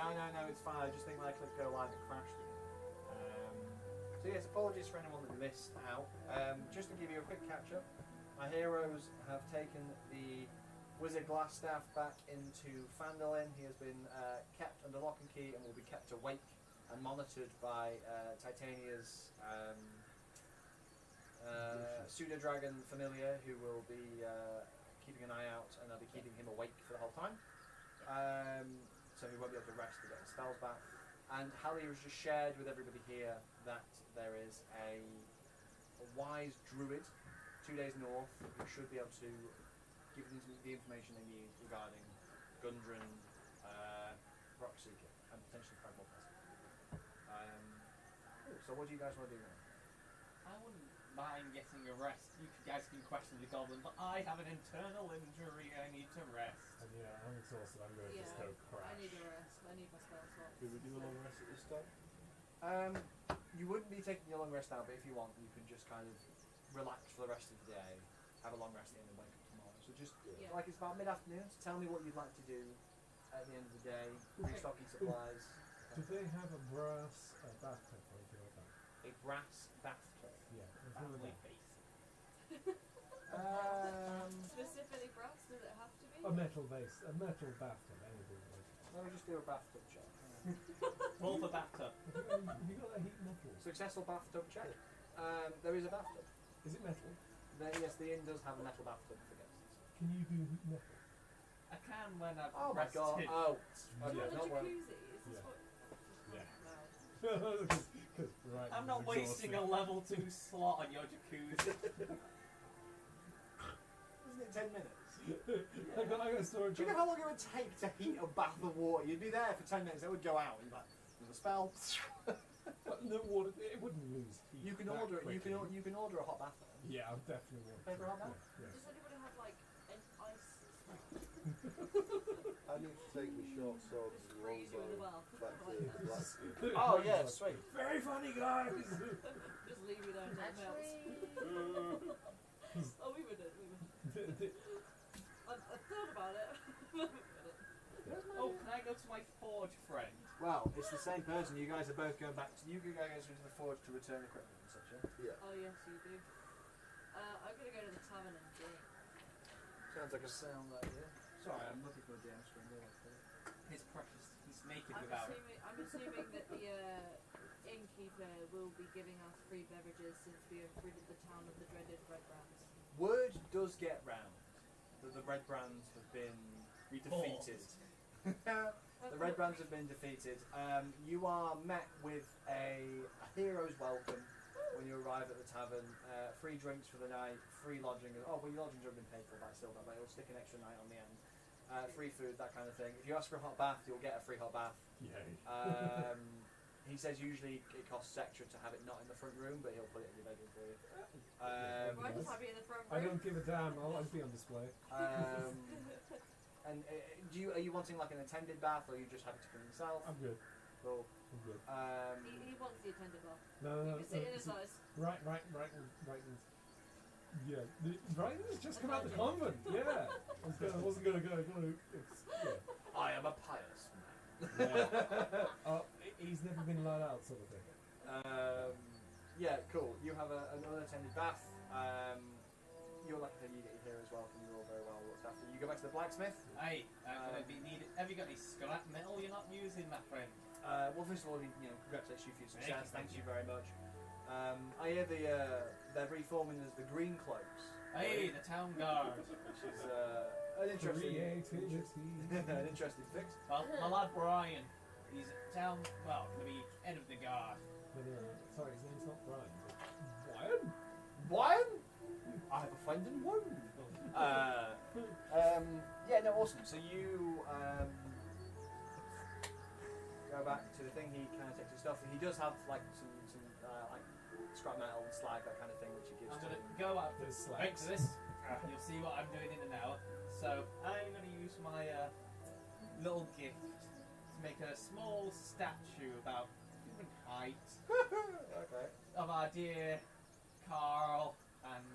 No, it's fine. I just think my click go live and crashed again. So yes, apologies for anyone that missed out. Just to give you a quick catch up, my heroes have taken the Wizard Glasstaff back into Phandalin. He has been kept under lock and key and will be kept awake and monitored by Titania's pseudo-dragon familiar, who will be keeping an eye out, and they'll be keeping him awake for the whole time. So he won't be able to rest to get his spells back. And Hallie has just shared with everybody here that there is a wise druid 2 days north who should be able to give them the information they need regarding Gundren, Rockseeker, and potentially Fragment Pestle. So what do you guys want to do now? I wouldn't mind getting a rest. You guys can question the goblin, but I have an internal injury. I need to rest. And yeah, I'm exhausted. I'm going to just go crash. I need a rest. I need my spell slots. Could we do a long rest at this time? You wouldn't be taking your long rest now, but if you want, you can just kind of relax for the rest of the day, have a long rest in and wake up tomorrow. So just, like it's about mid-afternoon, so tell me what you'd like to do at the end of the day, restocking supplies. Do they have a brass bathtub or anything like that? A brass bathtub? Yeah. Family face. Specifically brass, does it have to be? A metal base, a metal bathtub, anything like that. Let me just do a bathtub check. Roll for bathtub. Have you got that heat metal? Successful bathtub check. There is a bathtub. Is it metal? Yes, the inn does have a metal bathtub for guests. Can you do heat metal? I can when I've Oh my rested. god! Oh, Do you want a not one. jacuzzi? Is this Yeah. what? Yeah. No. Right, I'm not wasting a level 2 slot on your jacuzzi. Isn't it 10 minutes? I got a storage. Do you know how long it would take to heat a bath of water? You'd be there for 10 minutes, it would go out, and you'd be like, there's a spell. No water, it wouldn't lose heat. You can that order it. quickly. You can order a hot bath. Then. Yeah, I'll definitely want Pay for a hot bath? Yeah. Does anybody have like an ice? I need to take my short sword and Freeze you in the longbow well. back to Blackstone. Oh yeah, sweet. Very funny, guys! Just leave you there until it melts. Oh, we would it. I thought about it. Oh, can I go to my forge friend? Well, it's the same person. You guys are both going back to. You guys into the forge to return equipment and such. Yeah. Oh yes, you do. I'm gonna go to the tavern and drink. Sounds like a sound idea. Sorry, I'm looking for a damn screen. His precious. He's naked I'm without it. assuming that the innkeeper will be giving us free beverages since we have ridded the town of the dreaded red brands. Word does get round that the red brands have been defeated. The red brands have been defeated. You are met with a hero's welcome when you arrive at the tavern. Free drinks for the night, free lodging. Oh, well, your lodgings have been paid for by Silver, but it'll stick an extra night on the end. Free food, that kind of thing. If you ask for a hot bath, you'll get a free hot bath. Yay. He says usually it costs extra to have it not in the front room, but he'll put it in your bedroom for you. Why just have it in the front room? I don't give a damn, I'll be on display. And are you wanting like an attended bath, or are you just happy to clean yourself? I'm good. Cool. I'm good. He wants the attended bath. No. You can sit in his eyes. Right. Yeah, Brighton's just come out of the convent. Yeah, I wasn't gonna go. Yeah. I am a pious man. Yeah. He's never been allowed out, sort of thing. Yeah, cool. You have an unattended bath. You're lucky that you get your hero's welcome. You're all very well looked after. You go back to the blacksmith. Hey, have you got any scrap metal you're not using, my friend? Well, first of all, congratulate you for your success. Thank you very much. I hear they're reforming as the Green Cloaks. Hey, the town guard. Which is an interesting fix. Well, my lad Brian, he's going to be head of the guard. Sorry, his name's not Brian. Brian? Brian? I have a friend in one. Yeah, no, awesome. So you go back to the thing. He kind of takes his stuff. He does have like some like scrap metal and slag, that kind of thing, which he gives I'm to going him. to go out There's right slags. to this. You'll see what I'm doing in an hour. So I'm going to use my little gift to make a small statue about human height Okay. of our dear Carl and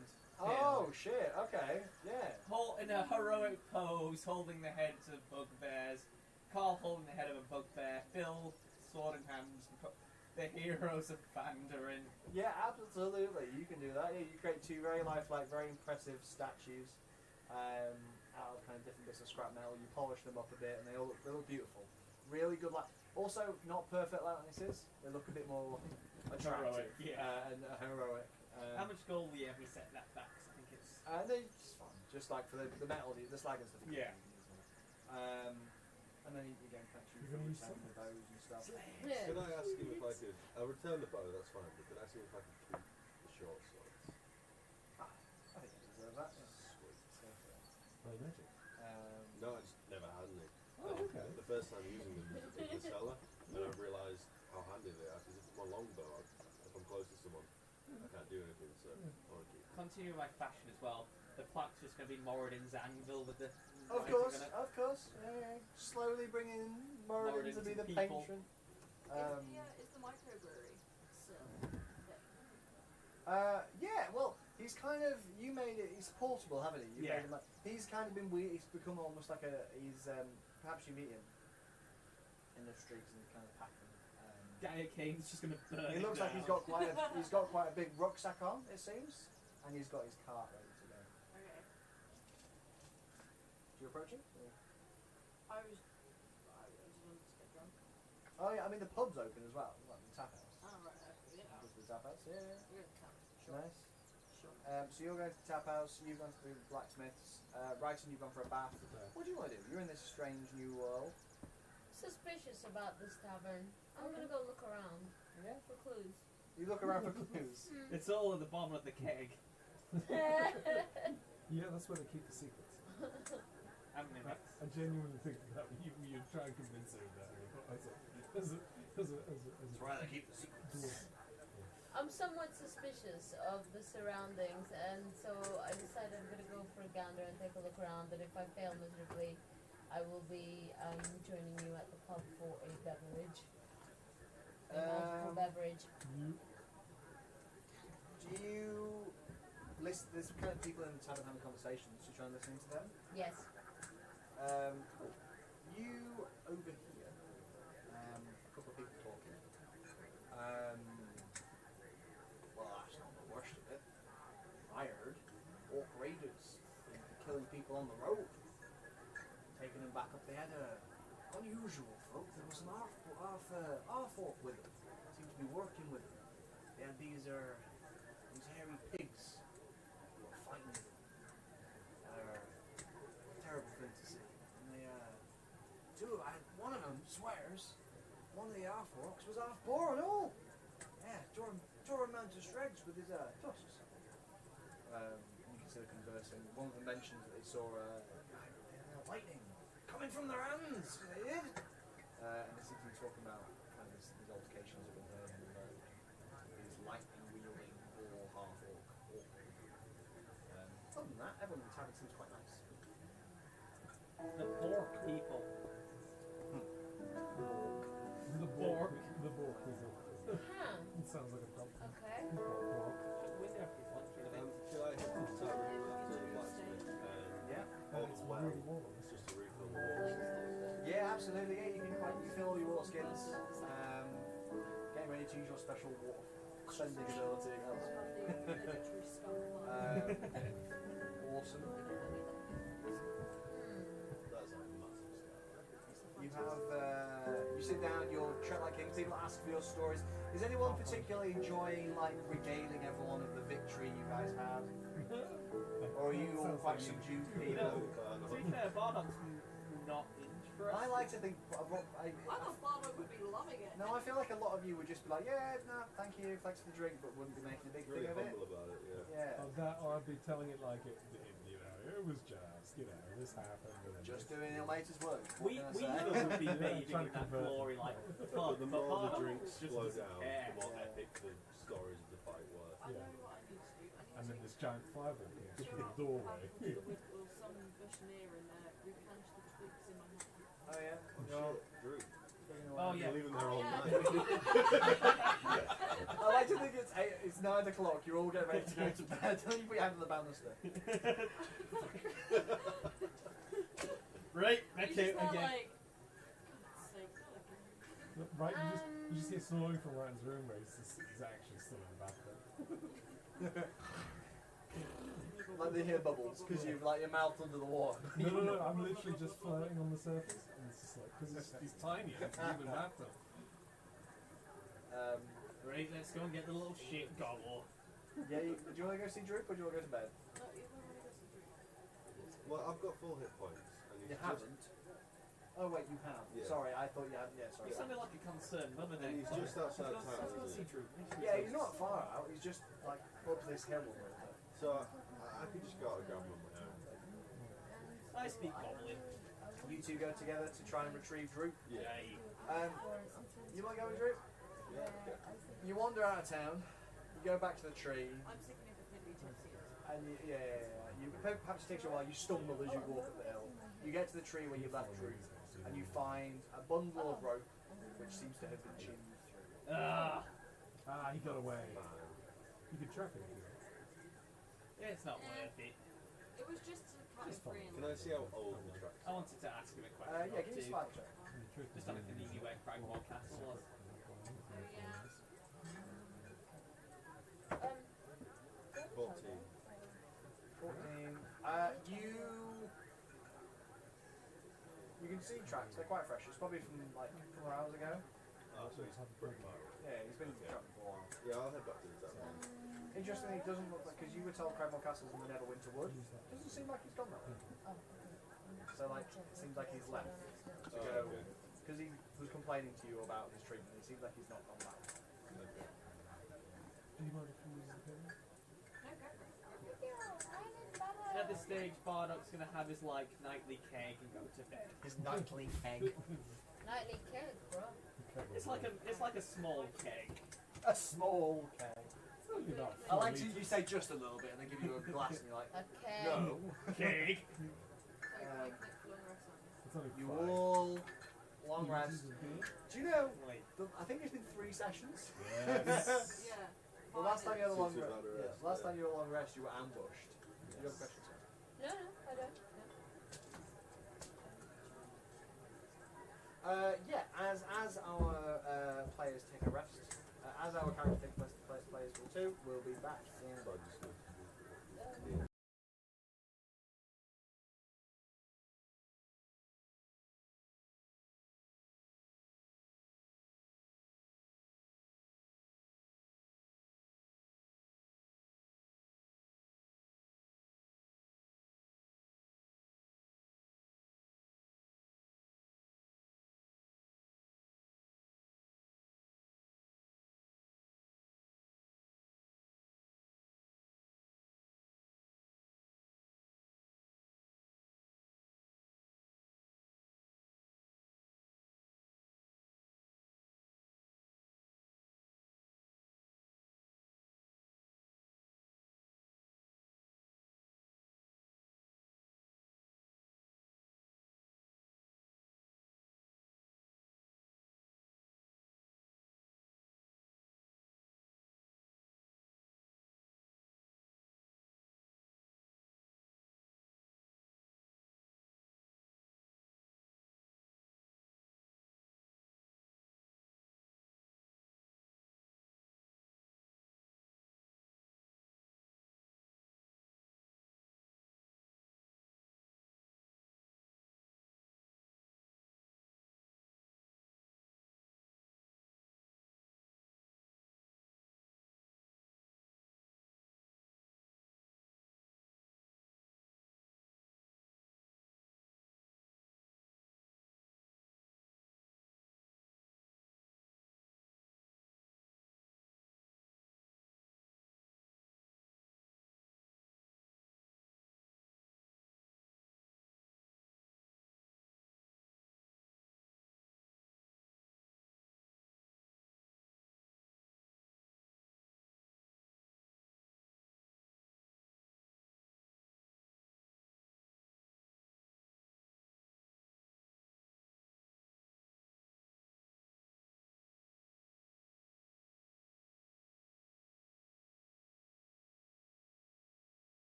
Oh shit. Okay. Yeah. in a heroic pose, holding the heads of bugbears. Carl holding the head of a bugbear, spell sword in hand, the heroes of Phandalin. Yeah, absolutely. You can do that. Yeah, you create two very lifelike, very impressive statues out of kind of different bits of scrap metal. You polish them up a bit, and they look beautiful. Really good. Also, not perfect likenesses. They look a bit more attractive Heroic, and heroic. How much gold will you ever set that back? 'Cause I think it's. They're just fun. Just like for the metal, the slag and stuff. Yeah. And then you again can't choose You're gonna use from the bows and stuff. Yeah. Can I ask him if I could? I'll return the bow, that's fine, but can I ask him if I could keep the short swords? I think I deserve that. Yeah. Sweet. So, Play magic. No, I just never had any. Oh, okay. The first time using them was in the cellar, and I realised how handy they are. Because if it's my longbow, if I'm close to someone, I can't do anything, so I want to keep them. Continue my fashion as well. The plaque's just going to be Moradin's anvil with the. Of writing course, on it. of course. Yeah. Slowly bringing Moradin to be the People. patron. Is the microbrewery still Yeah, well, he's kind of, you made it, he's portable, haven't he? You Yeah. made him he's kind of been weird, he's become almost like perhaps you meet him in the streets and kind of pack him. Gaia Kane's just going to burn. He it looks like down. he's got quite a big rucksack on, it seems, and he's got his cart ready to go. Okay. Do you approach him? Or- I just wanted to get drunk. Oh yeah, I mean the pub's open as well, like the tap house. Oh, right, okay. Yeah. Go to the tap house, yeah. We're gonna tap. Sure. Nice. Sure. So you're going to the tap house, you've gone to the blacksmiths, Ryton, you've gone for a bath. What do you want to do? You're in this strange new world. Suspicious about this tavern. I'm gonna go look around Yeah? for clues. You look around for clues. It's all at the bottom of the keg. Yeah, that's where they keep the secrets. I mean, I genuinely think that you try and convince her of that. As a That's why they keep the secrets. dwarf. I'm somewhat suspicious of the surroundings, and so I decided I'm gonna go for a gander and take a look around. And if I fail miserably, I will be joining you at the pub for a beverage. A multiple beverage. Do you listen? There's kind of people in the tavern having conversations. You try and listen to them. Yes. You overhear a couple of people talking. Well, that's not the worst of it. I heard orc raiders killing people on the road, taking them back up. They had unusual folk. There was some half orc with them. Seemed to be working with them. They had these hairy pigs who were fighting them. Terrible thing to see. And they one of them swears one of the half orcs was half boar and all. Yeah, tore him down to shreds with his tusks. You can see them conversing. One of them mentions that they saw lightning coming from their hands. They did. And they seem to be talking about kind of these altercations that have been heard on the road. These lightning wielding or half orc. Other than that, everyone in the tavern seems quite nice. the pork people. The Bork. The bork is Huh. it sounds like a dog. Okay. Bork. Window if you want to. Should I head to the tavern after the blacksmith and Yeah. all is well? Really warm. It's just to refill the water. Yeah, absolutely. Yeah, you fill all your water skins. Getting ready to use your special water sending ability. Awesome. That's a massive start. You have you sit down. You're treated like kings. People ask for your stories. Is anyone particularly enjoying like regaling everyone of the victory you guys had, or are you all Sounds quite like you. subdued You people? know, to be fair, Bardoc's not interested. I like to think. I thought Father would be loving it. No, I feel like a lot of you would just be like, yeah, no, thank you, thanks for the drink, but wouldn't be making a big Really thing of it. humble about it, yeah. Or that, or I'd be telling it like it was just, this happened. And Just doing your latest work. We What would can I say? be bathing Trying in to that convert glory them. like The fun, but more the Bardock drinks just slow doesn't down, care. the more epic the stories of the fight were. I Yeah. know what I need to do. I And need then to this giant fireball comes show through up the doorway. with some bushneer and replenish the twigs in my hand. Oh yeah. Oh You're shit, Drew. taking Oh, away. yeah. You're leaving there all yeah. night. I like to think it's 9 o'clock. You're all getting ready to go to bed. Don't you put your hand on the banister? Right, back He's to just not again. like, God's sake, not again. Right, you just hear snoring from Ryan's room where he's actually still in the bathroom. Like they hear bubbles because you've like your mouth under the water. No, I'm literally just floating on the surface, and it's just like because he's tiny, it's a human bathtub. Right, let's go and get the little shit gobble. Yeah, do you want to go see Droop or do you want to go to bed? No, you don't want to go to sleep. Well, I've got full hit points. And You he's haven't. Oh wait, you have. Yeah. Sorry, I thought you hadn't. Yeah, sorry. You sounded like a concerned mother And then. he's just outside town, Let's isn't see he? Drew. Yeah, he's not far out. He's just like up this hill a little bit. So I could just go out and grab him on my own. I speak goblin. You two go together to try and retrieve Droop. Yeah. Yay. You want to go with Droop? Yeah. Okay. You wander out of town. You go back to the tree, I'm significantly tipsy. and you perhaps it takes you a while. You stumble as you walk up the hill. You get to the tree where you left Droop, and you find a bundle of rope, which seems to have been chinned through. Ah, He got away. Fine. You could track it if you want. it's not worth it. It was just to cut Just it free. Can I see how old the tracks I are? wanted to ask him a question. Yeah, give me a survival check. And the trick Just is like you an easy way Cragmore Castle was. Oh yeah. 14. 14. You can see tracks. They're quite fresh. It's probably from like a couple of hours ago. Oh, so he's pretty far. Yeah, he's been trapping for a while. Yeah, I'll head back to the town. Interestingly, it doesn't look like because you were told Cragmore Castle's in the Neverwinter Wood. Doesn't seem like he's gone that way. So like, it seems like he's left to Oh, go okay. because he was complaining to you about his treatment. It seems like he's not gone back. Okay. Do you mind if we use the pen? No, go for it. At this stage, Bardock's gonna have his like nightly keg and go to bed. His nightly keg. Nightly cake, bro. It's like a small keg. A small keg. It's only about I like 4 to you say just a little bit and they give you a glass and you're like, A cake. no. Keg. It's only You 5. all long rest. Uses a beer? Do you know? Wait. I think it's been 3 sessions. Yes. Yeah. The last time you had a long Since rest, we've had a rest, last yeah. time you were a long rest, you were ambushed. Do you have a question, sir? No, I don't. Yeah, as our players take a rest, as our characters take a rest, players will too. We'll be back in. So I just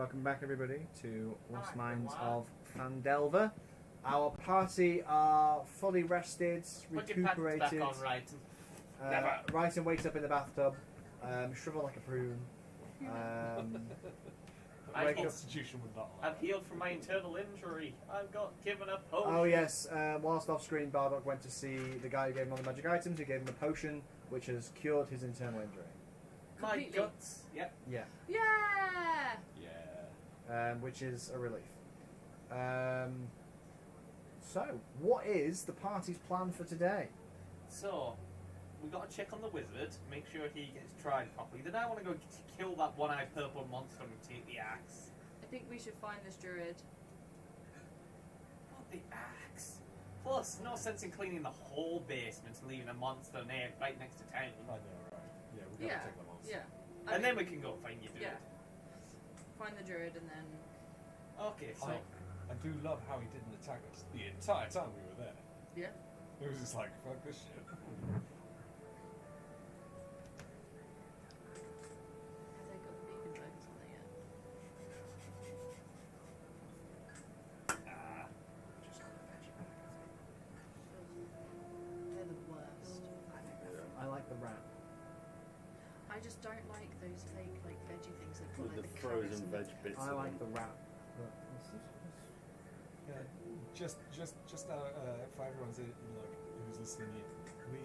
Welcome back, everybody, to Lost Alright, Minds wow. of Phandelver. Our party are fully rested, Put your pants recuperated. back on, right? Never. Ryton wakes up in the bathtub, shrivel like a prune. I Wake My heal- up. constitution would not allow I've healed from my internal injury. I've got given a potion. Oh yes, whilst off screen, Bardock went to see the guy who gave him all the magic items, who gave him a potion which has cured his internal injury. My Completely. guts. Yep. Yeah. Yeah! Yeah. Which is a relief. So, what is the party's plan for today? So, we got to check on the wizard, make sure he gets tried properly. Then I want to go kill that one-eyed purple monster and take the axe. I think we should find this druid. What, the axe? Plus, no sense in cleaning the whole basement and leaving a monster named right next to town. I know, right? Yeah, we gotta take them on. Yeah. And then we can go find you, dude. Yeah. Find the druid and then... Okay, so I do love how he didn't attack us the entire time we were there. Yeah. It was just like, fuck this shit. Have they got the beacon dragons on there yet? Just got a veggie bag, They're the worst. I like the rat. I just don't like those fake like veggie things that put With like the the carrots frozen and the- veg bits. I in like them. the rat. But Yeah, just for everyone's who's listening in, we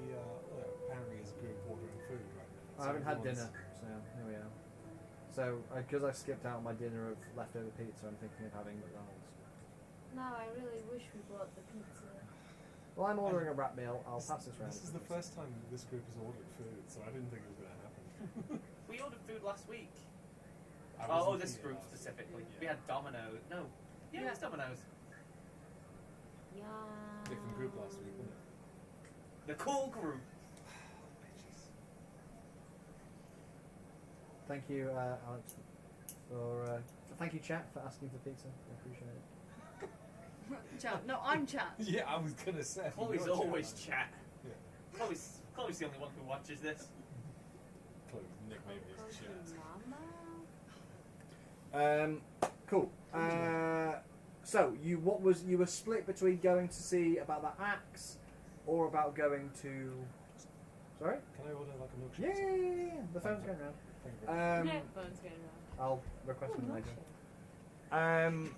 apparently as a group ordering food right now. I haven't had everyone's- dinner, so here we are. So, because I skipped out on my dinner of leftover pizza, I'm thinking of having McDonald's. No, I really wish we brought the pizza. Well, I'm ordering a rat meal. I'll pass this round. This is the first time this group has ordered food, so I didn't think it was going to happen. we ordered food last week. I Oh, wasn't this here group last week. specifically. Yeah. We had Domino's. No. Yeah, it was Domino's. Yeah. Different group last week, wasn't it? The cool group. Bitches. Thank you, Alex, for thank you, chat, for asking for pizza. I appreciate it. Chat. No, I'm chat. Yeah, I was going to say. Chloe's you're always chat. chat. Yeah. Chloe's the only one who watches this. Chloe's nickname is Chat. Mama? Cool. So you were split between going to see about that axe, or about going to. Sorry. Can I order like a milkshake? Yeah. The phone's going round. Thank you very much. Phone's going around. I'll request Oh, one later. milkshake.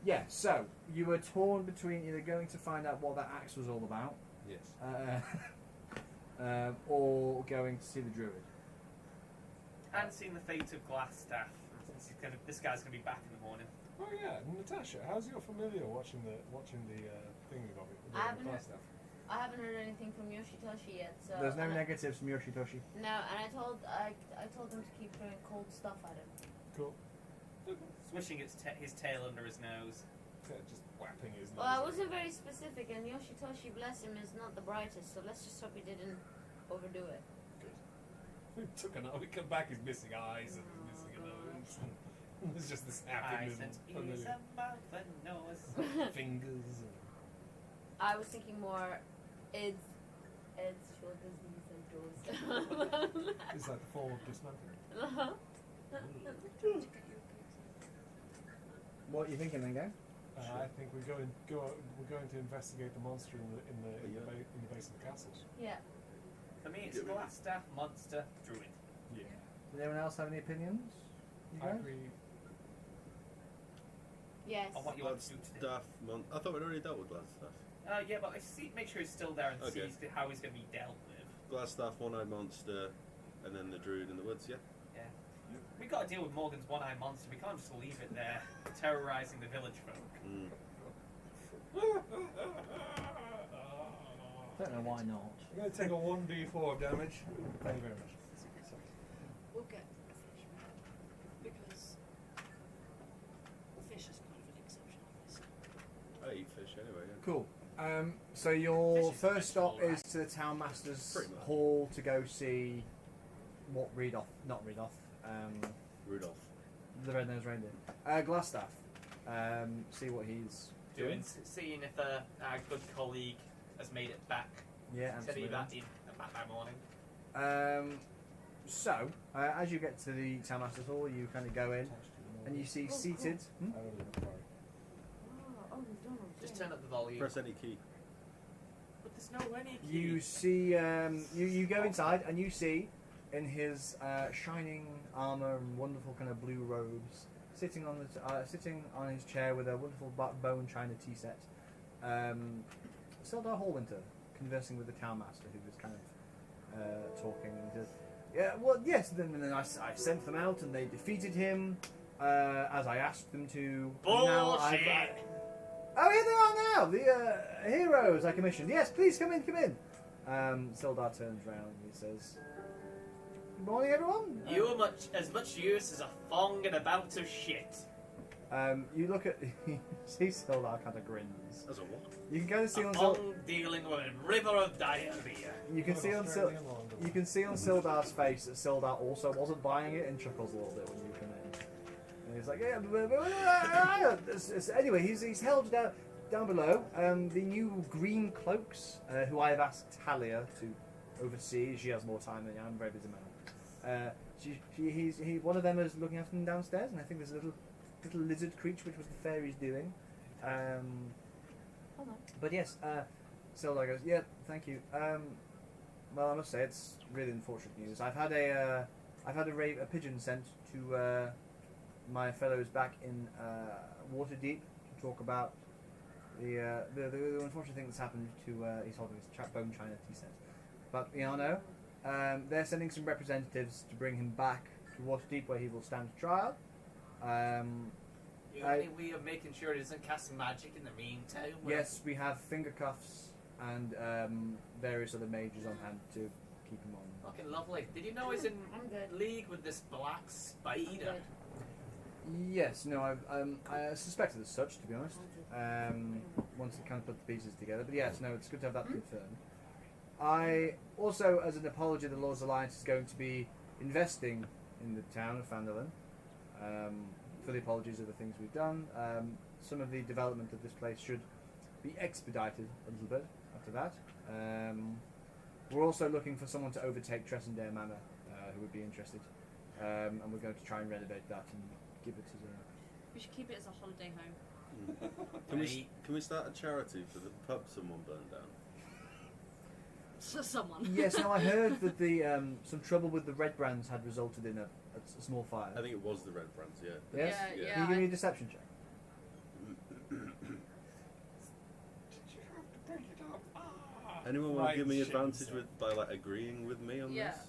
Yeah. So you were torn between either going to find out what that axe was all about, Yes. or going to see the druid. And seen the fate of Glasstaff. This guy's gonna be back in the morning. Oh yeah, Natasha, how's your familiar watching the thing we got? I haven't heard- Stuff? I haven't heard anything from Yoshitoshi yet, so. There's no and negatives from Yoshitoshi. No, and I told him to keep throwing cold stuff at him. Cool. Swishing his tail under his nose. Yeah, just whapping his nose. Well, I wasn't very specific, and Yoshitoshi, bless him, is not the brightest, so let's just hope he didn't overdo it. Good. Took an we come back, he's missing eyes and he's missing a nose. And there's just this happy Eyes and little ears familiar and mouth and nose. fingers. And I was thinking more Ed's shoulders, knees, and toes. it's like the form of dismantling. Uh-huh. What are you thinking then, gang? I think we're going to investigate the monster in the base of the castles. Yeah. For me, it's Glasstaff, monster, druid. Yeah. Does anyone else have any opinions? You I guys? agree. Yes. On what you want to do today. Glasstaff. I thought we'd already dealt with Glasstaff. Yeah, but make sure he's still there and Okay. sees how he's going to be dealt with. Glasstaff, one-eyed monster, and then the druid in the woods. Yeah. Yeah. We got to deal with Morgan's one-eyed monster. We can't just leave it there, terrorizing the village folk. Mm. Don't know why not. I'm going to take a 1d4 of damage. Thank you very much. We'll get a fish because fish is kind of an exception, obviously. I eat fish anyway. Yeah. Cool. So your Fish is first stop vegetable, is to the town master's Pretty much. hall to go see what not Rudolph, Rudolph. the red-nosed reindeer. Glasstaff. See what he's doing. Seeing if our good colleague has made it back. Yeah, Said he absolutely. back by morning. So, as you get to the Townmaster's Hall, you kind of go in, and you see seated. I don't know. Just turn up the volume. Press any key. But there's no any key. You see, you go inside, and you see, in his shining armor and wonderful kind of blue robes, sitting on his chair with a wonderful bone china tea set, Sildar Hallwinter, conversing with the Townmaster, who was kind of talking, and he says, "Yeah, well, yes. Then I sent them out, and they defeated him, as I asked them to. Bullshit! Oh, here they are now, the heroes I commissioned. Yes, please come in, come in." Sildar turns round and he says, "Good morning, everyone." You are as much use as a thong in a bout of shit. You look at, you see Sildar kind of grins. As a what? You can kind of see A on thong dealing with a river of diarrhea. you can see on Sildar's face that Sildar also wasn't buying it and chuckles a little bit when you come in. And he's like, yeah. Anyway, he's held down below. The new green cloaks, who I have asked Talia to oversee. She has more time than I'm a very busy man. One of them is looking after them downstairs, and I think there's a little lizard creature which was the fairies doing. But yes, Sildar goes, yeah, thank you. Well, I must say it's really unfortunate news. I've had a pigeon sent to my fellows back in Waterdeep to talk about the unfortunate thing that's happened to he's holding his bone china tea set. But Iano, they're sending some representatives to bring him back to Waterdeep, where he will stand trial. You have any way of making sure he doesn't cast magic in the meantime? Yes, we have finger cuffs and various other mages on hand to keep him on. Fucking lovely. Did you know he's in I'm good. league with this black spider? Yes, no, I suspected as such, to be honest. Once I kind of put the pieces together, but yes, no, it's good to have that confirmed. I also, as an apology, the Lord's Alliance is going to be investing in the town of Phandalin. For the apologies of the things we've done, some of the development of this place should be expedited a little bit after that. We're also looking for someone to overtake Tressendare Manor, who would be interested, and we're going to try and renovate that and give it as a... We should keep it as a holiday home. Can we start a charity for the pub someone burned down? So someone. Yes, no, I heard that the some trouble with the red brands had resulted in a small fire. I think it was the red brands, yeah. Yes? Yeah, Can you give me a deception check? Anyone want Right, to give me shit, advantage so. by like agreeing with me on Yeah, this?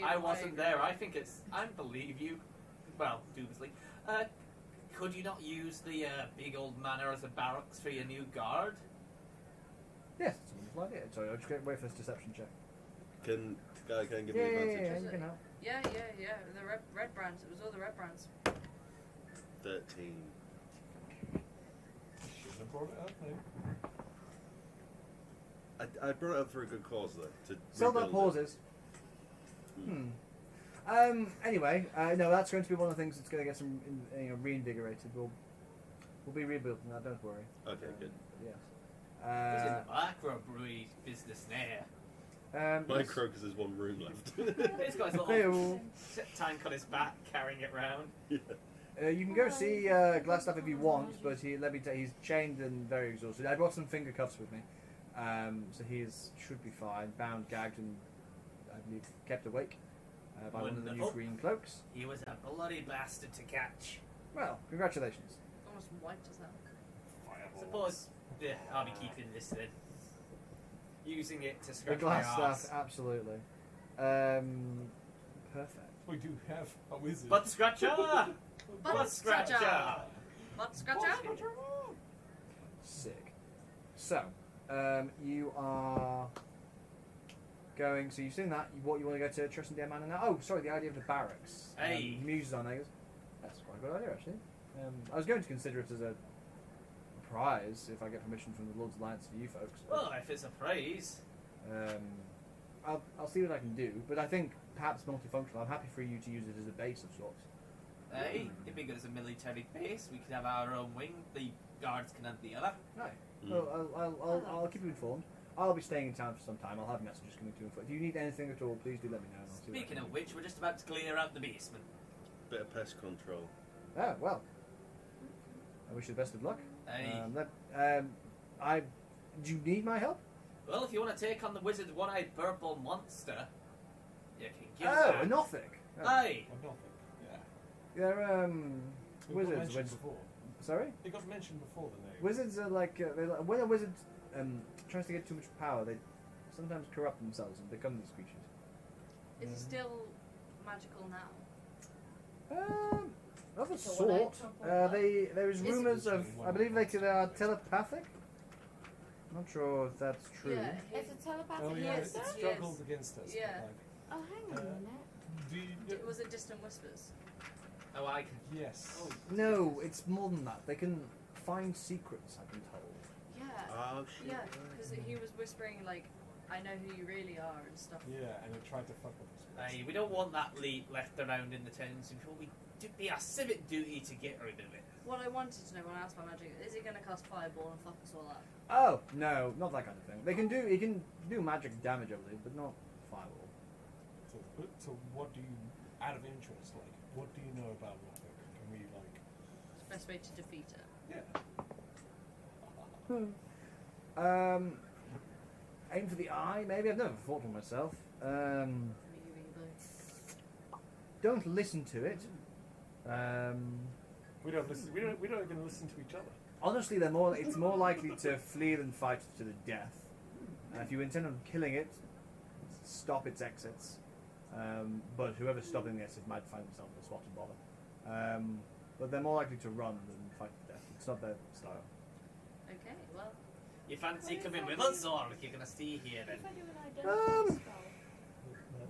I wasn't there. I think it's... I believe you. Well, dubiously. Could you not use the big old manor as a barracks for your new guard? Yes, it's a wonderful idea. Sorry, I'll just wait for this deception check. Can give Yeah, me advantage? yeah, you can help. Yeah. The red brands. It was all the red brands. 13. Shouldn't have brought it up, though. I brought it up for a good cause though. To Sildar rebuild it. pauses. Anyway, no, that's going to be one of the things that's going to get some, reinvigorated. We'll be rebuilding that. Don't worry. Okay, good. Yes. He's in the microbrewery business now. My yes. crocus has one room left. He's got his little Hey-o. tank on his back, carrying it round. Yeah. You can go see Glasstaff if you want, but he's chained and very exhausted. I brought some finger cuffs with me, so he should be fine, bound, gagged, and I believe kept awake by one of the new Wonderful. green cloaks. He was a bloody bastard to catch. Well, congratulations. Almost wiped us out. Suppose I'll be keeping this then. Using it to The scratch my Glasstaff, arse. absolutely. Perfect. We do have a wizard. Butt scratcher! Butt Butt scratcher! Butt scratcher? Sick. So, you are going. So you've seen that. What you want to go to Tressendare Manor now? Oh, sorry. The idea of the barracks. Hey. Muses on there. That's quite a good idea, actually. I was going to consider it as a prize if I get permission from the Lord's Alliance for you folks. but, Well, if it's a praise. I'll see what I can do. But I think perhaps multifunctional. I'm happy for you to use it as a base of sorts. Hey, it'd be good as a military base. We could have our own wing. The guards can have the other. Right. Mm. Well, I'll keep you informed. I'll be staying in town for some time. I'll have messages coming to and fro. If you need anything at all, please do let me know. And I'll see what I Speaking can of do. which, we're just about to clear out the basement. Bit of pest control. Oh, well. I wish you the best of luck. Hey. Do you need my help? Well, if you want to take on the wizard's one-eyed purple monster, you can give Oh, that. a Nothic. Oh. Aye. Or nothing. Yeah. They're, It got wizards. mentioned Which, before. sorry? It got mentioned before the name. Wizards are like, when a wizard tries to get too much power, they sometimes corrupt themselves and become these creatures. Is it still magical now? Of a It's a sort. one-eyed purple There is Is it- rumours of, I believe they are telepathic. I'm not sure if that's true. Yeah. It's a telepathic Oh yeah, Yes, it monster? struggled against us. but, Yeah. like, Oh, hang on a minute. do you, Was it distant whispers? Oh, I can. yes. Oh, No, it's more than that. They can find secrets, I've been told. Yeah. Oh shit. Yeah, because he was whispering like, "I know who you really are" and stuff. Yeah, and it tried to fuck with us. Aye, we don't want that left around in the town central. We do be our civic duty to get rid of it. What I wanted to know when I asked about magic is, he going to cast fireball and fuck us all up? Oh no, not that kind of thing. He can do magic damage, I believe, but not fireball. So what do you, out of interest, like, what do you know about Norfolk? Can we, like... It's the best way to defeat it. Yeah. Aim for the eye, maybe. I've never fought one myself. Don't listen to it. We don't listen, we don't even listen to each other. Honestly, it's more likely to flee than fight to the death. If you intend on killing it, stop its exits. But whoever's stopping the exit might find themselves in a spot and bother. But they're more likely to run than fight to death. It's not their style. Okay, well, You fancy coming with us, or you're gonna stay here then? If I do an identity spell.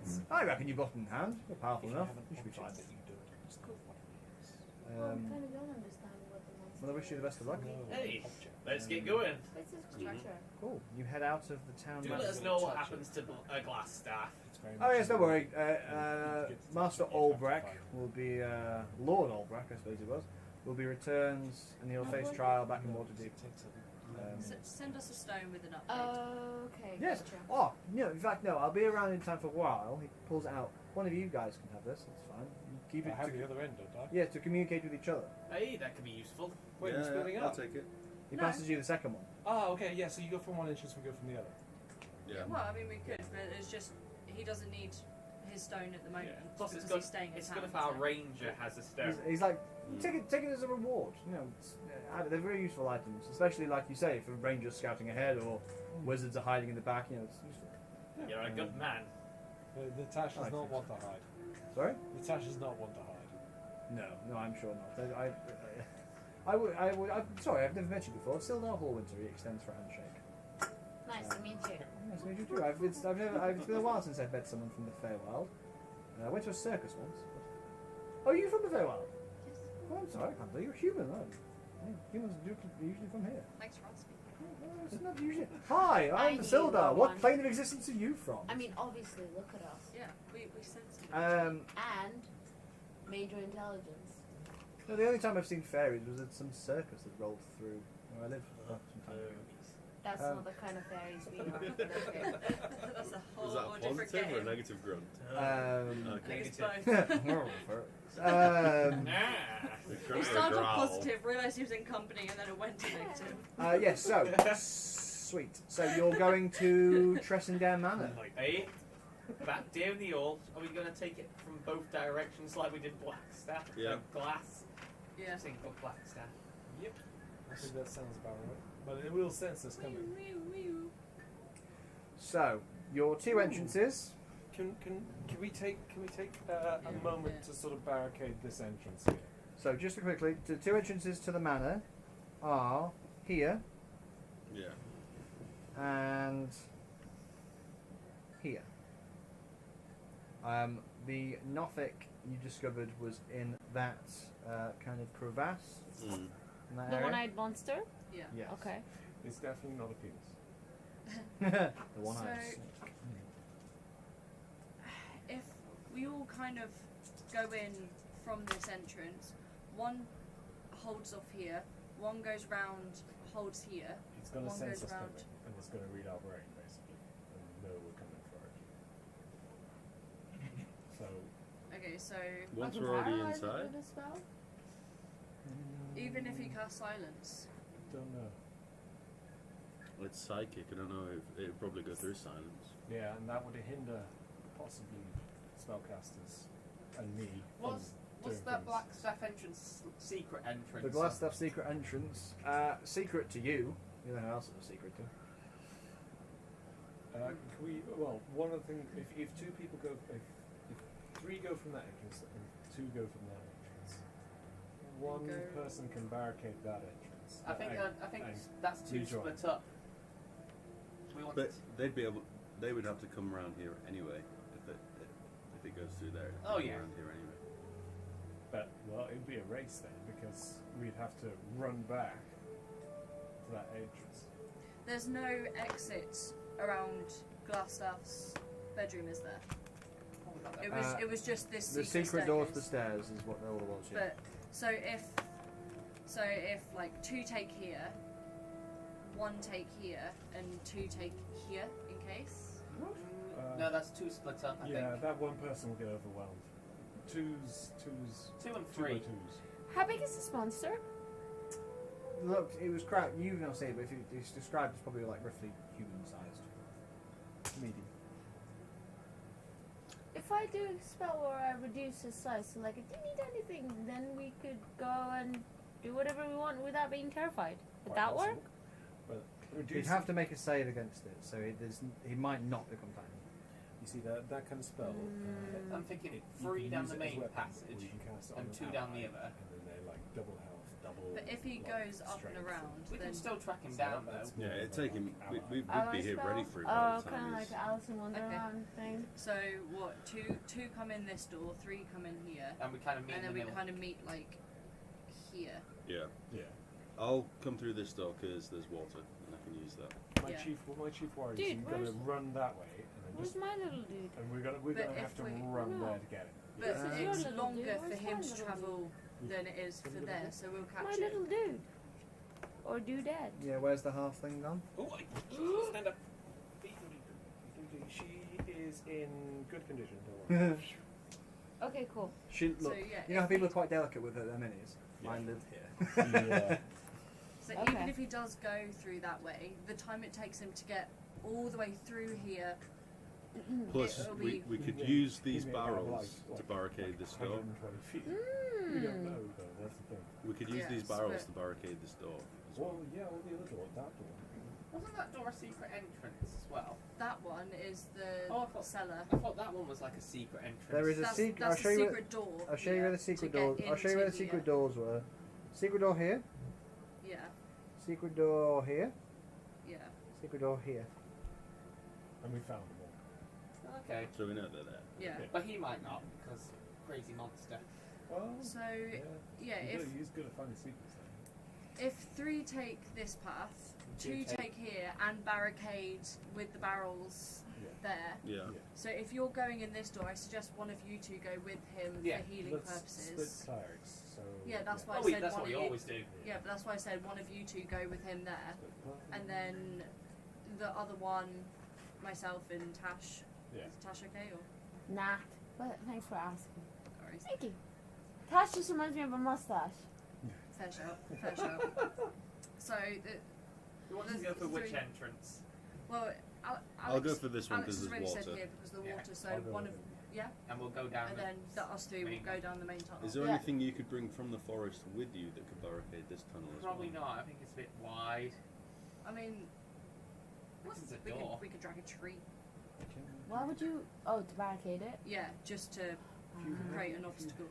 That's, I reckon you've got it in hand. You're powerful if you enough. have an You should be fine. object that you don't understand what it is. Well, we kind of don't understand what the monster Well, I wish you the best of luck. No, Hey, object. let's get going. What's his creature? Cool. You head out of the town. Do map. let us know what happens to a glass staff. It's very Oh much yes, in don't the- worry. you get to Master the point, you have to Albrecht find it. will be Lord Albrecht, I suppose it was. Will be returns, and he'll face trial back in Waterdeep. It takes a send us a stone with an update. Oh, okay. Yes. Gotcha. Oh, no. In fact, no. I'll be around in time for a while. He pulls it out. One of you guys can have this. That's fine. You keep I it. have To, the other end, don't I? yeah, to communicate with each other. Hey, that could be useful. Wait, we're splitting I'll up. take it. He No. passes you the second one. Oh, okay, yeah, so you go from one entrance, we go from the other. Yeah. Well, I mean, we could, but it's just he doesn't need his stone at the moment. Yeah. Plus, it's because good. he's staying in It's town, good if our so- ranger has a stone. He's like, take it as a reward. You know, they're very useful items, especially like you say, for rangers scouting ahead or wizards are hiding in the back. You know, it's useful. You're a good man. The Tash does I not think want to hide. Sorry? The Tash does not want to hide. No, I'm sure not. I'm sorry, I've never met you before. Sildar Hallwinter, he extends for a handshake. Nice to meet you. Nice to meet you too. It's been a while since I've met someone from the Feywild. I went to a circus once. Oh, are you from the Feywild? Yes. Oh, I'm sorry, I can't believe you're human. Oh. Yeah, humans are usually from here. Thanks for asking. Oh, it's not usually. Hi, I I'm knew Sildar. one. What plane of existence are you from? I mean, obviously, look at us. Yeah, we sensed it. Um, And major intelligence. no, the only time I've seen fairies was at some circus that rolled through where I lived some time ago. That's not the kind of fairies we are. But okay. That's a whole Was that different positive or a game. negative grunt? I think it's both. Um, Nah. He started off positive, realised he was in company, and then it went to negative. yes, so sweet. So you're going to Tressendale Manor. Hey, back down the old. Are we going to take it from both directions like we did Blackstaff? Yeah. No, glass. Yeah. I think of Blackstaff. Yep. I think that sounds about right. But it will sense us coming. So your two entrances. Can we take a Yeah. moment to sort of barricade this entrance here? So just quickly, the two entrances to the manor are here Yeah. and here. The Nothic you discovered was in that kind of crevasse Mm. in that The area. one-eyed monster? Yeah. Yes. Okay. It's definitely not a penis. The one-eyed. So- snake. If we all kind of go in from this entrance, one holds off here, one goes round, holds here. It's going to One sense goes us round. coming, and it's going to read our brain, basically, and know we're coming for it. So, Okay, so Once I can we're already paralyze it inside, with a spell? even if he casts silence, don't know. it's psychic. I don't know if it would probably go through silence. Yeah, and that would hinder possibly spellcasters and me from What's doing that things. black staff entrance secret entrance? The Glasstaff secret entrance, secret to you. You know who else it was secret to? Can we? Well, one of the things, if two people go, if three go from that entrance and two go from that entrance, one go- person can barricade that entrance. I think and that's too rejoin. split up. We want But they'd be able. They would have to come around here anyway. If it goes through there. it'd Oh, come yeah. Around here anyway. But well, it'd be a race then because we'd have to run back to that entrance. there's no exit around Glasstaff's bedroom, is there? It was just this The secret secret door to the staircase. stairs is what all it was. Yeah. But so if like two take here, one take here, and two take here in case. no, that's too split up. I Yeah, think that one person will get overwhelmed. Twos, 2 and two by 3. twos. How big is this monster? Look, it was crap. You don't say, but if it's described as probably like roughly human-sized, medium. If I do a spell where I reduce his size to like a teeny tiny thing, then we could go and do whatever we want without being terrified. Would Quite that work? possible. But You'd reduce have to make a save against it, so he might not become tiny. You see that kind of spell. I'm thinking you 3 can down use the it as main weapons, or passage you can cast it on and an 2 down the ally, other. and then they're like double health, double. But if he like, goes up and strength around, We then can still track him So down that's though. more Yeah, of it'd a, take him. like, We'd ally. be Ally here spell? ready for him. Oh, by the kind time of like he's- Alice in Wonderland thing. so what? Two come in this door, 3 come in here, And we kind of meet and in then the we middle. kind of meet like here. Yeah. Yeah. I'll come through this door because there's water and I can use that. My Yeah. chief warrior Dude, is going to where's- run that way, and then Where's just my little dude? and we're gonna But have if to we- run No. there to get it. But This is your it's little longer dude. for Where's him my to little travel than it is for Little there, dude. so we'll My catch little it. dude. Or dudette. Yeah, where's the half thing gone? Oh, stand up. She is in good condition. Don't worry. Okay, cool. She So look. yeah, You know how if people are he- quite delicate with their minis. Yeah. Mine lived here. Yeah. So Okay. even if he does go through that way, the time it takes him to get all the way through here, Plus, It'll we be- could Yeah. use these You may have, barrels like, to barricade this door. 120 feet. We don't know though. That's the thing. We could use these Yes, barrels but- to barricade this door. as well. Well, yeah, or the other door, that door. Wasn't that door a secret entrance as well? that one is the Oh, I thought- cellar. I thought that one was like a secret entrance. There is a That's, secret. that's I'll show the you. secret door. I'll show you where the secret to doors. get I'll show you where the into secret here. doors were. Secret door here. Yeah, Secret door here. yeah. Secret door here. And we found them all. Okay. So we know they're there. Yeah. But he might not because crazy monster. Well, So yeah. yeah, He's good at finding secrets. if 3 take this path, 2 take here and barricade with the barrels Yeah. there. Yeah. So if you're going in this door, I suggest one of you two go with him Yeah, for healing Let's purposes. split clerics. So Yeah, that's why I Oh, wait, said that's one what of we you. always do. Yeah, but that's why I said one of you two go with him there, Split clerics. and then the other one, myself and Tash. Yeah. Is Tash okay or? Nah. But thanks for asking. Sorry. Thank you. Tash just reminds me of a mustache. Fair shout. Fair shout. So Who wants to go for which entrance? well, I'll go for this one Alex because has there's already said water. here because of the Yeah. water. So I'll go one with of him. And we'll go down and the then us two will main go down the main tunnel. Is there Yeah. anything you could bring from the forest with you that could barricade this tunnel as Probably well? not. I think it's a bit wide. I mean, This is a we door. could, we could drag a tree. Why would you? Oh, to barricade it. Yeah, just to If you have- create an if obstacle. You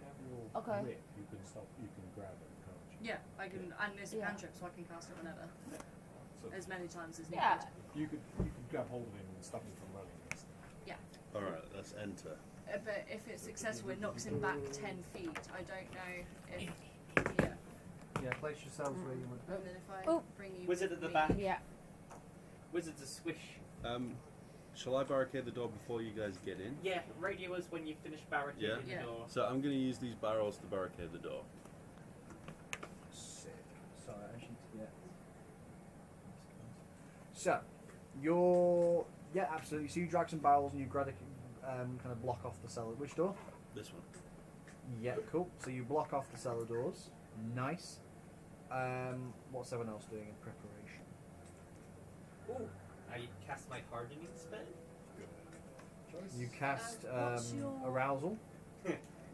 have your Okay. whip, you can stop. You can grab it, can't you? Yeah, I can, and it's a Yeah. cantrip, so I can cast it whenever, So as many times as needed. Yeah. you could grab hold of him and stop him from running. All right, let's enter. But if it's successful, it knocks him back 10 feet. I don't know if. Yeah. Yeah, place yourselves where you would. And then if I Oh. bring you. Wizard at with the me- back. Yeah. Wizard's a swish. Shall I barricade the door before you guys get in? Yeah, radio us when you finish barricading Yeah. the door. So I'm going to use these barrels to barricade the door. Sick. Sorry, I So, yeah, absolutely. So you drag some barrels and you kind of block off the cellar. Which door? This one. Yeah, cool. So you block off the cellar doors. Nice. What's everyone else doing in preparation? Ooh, I cast my hardening spell. You cast what's your- arousal.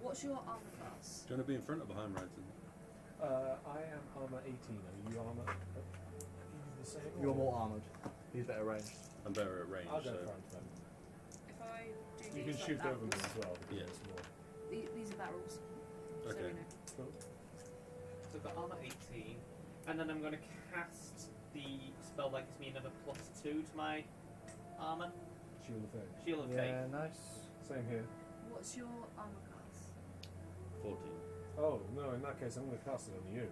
What's your armor class? Do you want to be in front or behind Ransom? I am armor 18. Are you armor? The same. You're more armoured. He's better ranged. I'm better at range, I'll go so. front then. If I do You can these shoot like over me barrels, as well. Because Yeah. it's more. these are barrels. So Okay. we know. Cool. So I've got armor 18, and then I'm going to cast the spell that gives me another +2 to my armor. Shield of Faith. Shield of Yeah, Faith. nice. Same here. What's your armor class? 14. Oh no! In that case, I'm going to cast it on you.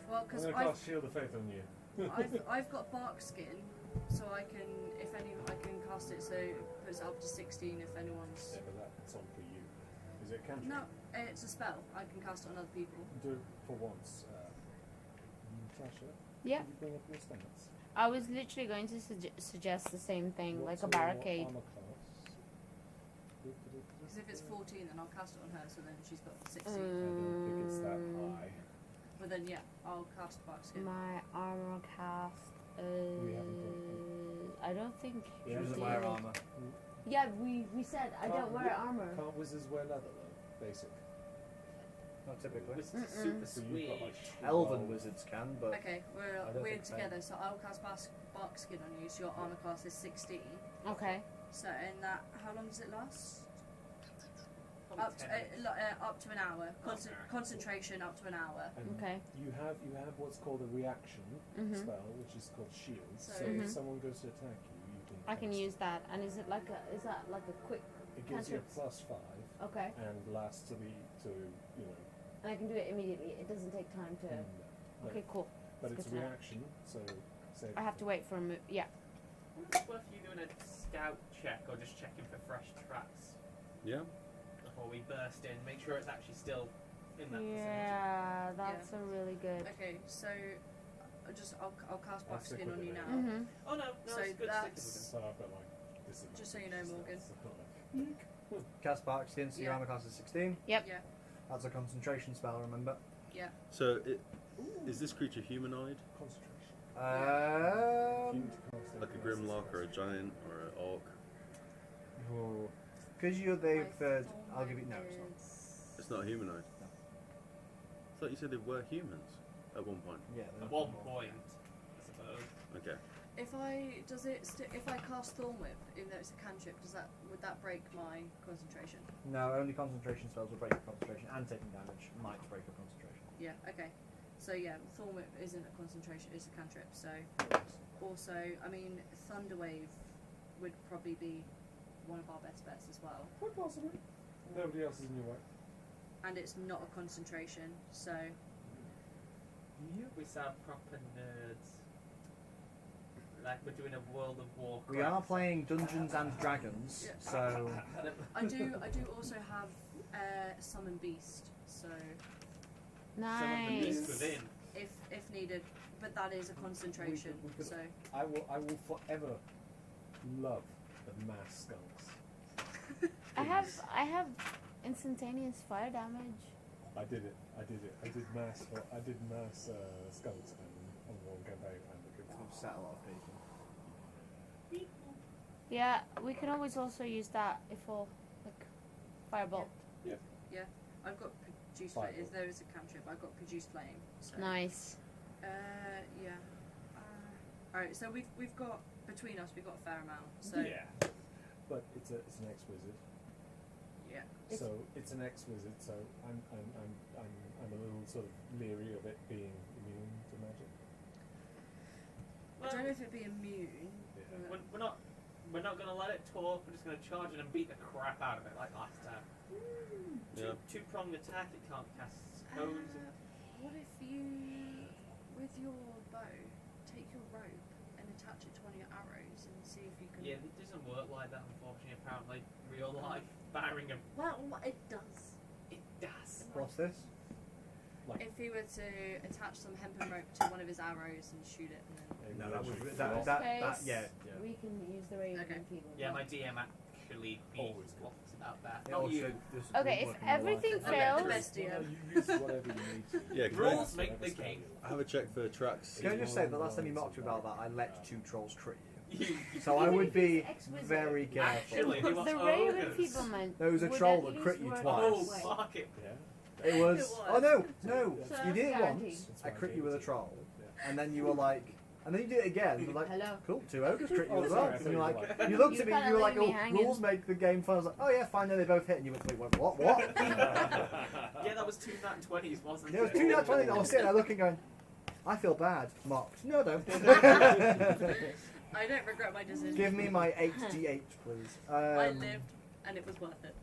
Well, I'm because going to cast Shield of Faith on you. I've got bark skin, so I can I can cast it so it puts it up to 16 if anyone's. Yeah, but that's on for you. Is it cantrip? No, it's a spell. I can cast it on other people. Do it for once. Natasha, Yeah. can you bring up your stats? I was literally going to suggest the same thing, What's like a your barricade. armor class? Because if it's 14, then I'll cast it on her, so then she's got 16. I don't think it's that Mm. high. But then, yeah, I'll cast bark skin. My armor cast We haven't is. I don't think. Yeah, She doesn't we wear did. armour. Yeah, we said I don't wear armor. Can't wizards wear leather though? Basic. Not typically. Which is Mm-mm. super So you've got sweet. like Elven 12. wizards can, but Okay, I don't we're think together, so I'll cast bark skin on you, so your armor class is 16. Okay. So, in that, how long does it last? Probably Up to, 10 minutes. up to an hour. Okay. Concentration up to an hour. And Okay. You have what's called a reaction Mhm. spell, which is called shield. So- So Mhm. if someone goes to attack you, you can. I can cast use that. And is it like a? Is that like a quick? It gives you a cantrips. +5 Okay. and lasts to you know. And I can do it immediately. It doesn't take time to. But, Okay, cool. but That's it's a good to know. reaction, so say. I have to wait for a move. Yeah. It's worth you doing a scout check or just checking for fresh tracks Yeah? before we burst in. Make sure it's actually still in that Yeah, that's a really good. Okay, so I'll cast bark I'll stick skin with on it you then. now. Mhm. vicinity. Oh no, So it's good that's- So I've got like this. Just so you know, Morgan. cast bark skin, so your Yeah. armor class is 16. Yep. Yeah, That's a concentration spell, remember? yeah. So, is this creature humanoid? Concentration. Like a Grimlock or a giant or an orc? Because I'll give you no. It's not. It's not humanoid. I thought you said they were humans at one point. Yeah. At one point, I suppose. Okay. If I cast Thorn Whip, even though it's a cantrip, would that break my concentration? No, only concentration spells will break your concentration, and taking damage might break your concentration. Yeah. Okay. So yeah, Thorn Whip isn't a concentration; it's a cantrip. So also, I mean, Thunderwave would probably be one of our best bets as well, Quite possibly. Nobody else is in your way. and it's not a concentration. So We sound proper nerds. Like we're doing a World of Warcraft. We are playing Dungeons and Dragons, Yeah. so I do also have Summon Beast. So Some of the beast Nice. within. if needed, but that is a concentration. We could- So I will forever love the mass skulls. I have instantaneous fire damage. I did it. I did mass skulls on one campaign and the good we've set a lot of people. Yeah, we can always also use that if for like firebolt. I've got produce Fire flame. If there is a cantrip, I've got produce flame. So. Nice. Yeah. All right. So we've got between us, we've got a fair amount. So Yeah. But it's an ex-wizard. yeah. So it's an ex-wizard. So I'm a little sort of leery of it being immune to magic. I don't know if it'd be immune. Yeah. but- We're not gonna let it talk. We're just gonna charge it and beat the crap out of it like last time. Yeah. Two-pronged attack. It can't cast stones. What if you, with your bow, take your rope and attach it to one of your arrows and see if you can? Yeah, it doesn't work like that, unfortunately. Apparently, real life firing of Well, it does. it does. What's this? Like, If he were to attach some hempen rope to one of his arrows and shoot it, and then No, that would emergency that, flaw. that yeah. We can use the raven Okay. feeble. Yeah, my DM actually Always good. what's about that. It Not also you. just Okay, if wouldn't work in real life. everything Okay, fails, the best Well, no, DM. you use whatever you need to. Yeah, can Rules I, make the game. I have a check for tracks. Can I just say the last time you mocked me about that, I let 2 trolls crit you. You- So I would be Ex-wizard. very careful. Actually, they were the raven ogres. feeblement. There was a would troll at that least crit you work twice. Oh, this way. fuck it. Yeah. It was. It was. Oh no, So you did it guaranteed. once. That's I why I crit gave you with it a to troll, Yeah. and then you were like, and then you did it again. You were like, Hello. cool, 2 ogres crit you Oh, as sorry, well. I And thought you're you like, were you looked You at me, kinda you were like, leave me oh, hanging. rules make the game fun. I was like, oh yeah, fine, then they both hit, and you went, wait, what? Yeah, that was 2 nat 20s, wasn't There was it? 2 nat 20. I was sitting there looking, going, I feel bad. Mocked. No, don't. I don't regret my decision. Give me my 8d8, please. I lived, and it was worth it.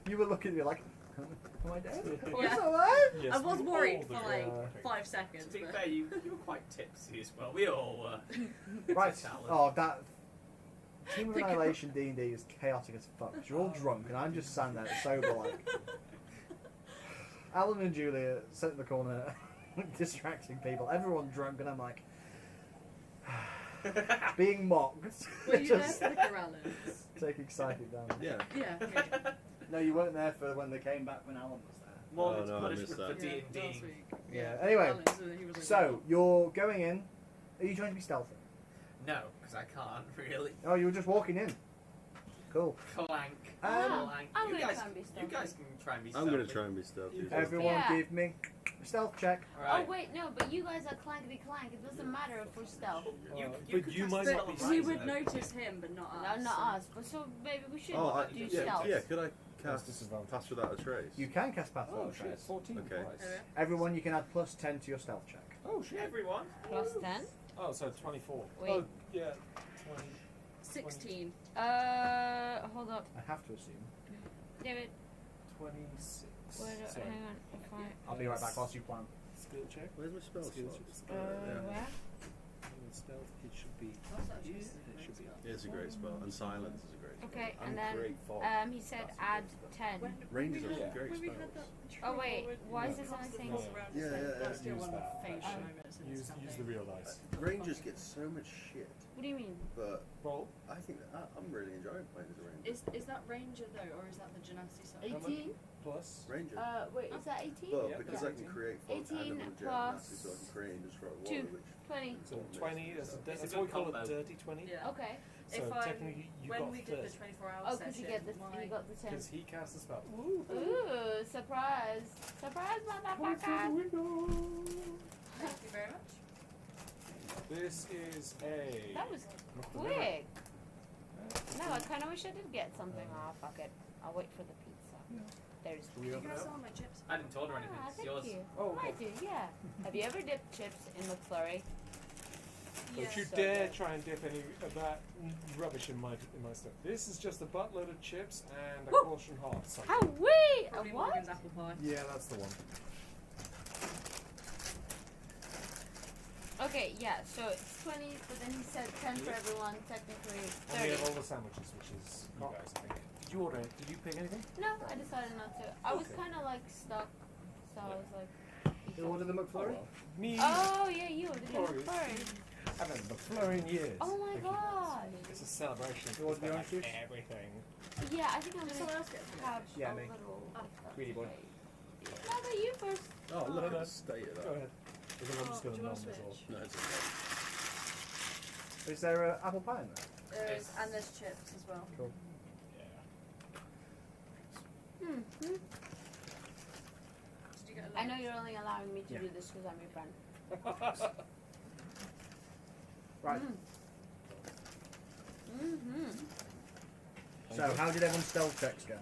You were looking at me like, am I dead? Am I Yeah. still alive? Yes, I was we worried all for do. like Yeah. 5 seconds. To be but fair, you were quite tipsy as well. We all were. Right. Talent. Oh, that Team of Annihilation D&D is chaotic as fuck. 'Cause you're all drunk, and I'm just standing there sober like. Alan and Julia sit in the corner, distracting people. Everyone drunk, and I'm like being mocked. were you there Just for the Corrales? taking psychic damage. Yeah. Yeah. Okay. No, you weren't there for when they came back when Alan was there. Morgan's no, I punishment missed for that. D&D. Last week. Yeah, anyway, Alan, he was like, So you're going in. Are you trying to be stealthy? No, because I can't really. Oh, you were just walking in. Cool. Clank. Um, Clank. I'm You gonna guys, try and be you stealthy. guys can try and be I'm stealthy. gonna try and be stealthy. as well. Everyone, Yeah. give me a stealth check. Alright. Oh wait, no, but you guys are clankety clank. It doesn't matter if we're stealth. But you might not be But we would right, notice him, but not us. No, not us. But so maybe we should Oh, do yeah, stealth. yeah. Could I That's cast disadvantage. pass without a trace? You can cast Path Oh Without shit, Trace. 14 Okay. twice. Okay. Everyone, you can add plus 10 to your stealth check. Oh shit. Everyone. Plus 10. Oh, so 24. Wait. Oh, yeah. 20. 16. Hold up, I have to assume. David. 26. Where do, Sorry. hang on. If I'll be right back whilst you plan. Skill check. Where's my spell Skills. slot? Yeah. where? Stealth, it should be. That's actually It should be. Yeah, it's a great spell, and silence is a great spell. Okay, and and then great fog. he said add 10. Ranges Yeah. are great When we spells. had that Oh wait, why is No. this only saying? No. Yeah, That's still Use one of that. the face Actually, moments in this Use campaign. the real dice. Rangers get so much shit, What do you mean? but Roll. I think that I'm really enjoying playing as a ranger. Is that ranger though, or is that the genasi side? 18? Plus. Ranger. Wait, is that 18? But Yeah. because Yeah. I can create fog 18 and I'm a plus nasty, so I can create and destroy water, 2. which 20. So 20 is It's a that's good what we call combo. it dirty 20. Yeah. Okay. So If technically you when got we did the 30. 24-hour Oh, session, because you get the my you got the 10. Because he cast a spell. Ooh, surprise! Surprise, motherfucker! Thank you very much. This is a. That was quick. No, I kind of wish I did get something. Oh, fuck it. I'll wait for the pizza. There's. Do we You open guys it saw up? my chips. I didn't order anything. Ah, It's thank yours. you. Oh, I okay. do, yeah. Have you ever dipped chips in McFlurry? Don't you So dare good. try and dip any of that rubbish in my stuff. This is just a buttload of chips and a Woo! caution heart. Something. How we? Probably What? Morgan's apple pie. Yeah, that's the one. Okay, yeah. So it's 20, but then he said 10 for everyone. Technically And we 30. have all the sandwiches, which is you guys, I think. Did you order it? Did you pick anything? No, I decided not to. I was Okay. kind of like stuck, so I was like. You ordered the McFlurry? Me. Oh yeah, you did you Sorry. McFlurry? I haven't had a McFlurry in years. Oh my Thank you. god. It's a celebration. You ordered It's got, the like, orange juice? everything. Yeah, I think I'm Did gonna someone else get some? have Yeah, a me. little. Greedy boy. No, but you first. Oh, look No, at no. the state of that. Go ahead. Because I'm just Oh, going do to you nom want to as well. switch? No, it's okay. Is there apple pie in there? There's, and there's chips as well. Cool. Yeah. Hmm. Did you get a I know you're only allowing me to Yeah. do this because I'm your friend. Right. Mm-hmm. So, how did everyone's stealth checks go?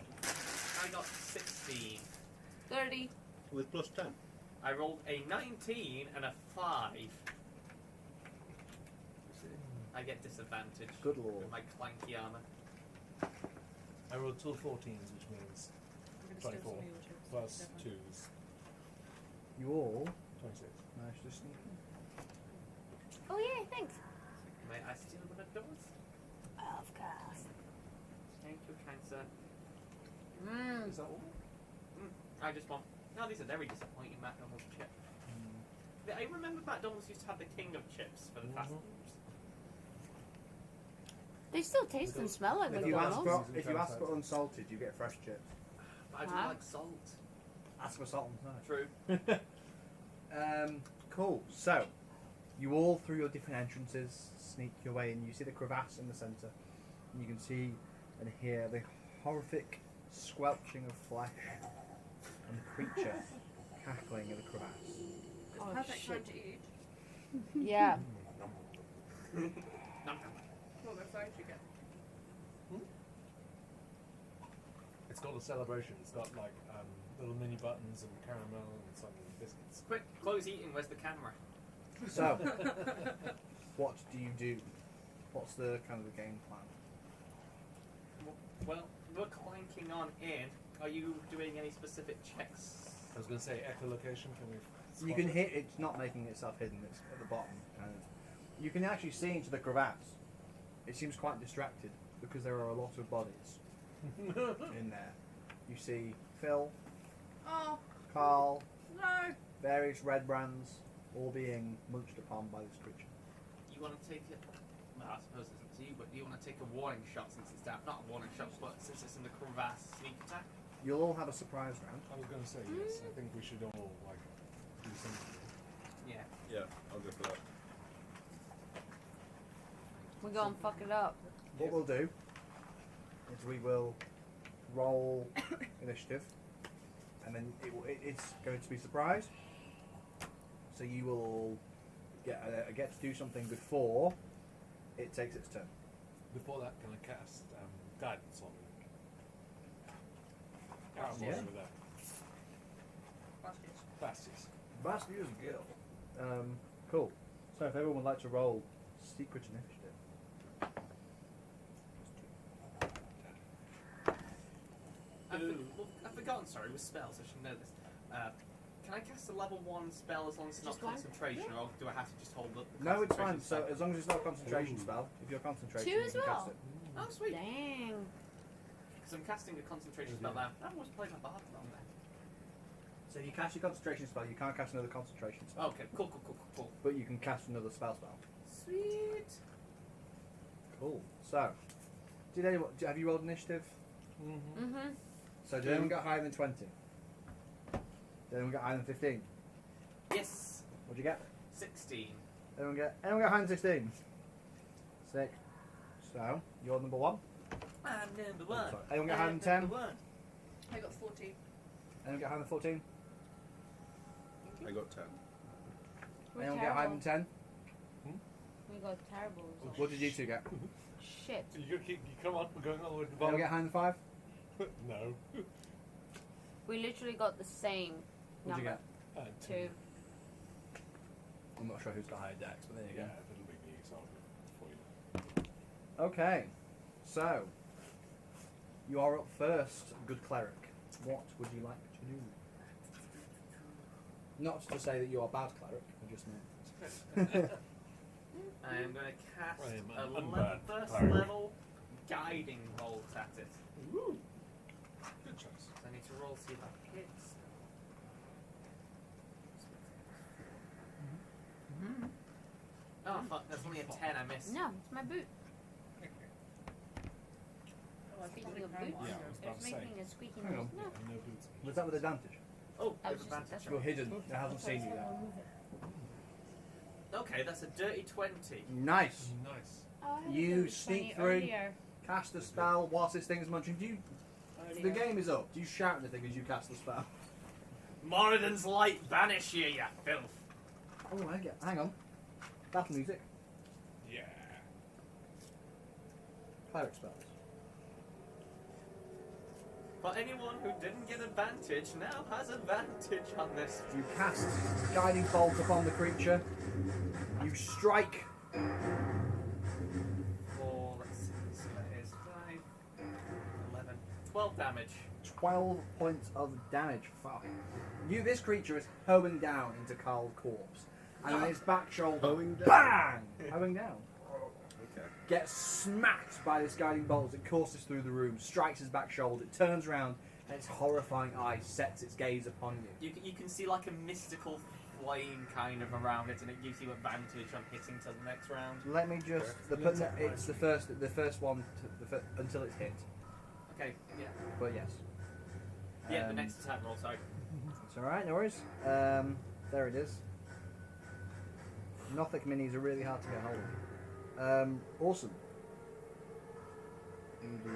I got 16. 30. With plus 10. I rolled a 19 and a 5. I get disadvantage Good lord. with my clanky armor. I rolled two 14s, which means I'm gonna steal some 24 of your chips. plus Never mind. 2s. You all 26. managed to sneak in. Oh yeah, thanks. May I steal one of those? Of course. Thank you, kind sir. Mmm. Is that all? I just want. Oh, these are very disappointing McDonald's chips. I remember McDonald's used to have the king of chips for the fast foods. They still taste and smell like If you ask McDonald's. for, if you ask for unsalted, you get fresh chips. But I do Huh? like salt. Ask for salt and True. Cool. So, you all through your different entrances sneak your way in. You see the crevasse in the centre, and you can see and hear the horrific squelching of flesh and the creature cackling in the crevasse. Oh, Perfect shit. time to eat. Yeah. What phones you get? It's got a celebration. It's got like little mini buttons and caramel and some biscuits. Quick, close eating. Where's the camera? So, what do you do? What's the kind of the game plan? Well, we're clanking on in. Are you doing any specific checks? I was going to say echolocation. Can we? You spot can it? hit. It's not making itself hidden. It's at the bottom, kind of. You can actually see into the crevasse. It seems quite distracted because there are a lot of bodies in there. You see Phil, Oh, Carl, no! various red brands, all being munched upon by this creature. You want to take it? Well, I suppose it's up to you, but do you want to take a warning shot since it's down? Not a warning shot, but since it's in the crevasse, sneak attack. You'll all have a surprise round. I was going to say yes. I think we should all like do something. Yeah. Yeah, I'll go for that. We're gonna fuck it up. What we'll do is we will roll initiative, and then it's going to be surprise. So you will all get to do something before it takes its turn. Before that, can I cast guidance on it? Yeah. With that. Bastards. Bastards Guild. Cool. So if everyone would like to roll secret initiative. I've forgotten, sorry, with spells, I should know this. Can I cast a level 1 spell as long as it's not Just one? concentration, or do I have to just hold up the No, it's fine. concentration So spell? as long as it's not a concentration Ooh. spell, if you're concentrating, Two you as can cast well? it. Oh, sweet. Dang. Because I'm casting a concentration spell now. I've always played my bard on there. So if you cast your concentration spell, you can't cast another concentration spell. Okay, cool. But you can cast another spell. Sweet. Cool. So, have you rolled initiative? Mm-hmm. So did anyone get higher than 20? Did anyone get higher than 15? Yes. What'd you get? 16. Anyone get higher than 16? Sick. So, you're number 1. I'm number 1. Sorry. Anyone get higher than 10? Number 1. I got 14. Anyone get higher than 14? I got 10. We're Anyone get higher than terrible. 10? We got terrible results. What did you two get? Shit. You come on. We're going all the way to the Anyone bottom. get higher than 5? No. We literally got the same What'd you number. get? 2. I'm not sure who's got higher decks, but there you Yeah, go. it'll be me, so I'll for you. Okay, so you are up first, good cleric. What would you like to do? Not to say that you are a bad cleric, I just meant. I am going to cast I am a an unbad first cleric. level guiding bolt at it. Woo. Good choice. So I need to roll see if that hits. Oh fuck, that's only a 10, I missed. No, it's my boot. Oh, Speaking of boots, Yeah, I was about it's to say. making a squeaky Hang on. noise. No. No boots. Was that with advantage? Oh, I with was just- advantage. that's You're hidden, it hasn't seen you yet. Okay, that's a dirty 20. Nice. Nice. Oh, I had a You dirty sneak 20 through. earlier. Cast a spell whilst this thing's munching. The game is up. Do you shout anything as you cast the spell? Moradin's light banish you, you filth. Oh, hang on. Battle music. Yeah. Cleric spells. But anyone who didn't get advantage now has advantage on this. You cast guiding bolt upon the creature. You strike. 4, let's see, that is 5, 11, 12 damage. 12 points of damage. Fuck. This creature is hoeing down into Carl's corpse. And on its back shoulder, Hoeing down? bang! Hoeing down. Okay. Gets smacked by this guiding bolt as it courses through the room, strikes his back shoulder, it turns around, and its horrifying eye sets its gaze upon you. You can see like a mystical flame kind of around it, and it gives you advantage on hitting till the next round. Let me just. It's the first one until it's hit. Okay, yeah. But yes. Yeah, the next attack roll, sorry. It's alright, no worries. There it is. Nothic minis are really hard to get hold of. Awesome. You do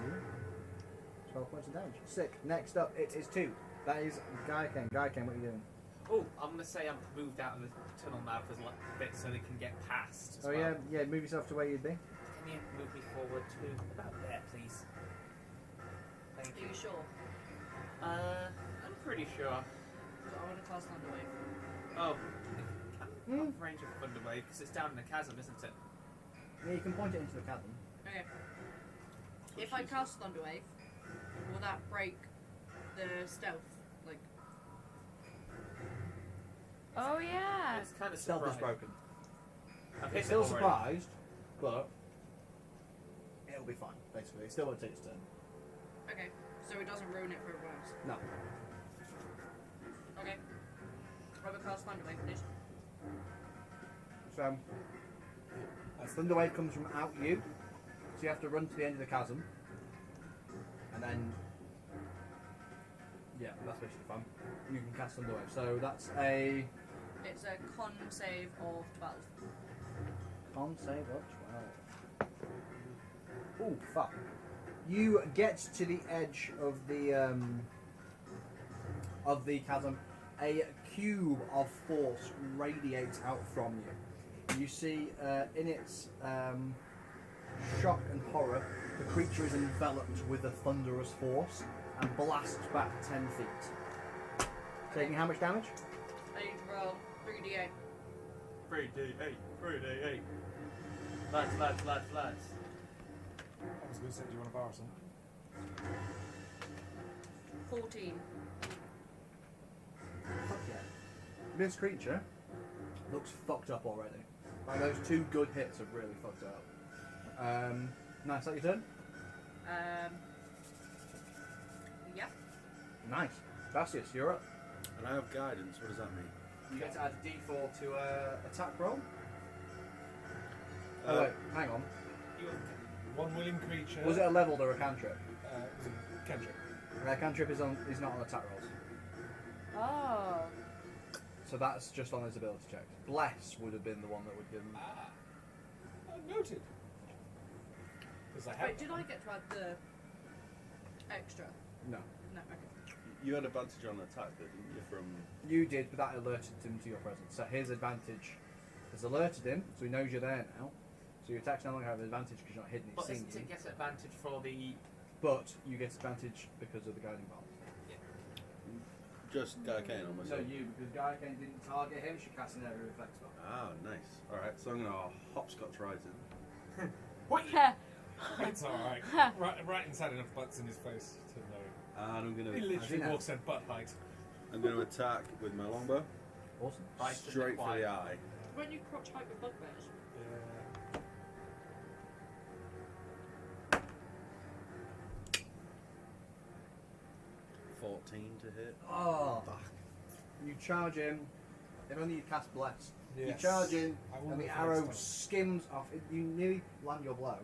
12 points of damage. Sick. Next up, it is 2. That is Gaiken. Gaiken, what are you doing? Oh, I'm gonna say I'm moved out of the tunnel mouth as a bit so they can get past. As Oh well. yeah, move yourself to where you'd be. Can you move me forward to about there, please? Thank Are you. you sure? I'm pretty sure. So I want to cast Thunder Wave. Oh, I'm out of range of Thunder Wave because it's down in the chasm, isn't it? Yeah, you can point it into the chasm. Okay. If I cast Thunder Wave, will that break the stealth? Like, Oh yeah. It's kind of Stealth is surprised. broken. I've hit It's it still already. surprised, but it'll be fine, basically. It still won't take its turn. okay, so it doesn't ruin it for everyone else. No. Okay. I will cast Thunder Wave, please. So, Thunder Wave comes from out you, so you have to run to the end of the chasm, and then, yeah, that's basically fun. You can cast Thunder Wave. So that's a It's a con save of 12. con save of 12. Oh fuck! You get to the edge of the chasm. A cube of force radiates out from you. You see, in its shock and horror, the creature is enveloped with a thunderous force and blasts back 10 feet. Taking how much damage? I need to roll 3d8. 3d8, 3d8. Lads. I was going to say, do you want to borrow some? 14. Fuck yeah. This creature looks fucked up already. Like those 2 good hits have really fucked it up. Nice, that your turn? Yeah. Nice. Bastius, you're up. And I have guidance. What does that mean? You get to add a d4 to attack roll. Oh wait, hang on. One willing creature. Was it a leveled or a cantrip? It was a cantrip. A cantrip is not on attack rolls. Oh. So that's just on his ability checks. Bless would have been the one that would give him. Noted. Because I have. Wait, did I get to add the extra? No. No, okay. You had advantage on attack, didn't you? From You did, but that alerted him to your presence. So his advantage has alerted him, so he knows you're there now. So your attacks no longer have advantage because you're not hidden, he's But seen isn't you. it get advantage for the... But you get advantage because of the guiding bolt. just Gaiken on No, myself. you, because Gaiken didn't target him, she cast an area reflex spell. Ah, nice. Alright, so I'm gonna hopscotch right in. It's alright. Right inside enough butts in his face to know. And I'm He gonna literally know. walks at butt height. I'm gonna attack with my longbow. Awesome. Right in the Straight for the quiet. eye. When you crotch height with bugbears? Yeah. 14 to hit. Oh, Fuck. you charge in. If only you cast Bless. You Yes. charge in, I will and the go for arrow next time. skims off. You nearly land your blow,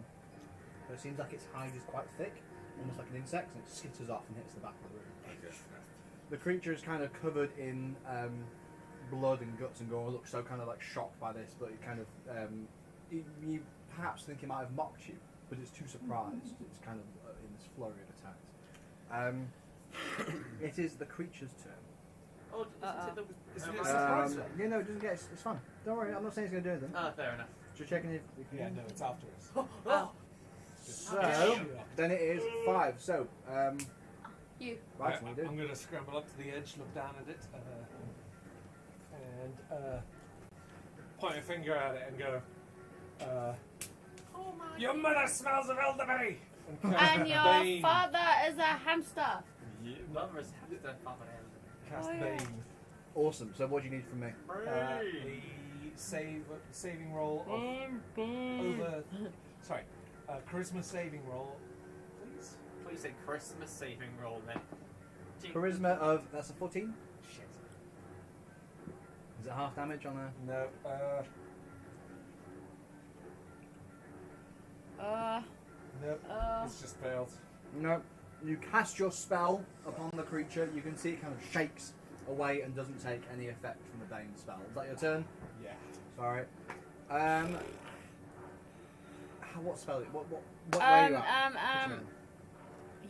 but it seems like its hide is quite thick, almost like an insect, and it skitters off and hits the back of the room. Okay. The creature is kind of covered in blood and guts and gore. It looks so kind of like shocked by this, but it kind of you perhaps think it might have mocked you, but it's too surprised. It's kind of in this flurry of attacks. It is the creature's turn. Oh, isn't it the... Isn't it a surprise? Yeah, no, it doesn't get. It's fine. Don't worry. I'm not saying it's going to do anything. Ah, fair enough. Just checking if. Yeah, no, it's afterwards. Oh, So then it is 5. So You. right, I'm what do you do? going to scramble up to the edge, look down at it, and point a finger at it and go, oh my... "Your mother smells of elderberry!" And your Bane. father is a hamster. Yeah, Mother's hamster father. cast Oh, yeah. Bane. Awesome. So what do you need from me? A saving roll of over. Sorry, charisma saving roll, please. What you say, Christmas saving roll then? Charisma of, that's a 14. Shit. Is it half damage on a... No. Nope. It's just failed. No. You cast your spell upon the creature. You can see it kind of shakes away and doesn't take any effect from the Bane spell. Is that your turn? Yeah. Sorry. What spell? What where are you at?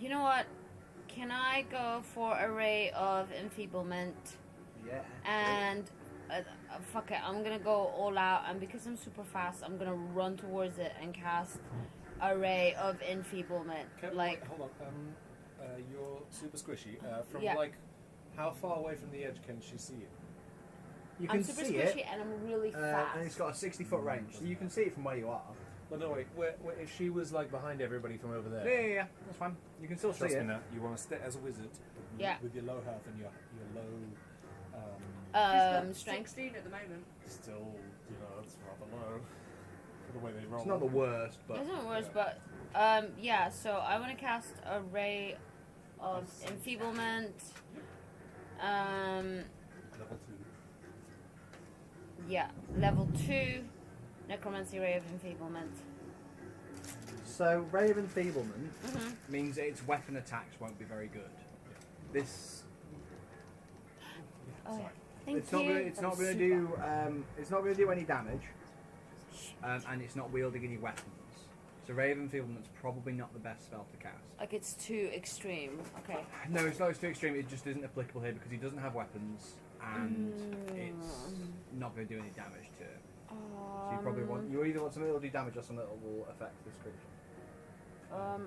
You know what? Can I go for a ray of enfeeblement? Yeah. And fuck it, I'm gonna go all out, and because I'm super fast, I'm gonna run towards it and cast a ray of enfeeblement. Wait, hold on. You're super squishy. From Yeah. like, how far away from the edge can she see you? You can I'm super see squishy it, and I'm really fast. and it's got a 60-foot range, so you can see it from where you are. Well, no, wait. If she was like behind everybody from over there, Yeah, that's fine. You can still trust see me it. now. You want to stay as a wizard Yeah. with your low health and your low. Strength. 16 at the moment. Still, it's rather low for the way they roll. It's not the worst, but It's not worse, Yeah. but yeah. So I want to cast a ray of enfeeblement. Level 2. Yeah, level 2 necromancy ray of enfeeblement. so Ray of Enfeeblement Mhm. means its weapon attacks won't be very good. This Oh, yeah. Thank it's you. not gonna, it's not going to do it's not going to do any damage, and it's not wielding any weapons. So Ray of Enfeeblement's probably not the best spell to cast. Like it's too extreme. Okay. No, it's not. It's too extreme. It just isn't applicable here because he doesn't have weapons, and it's not going to do any damage to it. So you probably want you either want something that will do damage or something that will affect this creature. So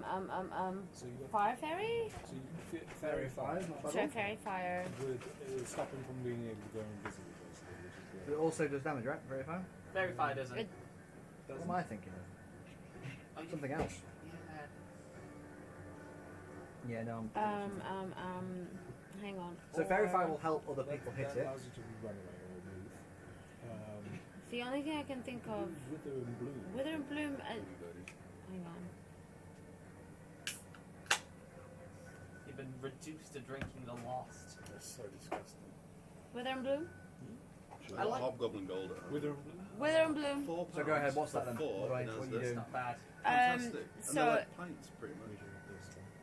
you got Fire fairy? so you fairy fire Sorry, fairy fire. would stop him from being able to go invisible, basically, which is It great. also does damage, right? Very fine. Verify doesn't. It- What am I thinking of? Something else. Yeah, no. Hang on. So Fairy Fire will help other people hit that it. allows you to run away or move. The only thing I can think of. Wither and bloom. Wither and bloom. Hang on. You've been reduced to drinking the lost. That's so disgusting. Wither and bloom. Should I I like- Hobgoblin Gold at home? Wither and bloom. Wither and bloom. £4 So go ahead, what's that for then? 4, What do I- it has what you this. do? It's not bad. Fantastic. And so- they're like pints, pretty much.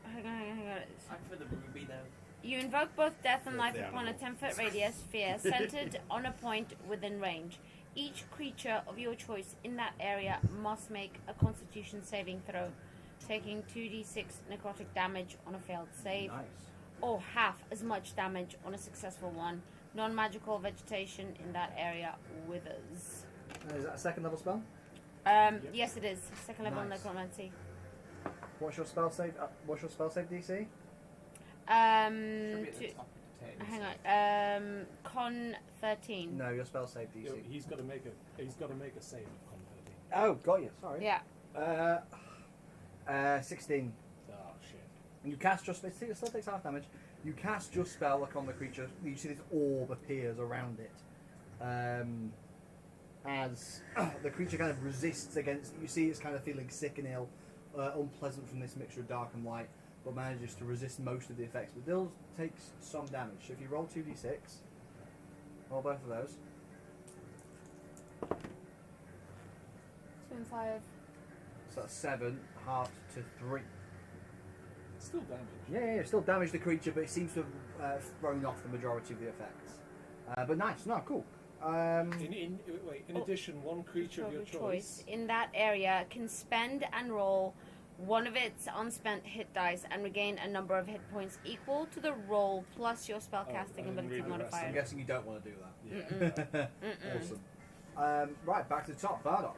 Hang on. I'm for the ruby though. You invoke both death and life The upon a animal. 10-foot radius sphere centered on a point within range. Each creature of your choice in that area must make a Constitution saving throw, taking 2d6 necrotic damage on a failed save, Nice. or half as much damage on a successful one. Non-magical vegetation in that area withers. Is that a second level spell? Yes, it is. Second level Nice. necromancy. What's your spell save? What's your spell save DC? Should be at the To, top of the table. hang on. Con 13. No, your spell save DC. He's got to make a save of con 13. Oh, got you. Sorry. Yeah. 16. Oh shit. And you cast your spell. It still takes half damage. You cast your spell upon the creature. You see this orb appears around it. As the creature kind of resists against. You see it's kind of feeling sick and ill, unpleasant from this mixture of dark and light, but manages to resist most of the effects. But still takes some damage. So if you roll 2d6, roll both of those. 2 and 5. So that's 7, halved to 3. It's still damage. Yeah, still damage the creature, but it seems to have thrown off the majority of the effects. But nice, no, cool. In addition, one creature of your choice. in that area can spend and roll one of its unspent hit dice and regain a number of hit points equal to the roll plus your spellcasting I didn't ability read the rest. I'm modifier. guessing you don't want to do that. Yeah. Awesome. Right, back to the top. Bardock.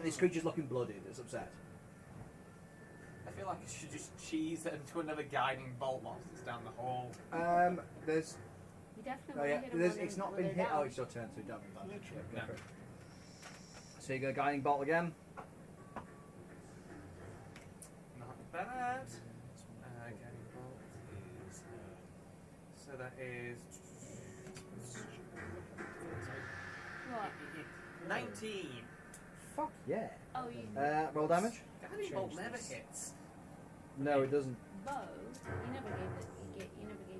This creature's looking bloodied. It's upset. I feel like I should just cheese it into another guiding bolt whilst it's down the hall. There's. You definitely Oh want yeah, to hit him it's not been hit. Oh, it's your turn, so you don't have advantage. Yeah, go No. for it. So you got a guiding bolt again. Not bad. Guiding bolt is so that is What? 19. Fuck yeah. Oh, you Roll damage. Guiding bolt never hits. No, it doesn't. bow. You never gave it. You never gave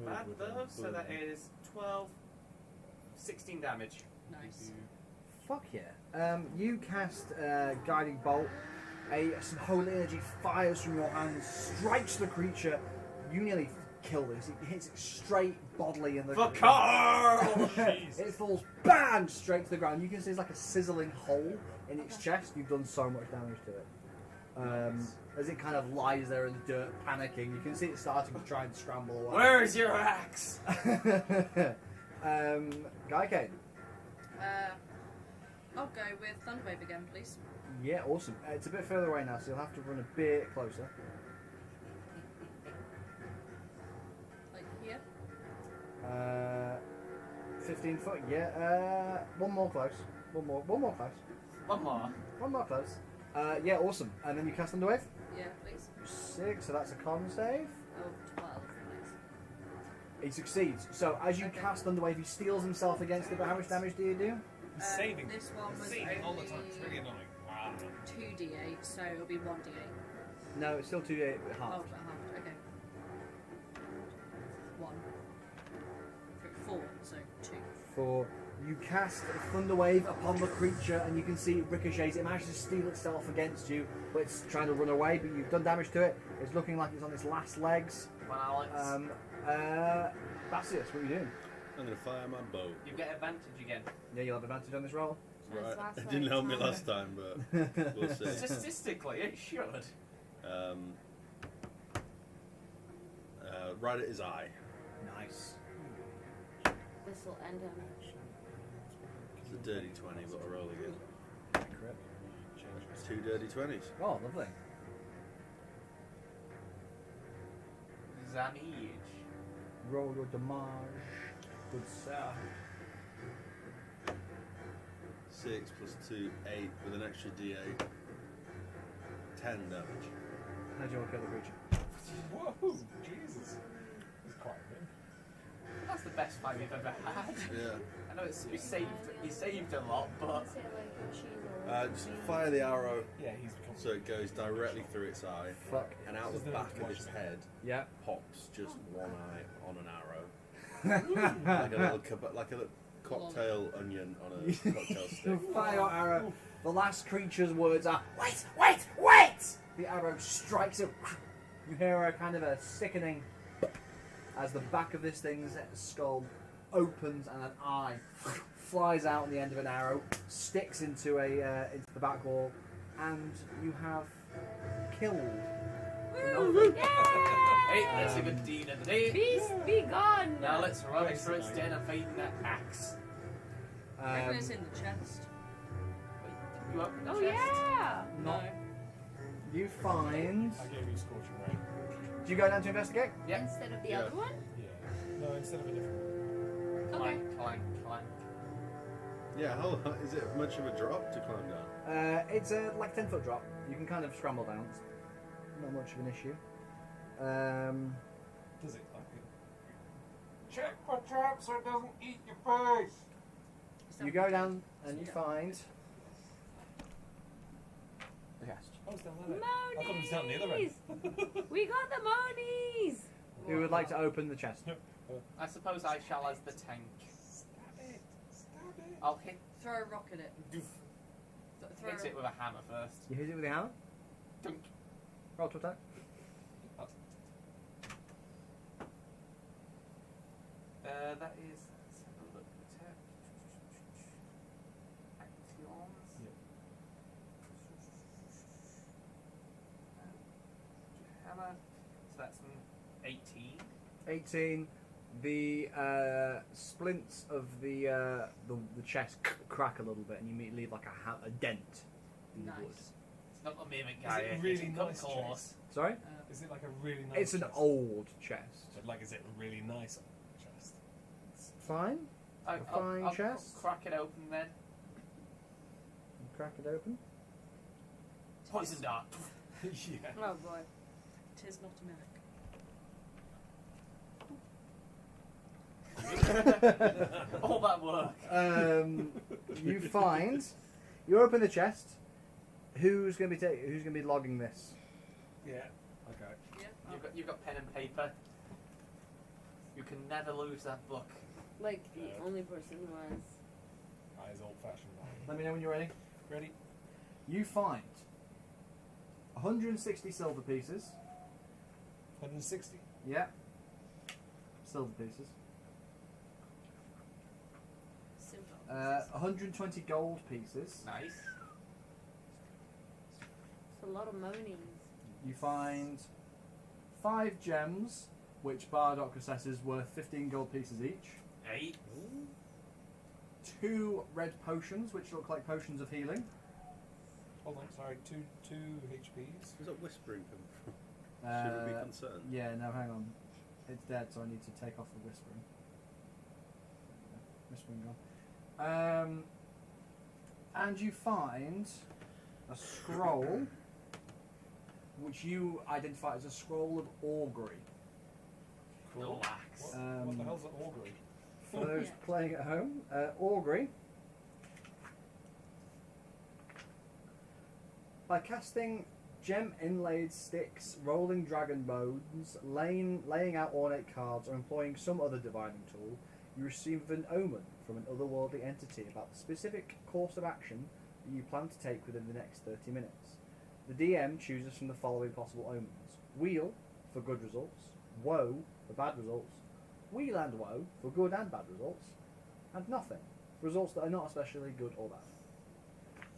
Not bad though. So that is 12, 16 damage. Nice. Fuck yeah. You cast Guiding Bolt. Some holy energy fires from your hands, strikes the creature. You nearly kill this. It hits it straight bodily in the For Carl! It falls bang straight to the ground. You can see there's like a sizzling hole in its chest. You've done so much damage to it. As it kind of lies there in the dirt, panicking, you can see it starting to try and scramble away. Where's your axe? Gaiken. I'll go with Thunderwave again, please. Yeah, awesome. It's a bit further away now, so you'll have to run a bit closer. Like here? 15 foot, yeah. One more close. One more close. One more close. Yeah, awesome. And then you cast Thunderwave? Yeah, please. 6, so that's a con save. Oh, 12, please. He succeeds. So as you cast Thunderwave, he steals himself against it, but how much damage do you do? He's saving. This one was Saving all the time. It's really annoying. 2d8, so it'll be 1d8. No, it's still 2d8 Oh, half. okay. 1. 4, so 2. For you cast Thunderwave upon the creature, and you can see it ricochets. It manages to steel itself against you, but it's trying to run away. But you've done damage to it. It's looking like it's on its last legs. Come on, Alex. Bassius, what are you doing? I'm going to fire my bow. You get advantage again. Yeah, you'll have advantage on this roll. Right. last It didn't help me last time, but we'll see. Statistically, it should. Right at his eye. Nice. This will end him. It's a dirty 20, but I roll again. Crit. It's 2 dirty 20s. Oh, lovely. Zamige. Roll your damage. Good sir. 6 plus 2, 8 with an extra d8. 10 damage. How do you want to kill the creature? Whoa, Jesus. He's quite a bit. That's the best fight we've ever had. Yeah. I know he saved a lot, but Say like she's a Just fire the arrow Yeah, he's become. so it goes directly through its eye, Fuck. and out the back of its head Yeah. pops just one eye on an arrow, like a little cocktail onion on a cocktail stick. You fire your arrow. The last creature's words are wait, wait, wait! The arrow strikes it. You hear a kind of a sickening as the back of this thing's skull opens and an eye flies out on the end of an arrow, sticks into the back wall, and you have killed. hey, that's a good deed of the day. Beast be gone! Now let's run it through its den and find that axe. Maybe it's in the chest. Wait, you open the Oh chest? yeah! Not. You find. I gave you Scorching Ray. Do you go down to investigate? Yeah. Instead of the Yeah. other one? Yeah. No, instead of a different one. Okay. Climb. Yeah, is it much of a drop to climb down? It's a like 10-foot drop. You can kind of scramble down. It's not much of an issue. Does it like it? Check for traps so it doesn't eat your face! You go down and you find. Yes. Oh, it's down there. I thought it was down the other end. Monies! We got the monies! Who would like to open the chest? I suppose I shall as the tank. Stab it! Stab it! I'll hit Throw a rock at it. Throw it with a hammer first. You hit it with your hammer. Dunk. Roll to attack. That is. Let's have a look. Attack. Actions. Yep. Hammer. So that's an 18. 18. The splints of the chest crack a little bit, and you leave like a dent in the wood. Nice. It's not a mimic Is guy. it really it's nice of course. Sorry? Is it like a really nice It's an chest? old chest. But like, is it really nice chest? It's fine. Fine I'll chest. crack it open then. Crack it open. Poison dart. Yeah. Oh boy. Tis not a mimic. All that work. You find. You open the chest. Who's gonna be logging this? Yeah. Okay. Yeah. You've got pen and paper. You can never lose that book. Like the only person who has. Eyes old-fashioned. Let me know when you're ready. Ready? You find 160 silver pieces. 160. Yeah. Silver pieces. Simple. 120 gold pieces. Nice. It's a lot of monies. You find 5 gems, which Bardock assesses worth 15 gold pieces each. 8. 2 red potions, which look like potions of healing. Hold on, sorry. Two HPs. Where's that whispering coming from? Should we be concerned? Yeah, no, hang on. It's dead, so I need to take off the whispering. Whispering gone. And you find a scroll, which you identify as a scroll of augury. Cool. Relax. What the hell's an augury? For those playing at home, augury. By casting gem inlaid sticks, rolling dragon bones, laying out ornate cards, or employing some other divining tool, you receive an omen from an otherworldly entity about the specific course of action that you plan to take within the next 30 minutes. The DM chooses from the following possible omens: Wheel for good results, Woe for bad results, Wheel and Woe for good and bad results, and Nothing for results that are not especially good or bad.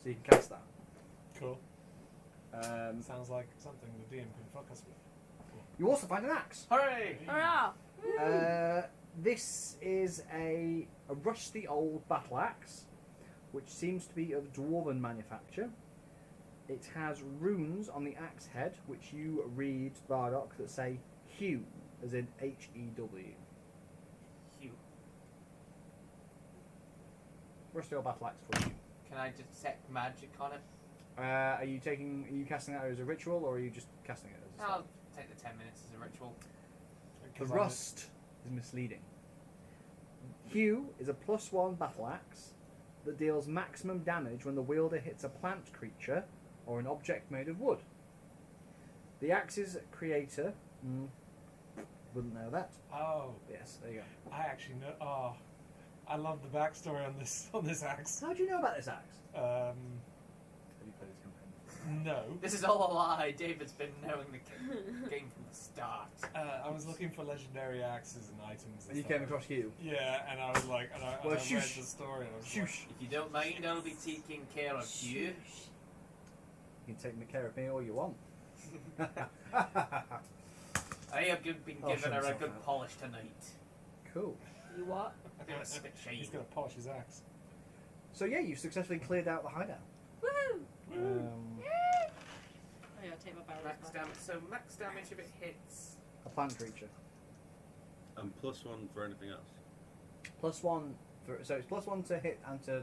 So you can cast that. Cool. Sounds like something the DM can fuck us with. You also find an axe. Hooray! Hurrah! This is a rusty old battle axe, which seems to be of dwarven manufacture. It has runes on the axe head, which you read, Bardock, that say Hew, as in H-E-W. Hugh. Rusty old battle axe for you. Can I detect magic on it? Are you casting that as a ritual, or are you just casting it as a I'll spell? take the 10 minutes as a ritual. The rust is misleading. Hew is a +1 battle axe that deals maximum damage when the wielder hits a plant creature or an object made of wood. The axe's creator wouldn't know that. Oh, Yes, there you go. I actually know. Oh, I love the backstory on this axe. How do you know about this axe? Um, Have you played this campaign? no. This is all a lie. David's been knowing the game from the start. I was looking for legendary axes and items. And you stuff. came across Hew. Yeah, and I was like, and I read shush. the story. And I was Shush. If you don't mind, I'll be taking care of you. You can take care of me all you want. I have been I'll given show her a myself good out. polish tonight. Cool. You what? I'm gonna spit He's shade. gonna polish his axe. So yeah, you successfully cleared out the hideout. Woohoo! Oh yeah, take my barrels Max back. damage. So max damage if it hits. A plant creature. And +1 for anything else. +1 for, so it's +1 to hit and to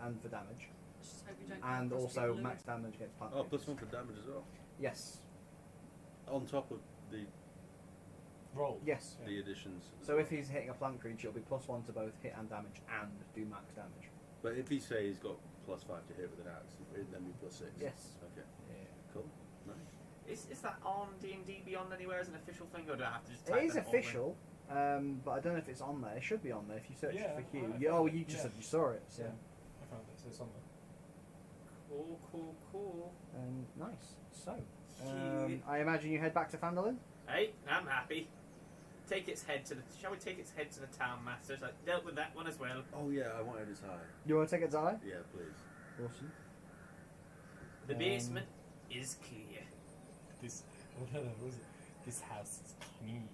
and for damage, Just hope you don't and cross also people, max damage against plant Oh, creatures. +1 for damage as well. Yes. On top of the Roll. Yes. the additions. So if he's hitting a plant creature, it'll be +1 to both hit and damage and do max damage. But if he say he's got +5 to hit with an axe, it'd then be +6. Yes. Okay. Yeah. Cool. Nice. Is that on D&D Beyond anywhere as an official thing, or do I have to just It type is that all in? official, but I don't know if it's on there. It should be on there if you search Yeah, for Hugh. I You, found it. you just Yeah. said you saw it. So. Yeah. I found it. So it's on there. Cool. Nice. So, Cute. I imagine you head back to Phandalin. Hey, I'm happy. Shall we take its head to the town masters? I dealt with that one as well. Oh yeah, I wanted his eye. You want to take it, Zai? Yeah, please. Awesome. The basement is clear. This. What was it? This house is clean.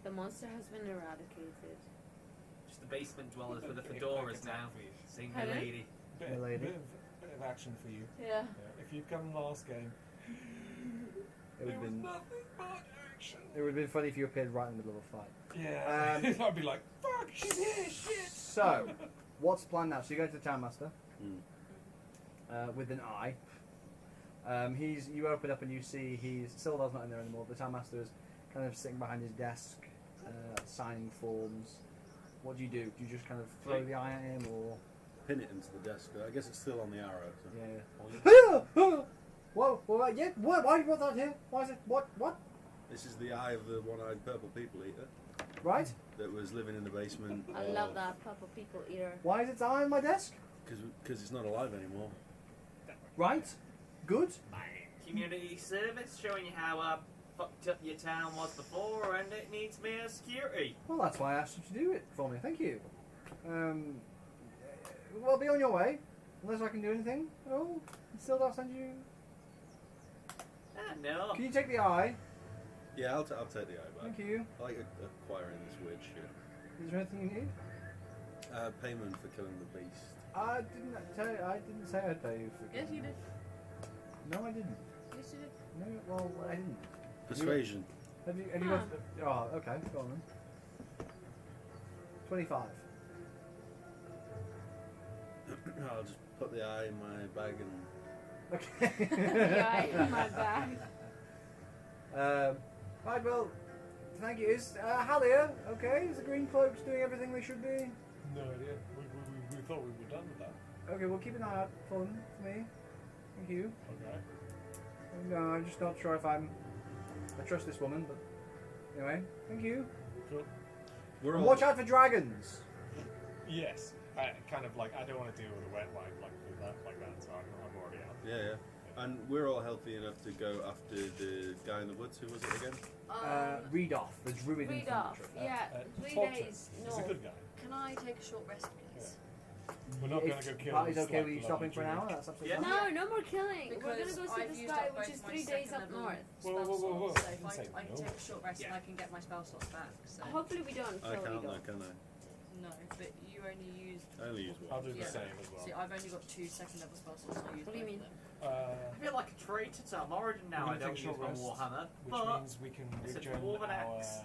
The monster has been eradicated. Just the basement dwellers with the Bit of fedoras attack now. for you. Sing Pardon? the lady. Bit, The lady. bit of action for you. Yeah. Yeah. If you'd come last game, It would have been. nothing but action. It would have been funny if you appeared right in the middle of a fight. Yeah. I'd be like, fuck, she's here, shit. So, what's the plan now? So you go to the town master Mm. with an eye. You open up and you see Sildar's not in there anymore. The town master is kind of sitting behind his desk, signing forms. What do? Do you just kind of throw the eye at him, or Pin it into the desk. I guess it's still on the arrow. So. yeah? Whoa! Yeah. Why you brought that here? Why is it? What? This is the eye of the one-eyed purple people eater Right? that was living in the basement. I love that purple people eater. Why is its eye on my desk? Because it's not alive anymore. Right? Good. Community service showing you how fucked up your town was before and it needs mere security. Well, that's why I asked you to do it for me. Thank you. Well, be on your way. Unless I can do anything at all. Still, I'll send you. No. Can you take the eye? Yeah, I'll take the eye back. Thank you. I like acquiring this weird shit. Is there anything you need? Payment for killing the beast. I didn't say I'd pay you for. Yes, you did. No, I didn't. Yes, you did. No, well, I didn't. Persuasion. Have you got? Oh, okay. Go on then. 25. I'll just put the eye in my bag and. Okay. Yeah, in my bag. Right, well, thank you. Is Halia okay? Is the green cloaks doing everything they should be? No idea. We thought we were done with that. Okay, we'll keep an eye out for them, for me. Thank you. Okay. No, I'm just not sure if I trust this woman, but anyway, thank you. Cool. We're And all. watch out for dragons. Yes. I kind of like, I don't want to deal with a wet wipe like that, so I'm already out. Yeah. And we're all healthy enough to go after the guy in the woods. Who was it again? Read off the druid Read off. infantry. Yeah, 3 talk to him. days. He's a No. good guy. Can I take a short rest, please? We're not going If to go kill party's this, okay like, with you lovely stopping for an druid. hour, that's absolutely Yeah. fine. No, no more killing. We're gonna Because go see I've the used sky, up which both is my 3 days second up level north. spell Whoa. slots, so if Didn't say I can no. take a short rest and Yeah. I can get my spell slots back. So Hopefully we don't. I So we can't, don't. can I? no, but you only used. I only use I'll one. do the Yeah. same as well. See, I've only got 2 second level spell slots. And I used What do you both mean? of them. I feel like a traitor to my origin now. We're I gonna don't take use short my rests, Warhammer, which but means we can it's a regen dwarven our. axe.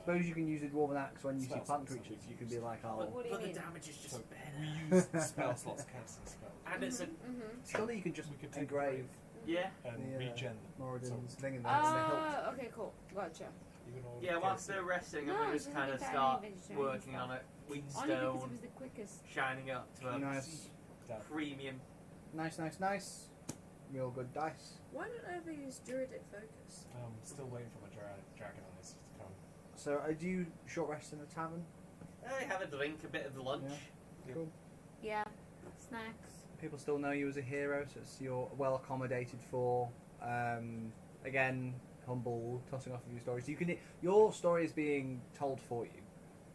Suppose you can use the dwarven axe when you see Spell plant slots, creatures. so You can be like, but, oh, What do you but the mean? damage is just So better. we use spell slots, casting spells, And it's a surely you can just We could take engrave yeah. and the, regen them. Moradin's thing in the hilt. Okay, cool. Gotcha. You can all Yeah, get whilst it. they're resting, No, I'm going it's to just kind a of tiny start vegetarian working stuff. on it. Only because it Wheatstone was the quickest. shining up to a Nice, premium. nice. Real good dice. Why don't I ever use Druidic Focus? Still waiting for my dragon on this to come. So, do you short rest in the tavern? I have a drink, a bit of lunch. Yeah. Cool. Yeah. Snacks. People still know you as a hero, so you're well accommodated for. Again, humble, tossing off a few stories. Your story is being told for you.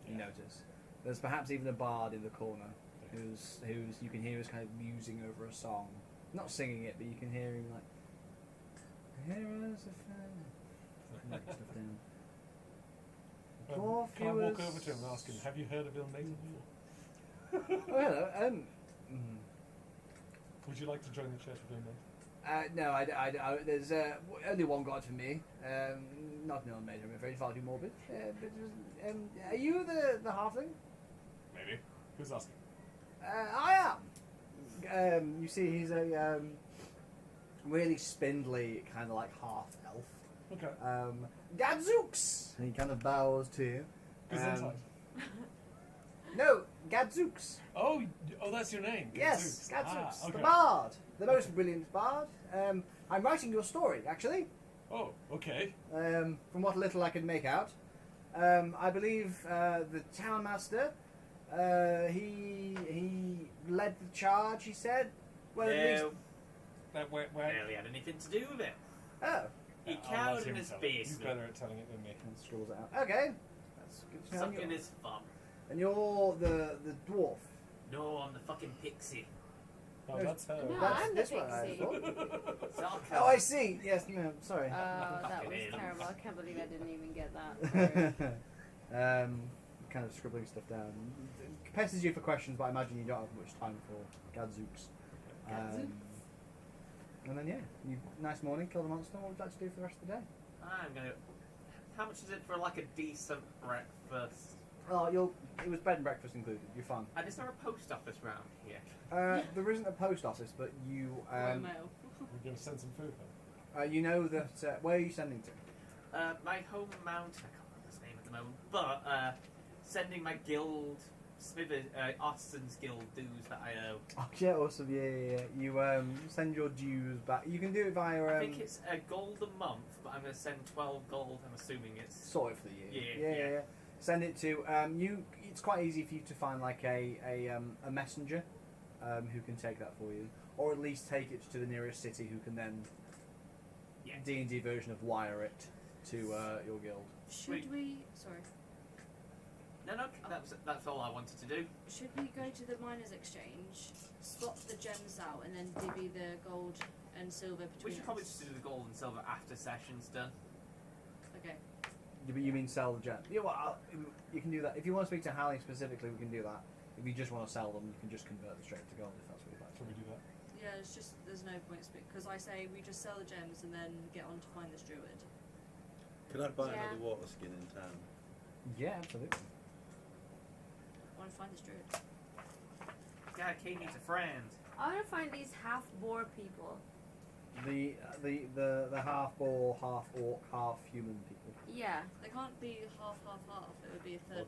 You Yeah. notice. There's perhaps even a bard in the corner who's you can hear is kind of musing over a song, not singing it, but you can hear him like. Heroes of fame. Stuff down. Dwarf Can I walk viewers- over to him and ask him, have you heard of Il Maiden? Oh hello. Would you like to join the Church of Il Maiden? No, I there's only one god for me. Not an Maiden, I'm afraid, far too morbid. Are you the halfling? Maybe. Who's asking? I am. You see, he's a really spindly, kind of like half elf. Okay. Gadzooks! And he kind of bows to you. Gesundheit. No, Gadzooks. Oh, that's your name. Yes, Gadzooks. Gadzooks, Ah, okay. the bard, the most brilliant bard. I'm writing your story, actually. Oh, okay. From what little I can make out. I believe the town master, he led the charge, he said. Well, at least... No, Where? barely had anything to do with it. Oh, He I'll let cowered in him his tell it. He's basement, better at telling it than me. and scrolls it out. Okay, that's good to know. sucking his thumb. And you're the dwarf. No, I'm the fucking pixie. Oh, No, that's her. No, That's I'm the this one, I pixie. thought. Sarcasm. Oh, I see. Yes, no, sorry. That was Fucking hell. terrible. I can't believe I didn't even get that. Sorry. Kind of scribbling stuff down. Pesters you for questions, but I imagine you don't have much time for Gadzooks. And then you nice morning, kill the monster. What would you like to do for the rest of the day? I'm gonna. How much is it for like a decent breakfast? Oh, it was bed and breakfast included. You're fine. And is there a post office round here? There isn't a post office, but you Royal Mail. We're going to send some food then. you know that where are you sending to? My home mount. I can't remember his name at the moment, but sending my guild Smithers, Artisans Guild dues that I owe. Oh, yeah, awesome. Yeah. You send your dues back. You can do it via. I think it's a gold a month, but I'm going to send 12 gold. I'm assuming it's sort of for the year. Yeah. Yeah. Send it to you. It's quite easy for you to find like a messenger who can take that for you, or at least take it to the nearest city who can then D&D version of wire it to your guild. Should we? Sorry. No, that's all I wanted to do. Should we go to the miners' exchange, swap the gems out, and then divvy the gold and silver between We should probably us? just do the gold and silver after session's done. Okay. You mean sell the gem? Yeah, well, you can do that. If you want to speak to Hallie specifically, we can do that. If you just want to sell them, you can just convert them straight to gold if that's what you'd like. Can we do that? Yeah, it's just there's no point because I say we just sell the gems and then get on to find this druid. Can I buy Yeah. another water skin in town? Yeah, absolutely. I want to find this druid. Yeah, Kate needs a friend. I want to find these half-boar people. The half boar, half orc, half human people. Yeah. They can't be half. It would be a third.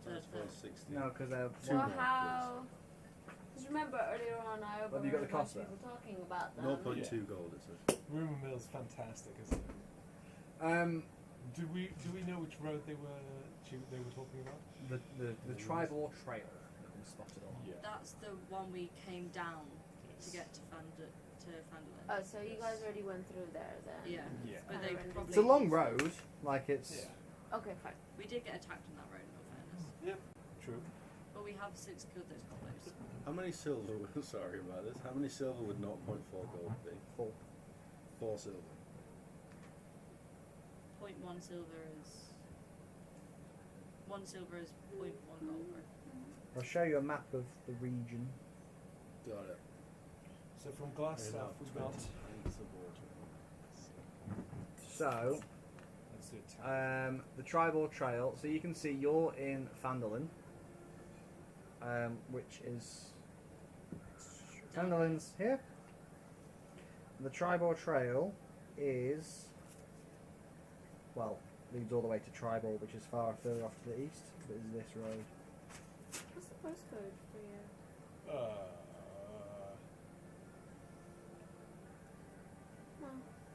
60. No, because they're Two Well, more, how? Because remember earlier on, I Have you got the overheard cost people talking about them. 0.2 gold, it says. Rumour mill's fantastic, isn't it? Do we know which road they were talking about? the tribal trail that we spotted on. Yeah. That's the one we came down Yes. to get to Phandalin. Oh, so you guys already went through there then? Yeah. Yeah. But they It's probably. It's a long road, like it's. Yeah. Okay, fine. We did get attacked on that road, in all fairness. Yep. True. But we have since killed those combos. How many silver, sorry about this, how many silver would 0.4 gold be? 4. 4 silver. 0.1 silver is. 1 silver is 0.1 gold. Right? I'll show you a map of the region. Got it. So from Glasstaff we've got. So, Let's do it. the tribal trail. So you can see you're in Phandalin, which is Phandalin's here. The tribal trail is leads all the way to tribal, which is far further off to the east. But is this road? What's the postcode for you?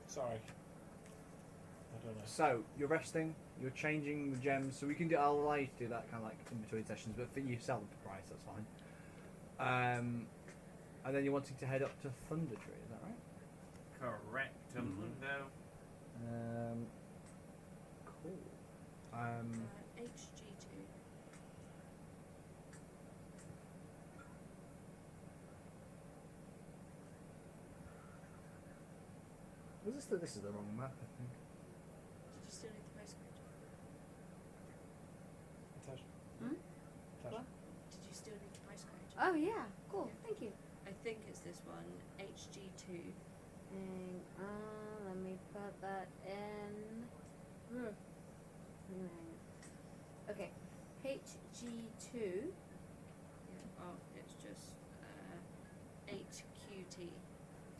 Sorry. I don't know. So you're resting. You're changing the gems. So we can do. I'll allow you to do that kind of like in between sessions. But for you sell them for price, that's fine. And then you're wanting to head up to Thunder Tree. Is that right? Correct. Mundo. Cool. HG2. This is the wrong map, I think. Did you still need the postcode? Tash. Hmm? Tash. What? Did you still need the postcode? Oh yeah, cool. Thank you. I think it's this one, HG2. Hang on, let me put that in. Hang on. Okay, HG2. Yeah. Oh, it's just 8QT.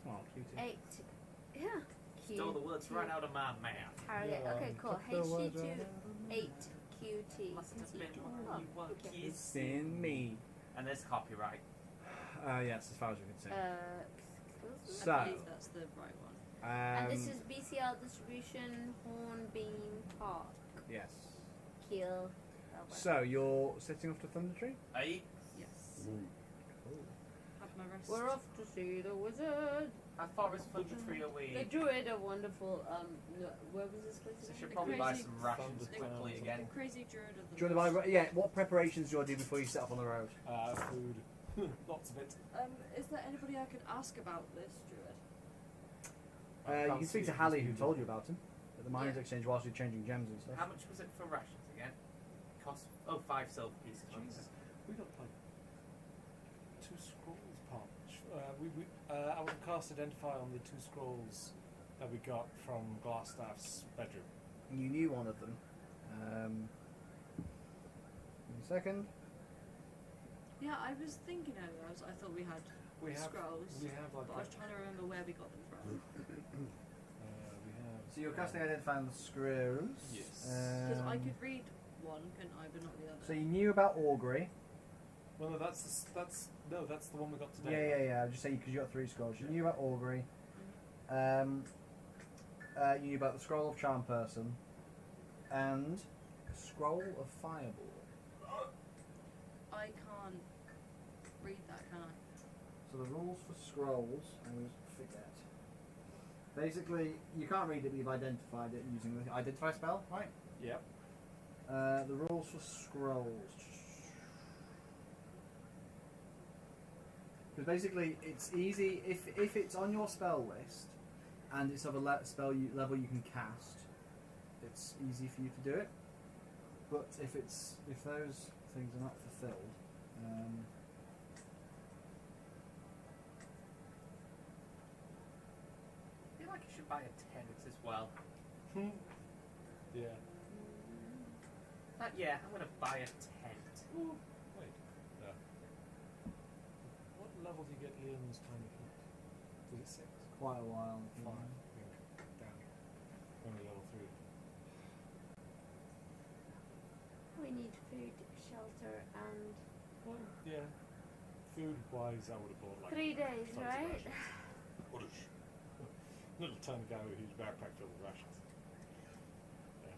Oh, cutie. 8. Yeah. Stole the words right out of my mouth. Target. Yeah, Okay, cool. took the words HG2 right 8QT. Must have been Oh, one you were okay. kids. It's in me. And there's copyright. Yes, as far as we can see. Excuse me. So, I believe that's the right one. And this is BCL distribution, Hornbeam Park. yes. Kill. So you're setting off to Thunder Tree. Hey, Yes. Cool. Have my rest. We're off to see the wizard. how far is Thunder Tree The away? druid, a wonderful. Where was this place So again? should The probably buy crazy some rations Thunder quickly Cloud. again. The crazy druid of the Do you want to buy? Yeah. What preparations do you want to do before you set off on the road? Food. Lots of it. Is there anybody I could ask about this druid? You can speak to Hallie, who told you about him at the miners' exchange whilst you're changing gems and stuff. How much was it for rations again? Cost 5 silver pieces. Jesus. We got like 2 scrolls punch. Our cast identify on the 2 scrolls that we got from Glasstaff's bedroom. You knew one of them. Give me a second. Yeah, I was thinking of those. I thought we had We have scrolls, we have like but I was trying to remember where we got them from. we have. So you're casting identifying the scrolls. Yes. Because I could read one, couldn't I, but not the other. So you knew about Augury. Well, no, that's the one we got today. Yeah. I'm just saying because you got 3 scrolls. You knew about augury. You knew about the scroll of charm person, and scroll of fireball. I can't read that, can I? So the rules for scrolls, I always forget. Basically, you can't read it, but you've identified it using the identify spell, right? Yep. The rules for scrolls. Because basically, it's easy if it's on your spell list and it's of a level you can cast. It's easy for you to do it. But if those things are not fulfilled, I feel like you should buy a tent as well. Yeah. Yeah, I'm gonna buy a tent. Ooh, wait. No. What level do you get Liam's tiny flute? Is it 6? quite a while. 5, I think. Down. Only level 3. We need food, shelter, and Well, yeah. Food wise, I would have bought like 3 days, tons of right? rations. Little tiny guy with a huge backpack filled with rations. Yeah.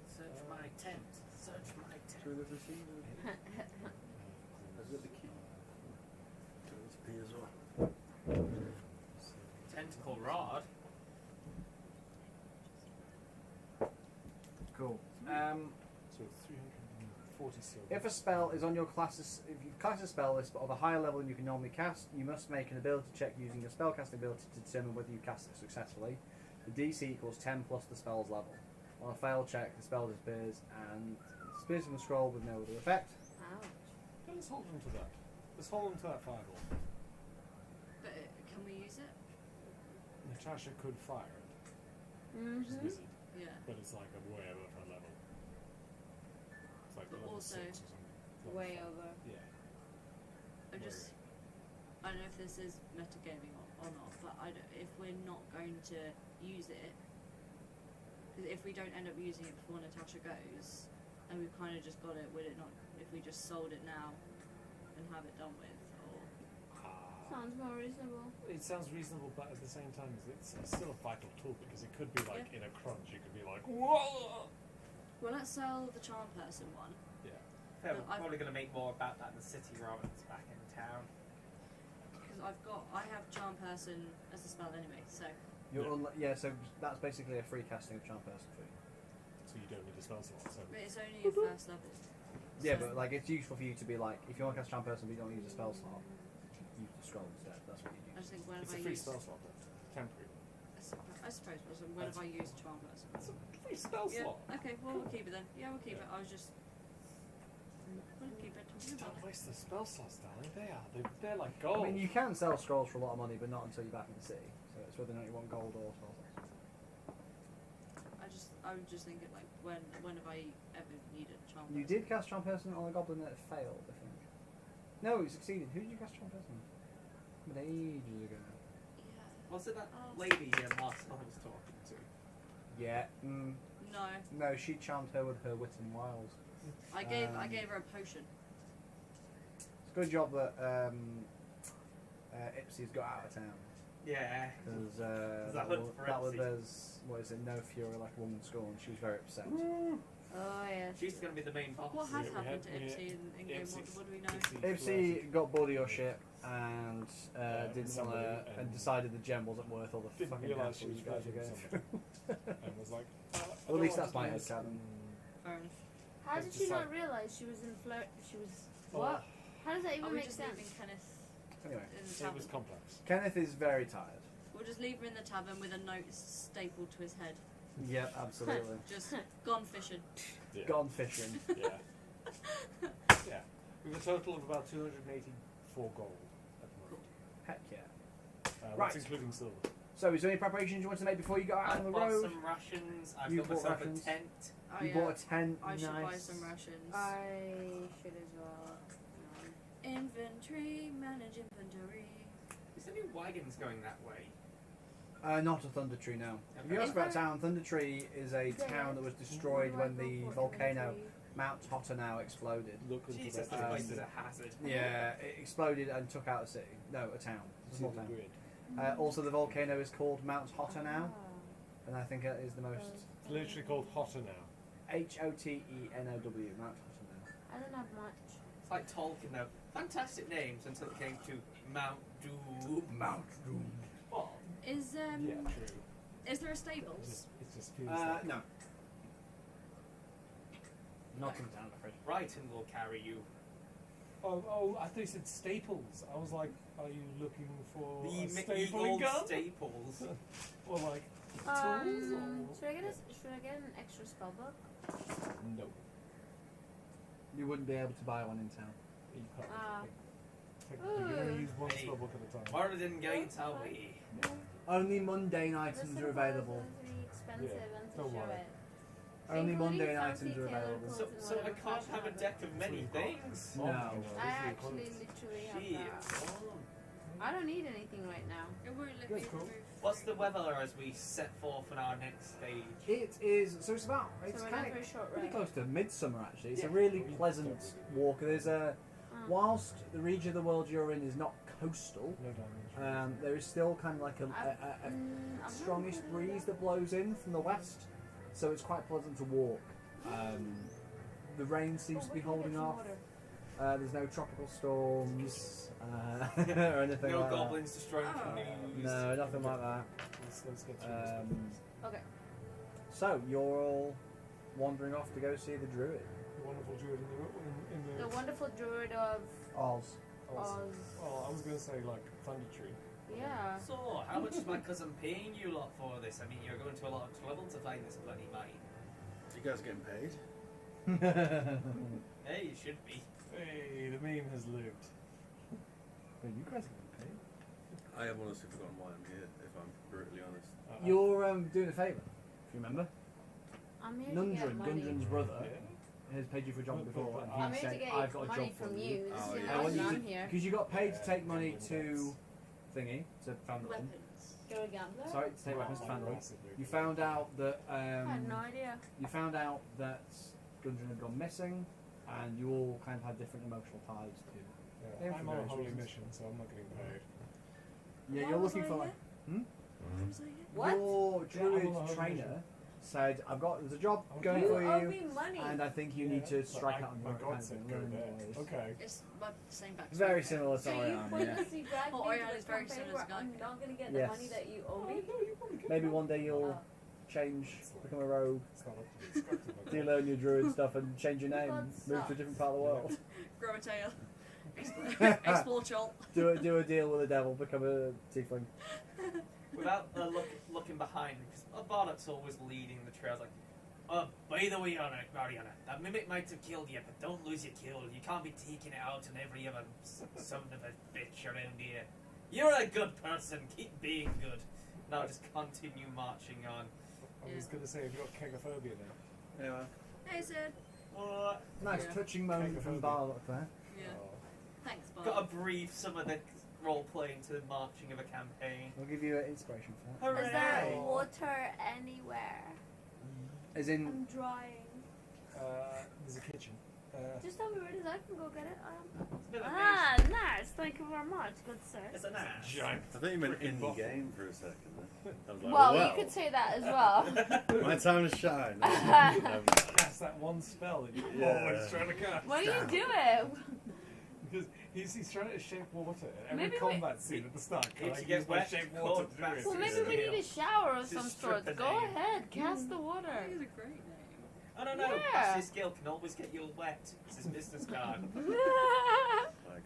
Search my tent. Search my tent. Through the receiver. Has got the key. It's P as well. Tentacle rod. Cool. So 340 silver. If a spell is on your class, if you class a spell list but of a higher level than you can normally cast, you must make an ability check using your spellcasting ability to determine whether you cast it successfully. The DC equals 10 plus the spell's level. On a failed check, the spell disappears and disappears from the scroll with no other effect. Ouch. Let's hold on to that. Let's hold on to that fireball. But can we use it? Natasha could fire it. She's Mm-hmm. wizard, Yeah. but it's like a way over her level. It's like But level also 6 or something. Way over. Yeah. I just, I don't know if this is metagaming or not, but if we're not going to use it, if we don't end up using it before Natasha goes, and we've kind of just got it, would it not, if we just sold it now and have it done with, or... Sounds more reasonable. It sounds reasonable, but at the same time, it's still a vital tool because it could be like in a crunch. You could be like, whoa! Well, let's sell the charm person one. Yeah. We're I've- probably going to make more about that in the city rather than back in town. Because I have charm person as a spell anyway, so... So that's basically a free casting of charm person for you. So you don't need a spell slot. So But it's only a first level. Yeah, So- but like it's useful for you to be like, if you want to cast charm person but you don't use a spell slot, use the scroll instead. That's what you I use. just think when it's have a I free used... spell slot, though. Temporary. I suppose, but when have I used charm person? It's a free spell Yeah, slot. okay, well we'll keep it then. Yeah, we'll keep it. I was just... We'll keep it. Don't waste the spell slots, darling. They're like I gold. mean, you can sell scrolls for a lot of money, but not until you're back in the city. So it's whether or not you want gold or spell slots. I was just thinking, like, when have I ever needed charm You person? did cast charm person on a goblin that failed, I think. No, you succeeded. Who did you cast charm person on? But ages ago. Yeah. Was it that Oh. lady Marcel was talking to? Yeah. No. No, she charmed her with her wit and wiles. I gave her a potion. It's a good job that Ipsy's got out of town. Yeah. Because that looked for Ipsy. there's, what is it, no fury like a woman scorned. She was very upset. Oh yes. She's going to be the main boss. What has we happened to had- Ipsy in game? Ipsy- What do we know? Ipsy got bored of your shit and didn't want somebody- to, and decided the gem wasn't worth all the Didn't fucking realise hassle she you was guys are going fighting through. and was like, Well, at least that's my headcanon. Fair enough. How It's did she just not like- realize she was in She was Oh. what? How does that Are even we make just sense? leaving Kenneth Anyway, in the It tavern? was complex. Kenneth is very tired. We'll just leave her in the tavern with a note stapled to his head. Yep, absolutely. Just gone fishing. Yeah. Gone fishing. Yeah. Yeah. We have a total of about 284 gold at the moment. Heck yeah. That's Right. including silver. So, is there any preparations you want to make before you go out I've on the bought road? some rations. I've You got bought myself rations? a tent. Oh, You yeah. bought a tent. I should buy nice. some rations. I should as well. Inventory, manage inventory. Is there any wagons going that way? Not a Thunder Tree, no. If you Okay. ask about town, Thunder Tree is a town that was destroyed when the volcano Mount Hotter exploded. Look into Jesus, that this place and is a hazard. Yeah, it exploded and took out a city. No, a town. A see small the town. grid. Also, the volcano is called Mount Hotter and I think it is the most It's literally called Hotter now. Hotenow. Mount Hotter I don't have much. It's like Tolkien though. Fantastic names until it came to Mount Doom. Mount Doom. Oh, Is Yeah, true. is there a It stables? just feels like No. Not in town, I'm afraid. Brighton will carry you. Oh, I thought you said staples. I was like, are you looking for The a old stapling gun? staples. Or like tools? Should I get an extra spell book? No. You wouldn't be able to buy one in town. You can't. Ah. Technically, you only use one Hey. spell book at a time. Morden gates away. Only mundane items Listen, are available. it's going to be expensive Yeah, and to don't show worry. it. Only Including mundane fancy items are tailored available. clothes So, and so I whatever can't have a fashion deck of many That's what you things. No. I Those are actually your literally Shit. have that. I don't need anything right now. It won't let That's me cool. move. What's the weather as we set forth on our next stage? It is so it's about it's So we're kind going of for a short pretty ride. close to midsummer actually. It's a Yeah. really pleasant walk. There's a Oh. whilst the region of the world you're in is not coastal, No damage. there is still kind of like a I'm not strongish gonna do breeze that. that blows in from the west, so it's quite pleasant to walk. The rain seems Oh, to be we're gonna holding get some off. water. There's no tropical storms or anything No like goblins destroying Oh. canoes. that. No, nothing like that. Let's get through this. Okay. So you're all wandering off to go see the druid. The wonderful druid in the The wonderful druid of Oz. Oz. Oh, I was going to say like Thunder Tree. Yeah. So, how much is my cousin paying you lot for this? I mean, you're going to a lot of trouble to find this bloody mine. You guys getting paid? Hey, you should be. Hey, the meme has lived. Well, you guys are getting paid. I have honestly forgotten why I'm here, if I'm brutally honest. You're doing a favour, if you remember. I'm here to get money. Gundren's brother, Yeah. has paid you for a job before, and I'm he here to said, get "I've got a money job for from you." you. This Oh, is yeah. I want the you reason to, I'm here. because you got paid to take money to thingy, to Phandalin. Weapons. You're a gambler? Sorry, to take weapons to Phandalin. Massively. You found out that I had no idea. you found out that Gundren had gone missing, and you all kind of had different emotional ties to. Yeah, Yeah, I'm for on a various holy reasons. mission, so I'm not getting paid. Yeah, Why you're was looking I for like here? Why was I here? What? your Yeah, I'm druid on a holy trainer mission. said, "There's a job Okay. going You for owe you, me money. and I think you need Yeah, to but strike out on my your God said go learn there. your ways." Okay. It's my same backstory. Very similar to So you Oriana, yeah. pointlessly dragged Oh, me Oriana into is a very campaign similar where to Guy. I'm not going to get Yes. the money that you owe Oh, me. no, you probably could. Maybe one day you'll Oh. change, become a rogue, It's not up to the script of do it. learn your druid stuff, and change your name, God move to a different part of the world. Grow a tail. Explore chult. do a deal with the devil, become a tiefling. Without looking behind, because Bardak's always leading the trails. Like, by the way, Ariana, that mimic might have killed you, but don't lose your kill. You can't be taking it out on every other son of a bitch around here. You're a good person. Keep being good. Now just continue marching on. I was going to say, have you got kegophobia now? Yeah. Hey, Sid. What? Nice Yeah. touching moment from Barlock there. Yeah. Oh. Thanks, Bob. Got to breathe some of the role playing to the marching of a campaign. We'll give you an inspiration for that. Is there Hooray! water anywhere? As in, I'm drying. There's a kitchen. Just tell me where it is. I can go get it. It's a bit of a Ah, nice. Thank you very much, good sir. It's a nice. Giant. I thought you meant Frickin' in the bottle. game for a second there. I was like, Well, well, you could say that as well. my time to shine. Cast that one spell that you Yeah. always trying to cast. Why do you do it? Because he's trying to shape water. Every Maybe we- combat scene at the start. If I you get use my wet, shape cold water to do back it. Well, to maybe we Yeah. need a shower of Just some strip sort. a Go name. ahead, cast the water. That is a great name. I don't know. Yeah. Passive skill can always get you wet. It's his business card. My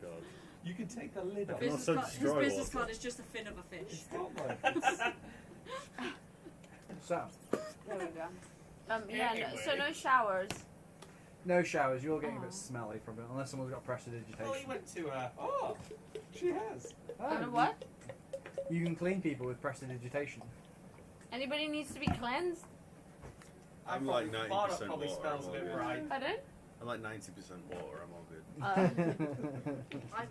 God. You can take the lid off. Business- Business also card, his destroy business water. card is just a fin of a fish. It's not like it's... so, There we go. Yeah, so no showers. no showers. You're getting a Oh. bit smelly from it, unless someone's got Well, he prestidigitation. went to Oh, she has. And a what? You can clean people with prestidigitation. Anybody needs to be cleansed? I'm like 90% probably water, smells a I'm bit all right. Pardon? I'm like 90% water. I'm all good. I'm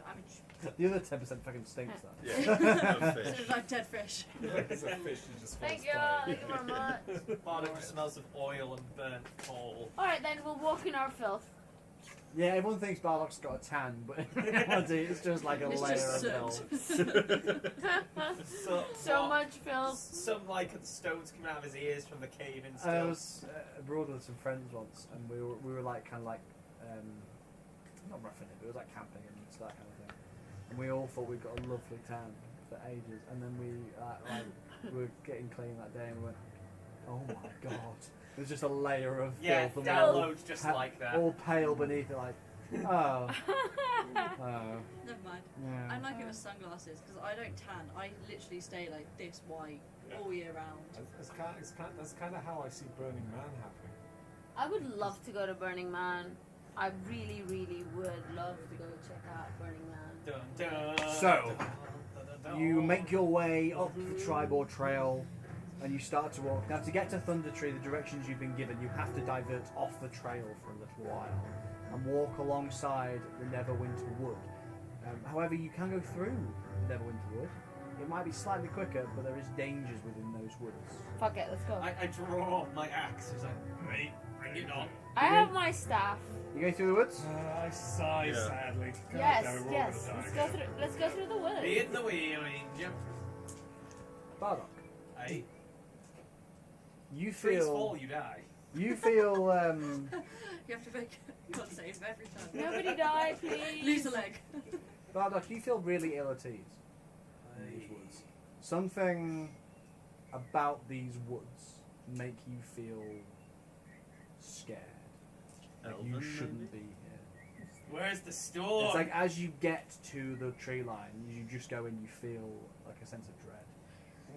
The other 10% fucking stinks. That. Yeah. I'm so fish. like dead fish. It's a fish you just Thank feels you, fine. thank you very much. Bardock just smells of oil and burnt coal. Alright, then we'll walk in our filth. Yeah, everyone thinks Barlock's got a tan, but in reality, it's just like a It's layer just of hell. So much filth. Some like stones coming out of his ears from the cave and I stuff. was abroad with some friends once, and we were like kind of like not roughing it, but it was like camping and that kind of thing. And we all thought we'd got a lovely tan for ages, and then we were getting clean that day, and we went, oh my god. There's just a layer of Yeah, filth, and we're all downloads just like that. all pale beneath it, like, oh, oh, Never mind. yeah. I'm like it with sunglasses because I don't tan. I literally stay like this white all year round. That's kind of how I see Burning Man happening. I would love to go to Burning Man. I really, really would love to go check out Burning Man. Dun, dun, So, dun, dun, dun, You dun. make your way up the Tribor Trail, and you start to walk. Now, to get to Thunder Tree, the directions you've been given, you have to divert off the trail for a little while and walk alongside the Neverwinter Wood. However, you can go through Neverwinter Wood. It might be slightly quicker, but there is dangers within those woods. Fuck it, let's go. I draw my axe. It's like, right, bring it on. I have my staff. You going through the woods? I sigh Yeah. sadly. God Yes, damn it, we're all yes. gonna Let's die go again. through. Let's go through the woods. Lead the way, Ranger. Bardock, Aye. you Trees feel. fall, you die. You feel. You have to make God save every time. Nobody die, please. Lose a leg. Bardock, you feel really ill at ease in these woods. Something about these woods make you feel scared. Like you Elven, shouldn't maybe? be here. Where's the store? It's like as you get to the tree line, you just go and you feel like a sense of dread.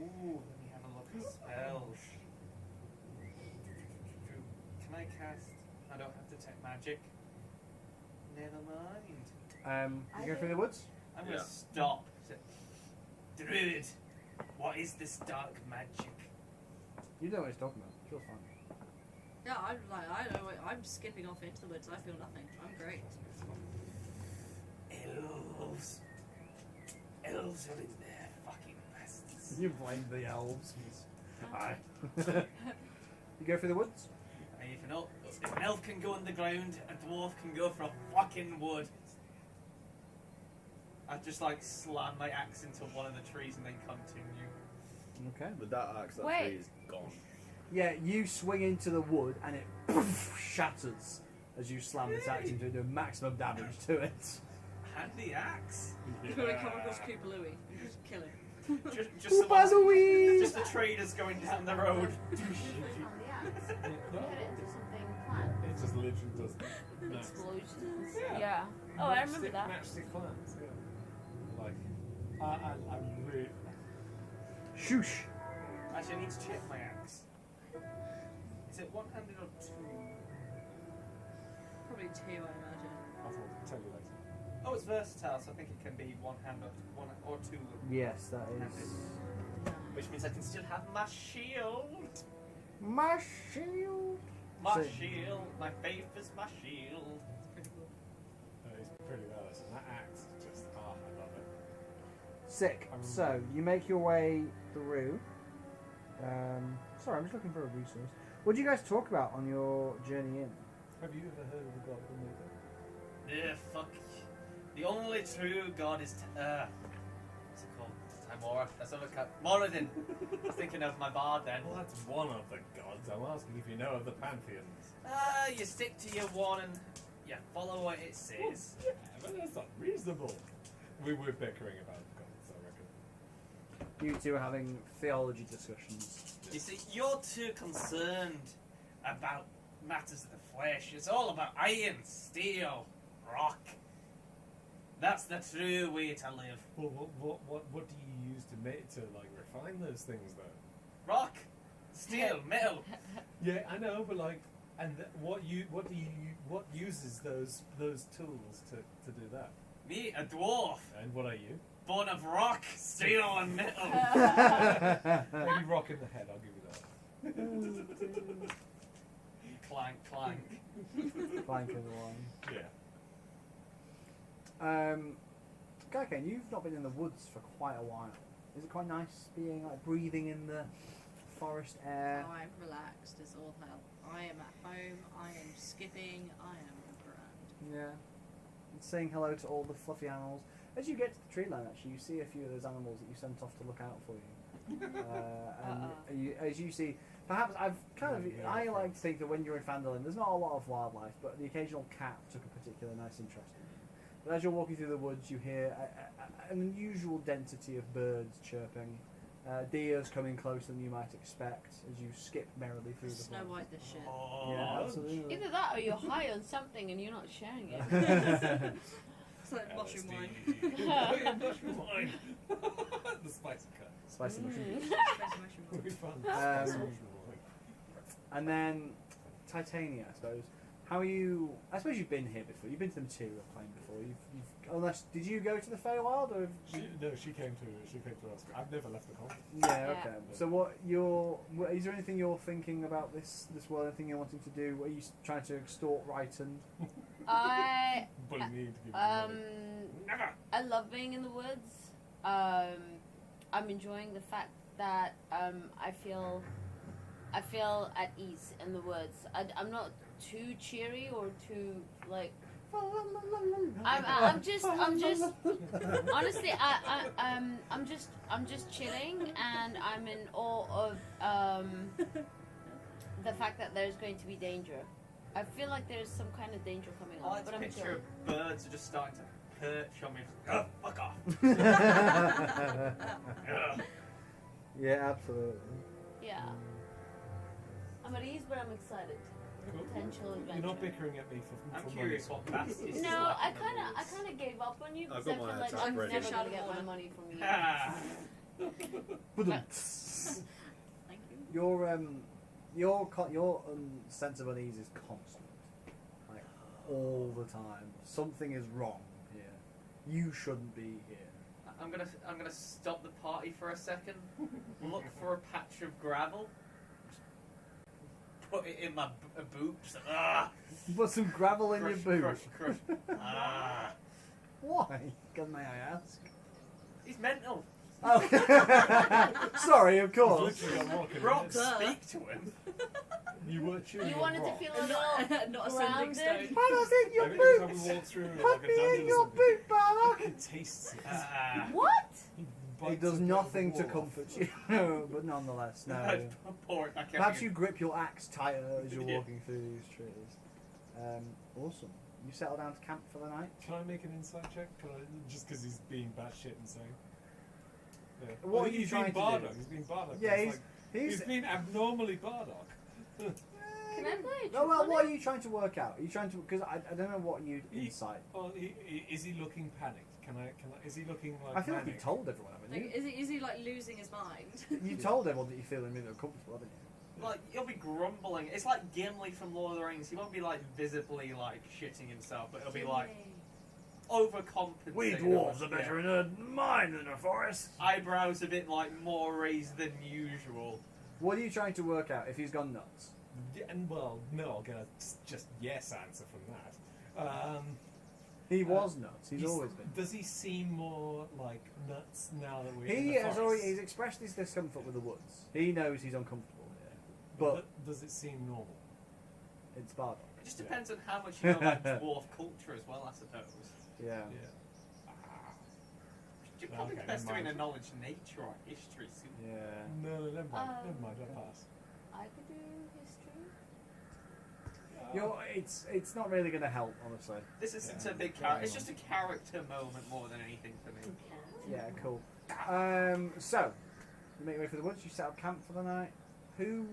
Ooh, let me have a look at spells. Can I cast? I don't have to take magic. Never mind. You go through the woods? I'm gonna Yeah. stop. Druid, what is this dark magic? You don't know what he's talking about. Feels fine. Yeah, I'm like I don't know. I'm skipping off into the woods. I feel nothing. I'm great. Elves. Elves are in there, fucking bastards. You blame the elves. Aye. You go through the woods? And if an elf can go in the ground, a dwarf can go for a fucking wood. I just like slam my axe into one of the trees and then continue. Okay. With that axe, that Wait. tree is gone. Yeah, you swing into the wood and it shatters as you slam this axe into it, doing maximum damage to it. Handy axe. He's gonna come across Cooper Louie and just kill him. Just the Oopa ones, Louie! just the traders going down the road. We hit it into something planned. It just literally does. No. Explosions. Yeah. Yeah. Oh, I remember that. Matchstick plans, yeah. Like, I'm really. Shoosh! Actually, I need to check my axe. Is it one-handed or two? Probably two, I imagine. I'll tell you later. Oh, it's versatile, so I think it can be one hand or two. Yes, that is. Which means I can still have my shield. My shield! My So- shield. My faith is my shield. Pretty cool. It's pretty badass. And that axe is just, I love it. Sick. So, you make your way through. Sorry, I'm just looking for a resource. What do you guys talk about on your journey in? Have you ever heard of the God of the Maker? Yeah, fuck. The only true god is. What's it called? Timora. That's not a cut. Moradin. I was thinking of my bard then. Well, that's one of the gods. I'm asking if you know of the pantheons. You stick to your one and you follow what it says. Yeah, but that's not reasonable. We were bickering about gods, I reckon. You two are having theology discussions. You see, you're too concerned about matters of the flesh. It's all about iron, steel, rock. That's the true way to live. Well, what do you use to make to like refine those things though? Rock, steel, metal. Yeah, I know, but like, and what uses those tools to do that? Me, a dwarf, And what are you? born of rock, steel, and metal. Maybe rock in the head. I'll give you that. Clank, clank. flanking the line. Yeah. Gaiken, you've not been in the woods for quite a while. Is it quite nice being like breathing in the forest air? Oh, I'm relaxed as all hell. I am at home. I am skipping. I am grand. Yeah. And saying hello to all the fluffy animals. As you get to the tree line, actually, you see a few of those animals that you sent off to look out for you. As you see, perhaps I like to think that when you're in Phandalin, there's not a lot of wildlife, but the occasional cat took a particular nice interest in you. But as you're walking through the woods, you hear an unusual density of birds chirping. Deers coming closer than you might expect as you skip merrily through the Snow forest. White this shit. Yeah, absolutely. Either that or you're high on something and you're not sharing it. It's like mushroom wine. Mushroom wine. The spicy cut. Spicy mushroom. Spicy mushroom wine. Really fun. Um, Mushroom wine. And then Titania, I suppose. How are you? I suppose you've been here before. You've been to the material plane before. Unless did you go to the Feywild or? She came to us. I've never left the colony. Yeah. Okay. So is there anything you're thinking about this world? Anything you're wanting to do? Are you trying to extort Ryton? I Bully me to give you Never. I love being in the woods. I'm enjoying the fact that I feel at ease in the woods. I'm not too cheery or too like. I'm just honestly I'm just chilling and I'm in awe of the fact that there's going to be danger. I feel like there's some kind of danger coming I on, like but to I'm picture chilling. birds are just starting to perch on me. Oh, fuck off. Yeah, absolutely. Yeah. I'm at ease, but I'm excited. The Cool. potential adventure. You're not bickering at me for I'm money. curious what bastards. No, I kind of gave up on you I've because I got my feel like attack I'm ready. never gonna get my money from you. Ah. Thank you. Your sense of unease is constant, like all the time. Something is wrong here. You shouldn't be here. I'm gonna stop the party for a second. Look for a patch of gravel. Put it in my boots. Ah. Put some gravel in Crush, your boot. crush. Ah. Why? May I ask? He's mental. Oh. Sorry, of He's course. literally got walking Rock, minutes. speak to him. You were chewing You on wanted to rock. feel a little Not a sending grounded. stone. Put us in your Every time boots. we walk through Put like a me dungeon in or your something, boot, Barlock. it tastes it. Ah. What? He It bites does a bit of nothing to wall off. comfort you, but nonetheless, no. Pour it back Perhaps in. you grip your axe tighter as you're Yeah. walking through these trees. Awesome. You settle down to camp for the night? Can I make an insight check? Just because he's being batshit insane. Yeah. What I are think you he's trying being to do? Bardock. He's being Bardock. Yeah, It's he's like, he's being abnormally Bardock. Can I play a No, well, trick what on are you trying to work out? Are you trying to? Because I don't know what you He- insight. Well, is he looking panicked? Can I? Is he looking like? I feel like you manic? told everyone, haven't Like, you? is he like losing his mind? You told everyone that you feel really uncomfortable, haven't you? Like, he'll be grumbling. It's like Gimli from Lord of the Rings. He won't be like visibly like shitting himself, but he'll be like overcompensating. in a mine than a forest. Eyebrows a bit like more raised than usual. What are you trying to work out if he's gone nuts? Yeah, and well, no, I'll get a just yes answer from that. He was nuts. He's always been. Does he seem more like nuts now that we're He in the has forest? already. He's expressed his discomfort with the woods. He knows he's uncomfortable here, but Does it seem normal? it's Bardock. It just depends on how much you know about dwarf culture as well, I suppose. Yeah. You're probably Okay, best never doing a mind. knowledge nature or history soon. Yeah. No, never mind. Never mind. I'll pass. I could do history. It's not really going to help, honestly. This isn't Yeah, a big yeah, character. It's yeah. just a character moment more than anything for me. Yeah, cool. So, you make your way through the woods. You set up camp for the night. Who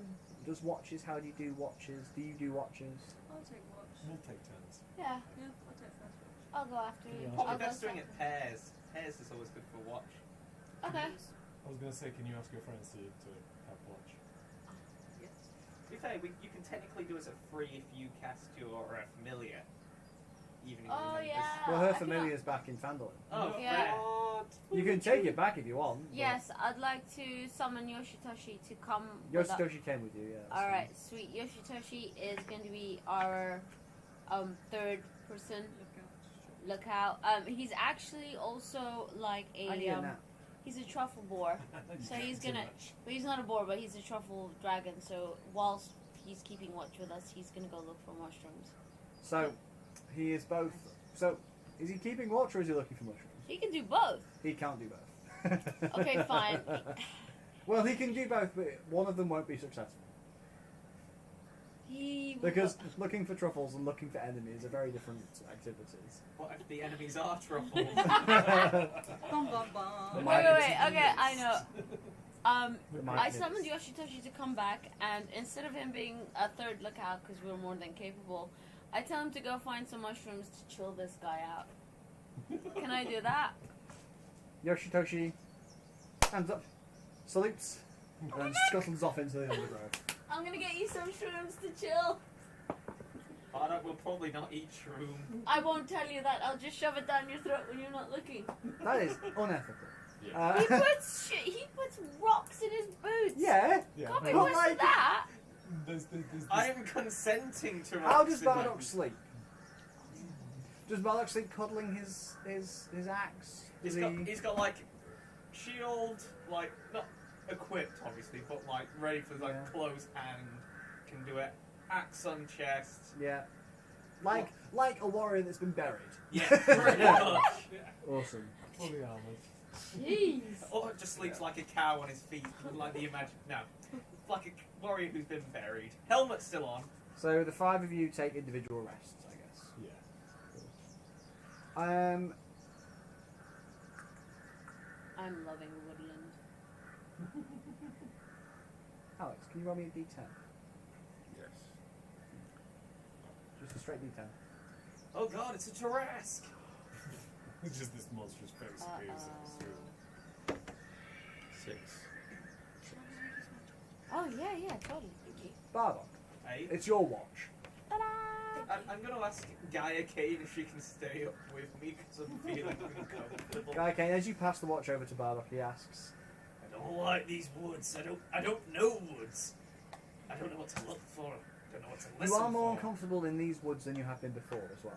does watches? How do you do watches? Do you do watches? I'll take watch. We'll take turns. Yeah, Yeah, I'll take first watch. I'll go after you. Yeah. Probably I'll go best doing it second. pairs. Pairs is always good for watch. Okay. I was going to say, can you ask your friends to have watch? Yes. To be fair, you can technically do it at free if you cast your familiar. Even if Oh, you yeah. Well, I her cannot- familiar's back in Phandalin. Oh, Yeah. You can take it back if you want. but Yes, I'd like to summon Yoshitoshi to come. with us. Yoshitoshi came with you, yeah. that's All right, sweet. Yoshitoshi is going to be our third person lookout. He's actually also like I need a a nap. he's a truffle boar. So You he's get too gonna, much. but he's not a boar, but he's a truffle dragon. So whilst he's keeping watch with us, he's gonna go look for mushrooms. So, he is both. So, is he keeping watch or is he looking for mushrooms? He can do both. He can't do both. Okay, fine. Well, he can do both, but one of them won't be successful. He Because looking for truffles and looking for enemies are very different activities. What if the enemies are truffles? Bum, bum, bum. Wait. Okay, I know. It might I be. summoned Yoshitoshi to come back, and instead of him being a third lookout, because we're more than capable, I tell him to go find some mushrooms to chill this guy out. Can I do that? Yoshitoshi stands up, salutes, and then scuttles off into the undergrowth. I'm gonna get you some shrooms to chill. Bardock will probably not eat shroom. I won't tell you that. I'll just shove it down your throat when you're not looking. That is unethical. Yeah. He puts rocks in his boots. Yeah. Can't be But worse than like- that. There's I am consenting to. How rocks does in my Bardock boots. sleep? Does Bardock sleep cuddling his axe? He's got like shield, like not equipped obviously, but like ready for like Yeah. close hand. Can do it. Axe on chest. Yeah. Like a warrior that's been buried. Yeah, pretty much. Awesome. fully armored. Jeez. Or just sleeps like a cow on his feet, like the imagine. No, like a warrior who's been buried. Helmet still on. So the five of you take individual rests, I guess. Yeah. I'm loving woodland. Alex, can you roll me a d10? Yes. Just a straight d10. Oh god, it's a Tarrasque. It's just this monstrous face appears in this room. 6. Oh yeah, totally. Thank you. Bardock, Hey, it's your watch. Ta-da! I'm gonna ask Gaia Kane if she can stay up with me because I'm feeling uncomfortable. Guy Kane, as you pass the watch over to Bardock, he asks, I don't like these woods. I don't know woods. I don't know what to look for. I don't know what to listen you are more for. comfortable in these woods than you have been before as well.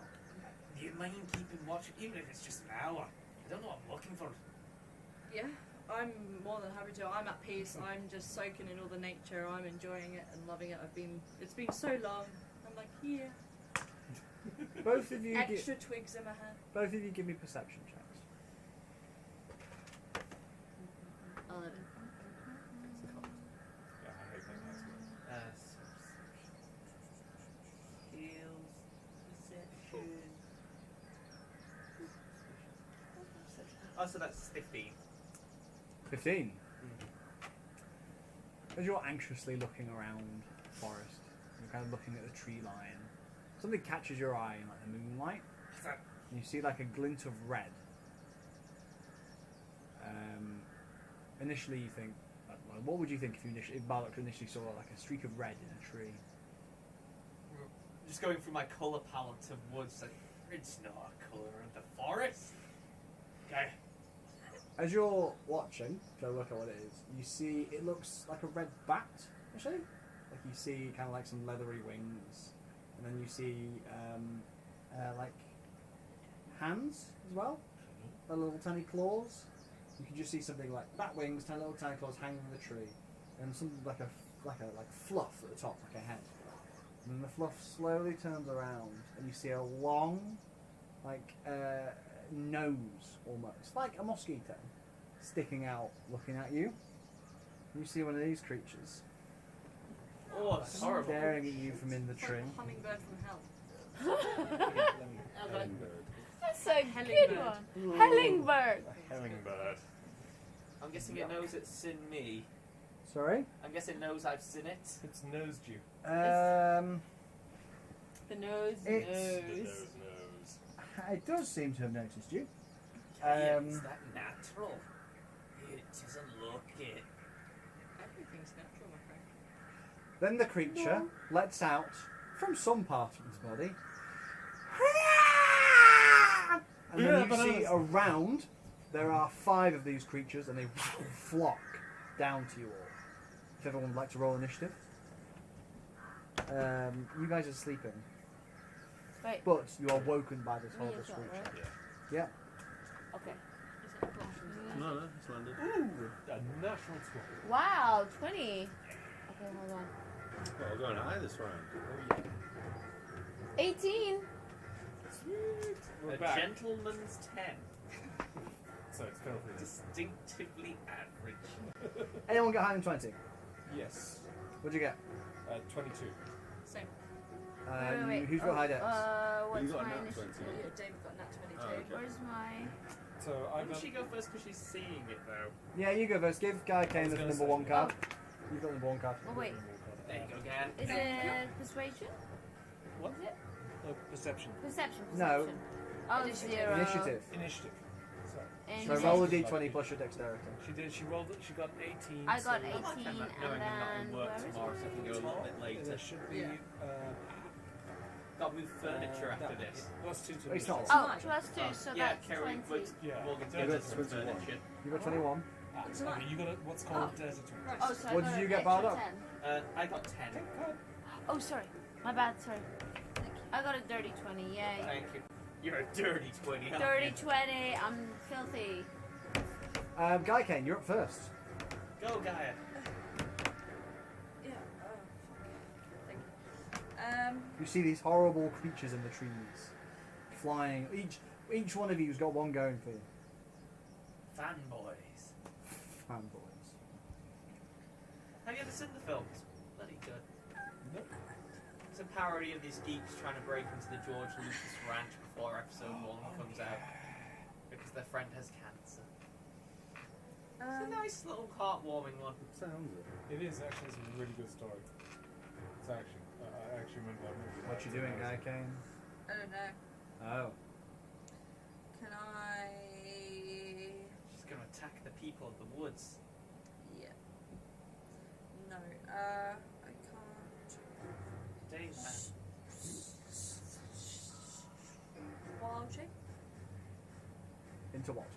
Do you mind keeping watch, even if it's just an hour? I don't know what I'm looking for. Yeah, I'm more than happy to. I'm at peace. I'm just soaking in all the nature. I'm enjoying it and loving it. It's been so long. I'm like, yeah. Both of you, Extra twigs in my hand. both of you, give me perception checks. 11. Yeah, I hate that last one. Oh, so that's 15. 15. As you're anxiously looking around the forest, you're kind of looking at the tree line. Something catches your eye in like the moonlight. What's that? And you see like a glint of red. Initially, you think, what would you think if Bardock initially saw like a streak of red in a tree? Just going through my colour palette of woods, like, it's not a colour of the forest. Okay. As you're watching, to look at what it is, you see it looks like a red bat, actually. Like you see kind of like some leathery wings, and then you see like hands as well, the little tiny claws. You can just see something like bat wings, tiny little tiny claws hanging in the tree, and something like fluff at the top, like a head. And then the fluff slowly turns around, and you see a long, like nose almost, like a mosquito, sticking out, looking at you. And you see one of these creatures Oh, that's horrible. staring at you from in the It's tree. like a hummingbird from hell. Hummingbird. That's a good Hellingbird. one. Hellingbird. A hummingbird. I'm guessing it knows it's seen me. Sorry. I'm guessing it knows I've seen it. It's nosed you. The nose It's- The knows. nose. It does seem to have noticed you. Yeah, is that natural? It doesn't look it. Everything's natural, my friend. Then the creature lets out from some part of its body. And then you see around there are 5 of these creatures, and they flock down to you all. If everyone would like to roll initiative. You guys are sleeping. Wait, Wait. but you are woken by this Me horrible as well, screeching. right? Yeah. Okay. Is it potions? No, it's landed. Ooh, a natural 12. Wow, 20. Okay, hold on. Well, we're going high this round. 18. Sweet. We're A back. gentleman's 10. So it's filthy. Distinctively average. Anyone get higher than 20? Yes. What'd you get? 22. Same. Wait. Who's got high dex? What's You got a my nat initiative? 20. Yeah, David got nat 22. Oh, okay. Where's my... So Why I does got. she go first because she's seeing it though? Yeah, you go first. Give Guy Kane the gonna number say- 1 card. You've got the number 1 card. Oh, wait. There you go again. Is it persuasion? What? Is it? Perception. Perception. No. Oh, Initiative. 0. Initiative. Initiative. Sorry. So Initiative. roll a d20 plus your dexterity. She did. She rolled it. She got 18. I got so 18 I like and knowing I'm not in then... work Where is tomorrow, so I can go a little bit later. There should be. Yeah. Got to move furniture after that this. Plus 2 to It's not. initiative. Oh, Tonight. plus 2, so yeah, that's Kerry 20. would Yeah. Morgan's Yeah, going to that's some 21. furniture. You got 21. Ah, Tonight. okay, you got what's called desert. Right. Oh, so I What got did you an get, extra Bardo? 10. I got 10. Oh, sorry. My bad, sorry. Thank you. I got a dirty 20, yay. Thank you. You're a dirty 20. aren't Dirty you? 20, I'm filthy. Guy Kane, you're up first. Go, Gaia. Yeah. Oh, fuck. Thank you. You see these horrible creatures in the trees, flying. Each one of you's got one going for you. Fanboys. Fanboys. Have you ever seen the film? It's bloody good. Nope. It's a parody of these geeks trying to break into the George Lucas ranch before episode 1 comes out. Because their friend has cancer. It's a nice little heartwarming one. Sounds it. It is actually. It's a really good story. It's actually. I actually remember that movie. What you doing, Guy Kane? I don't know. Oh. Can I? She's gonna attack the people of the woods. Yeah. No. I can't. Dave, man. Wild shape. Into what?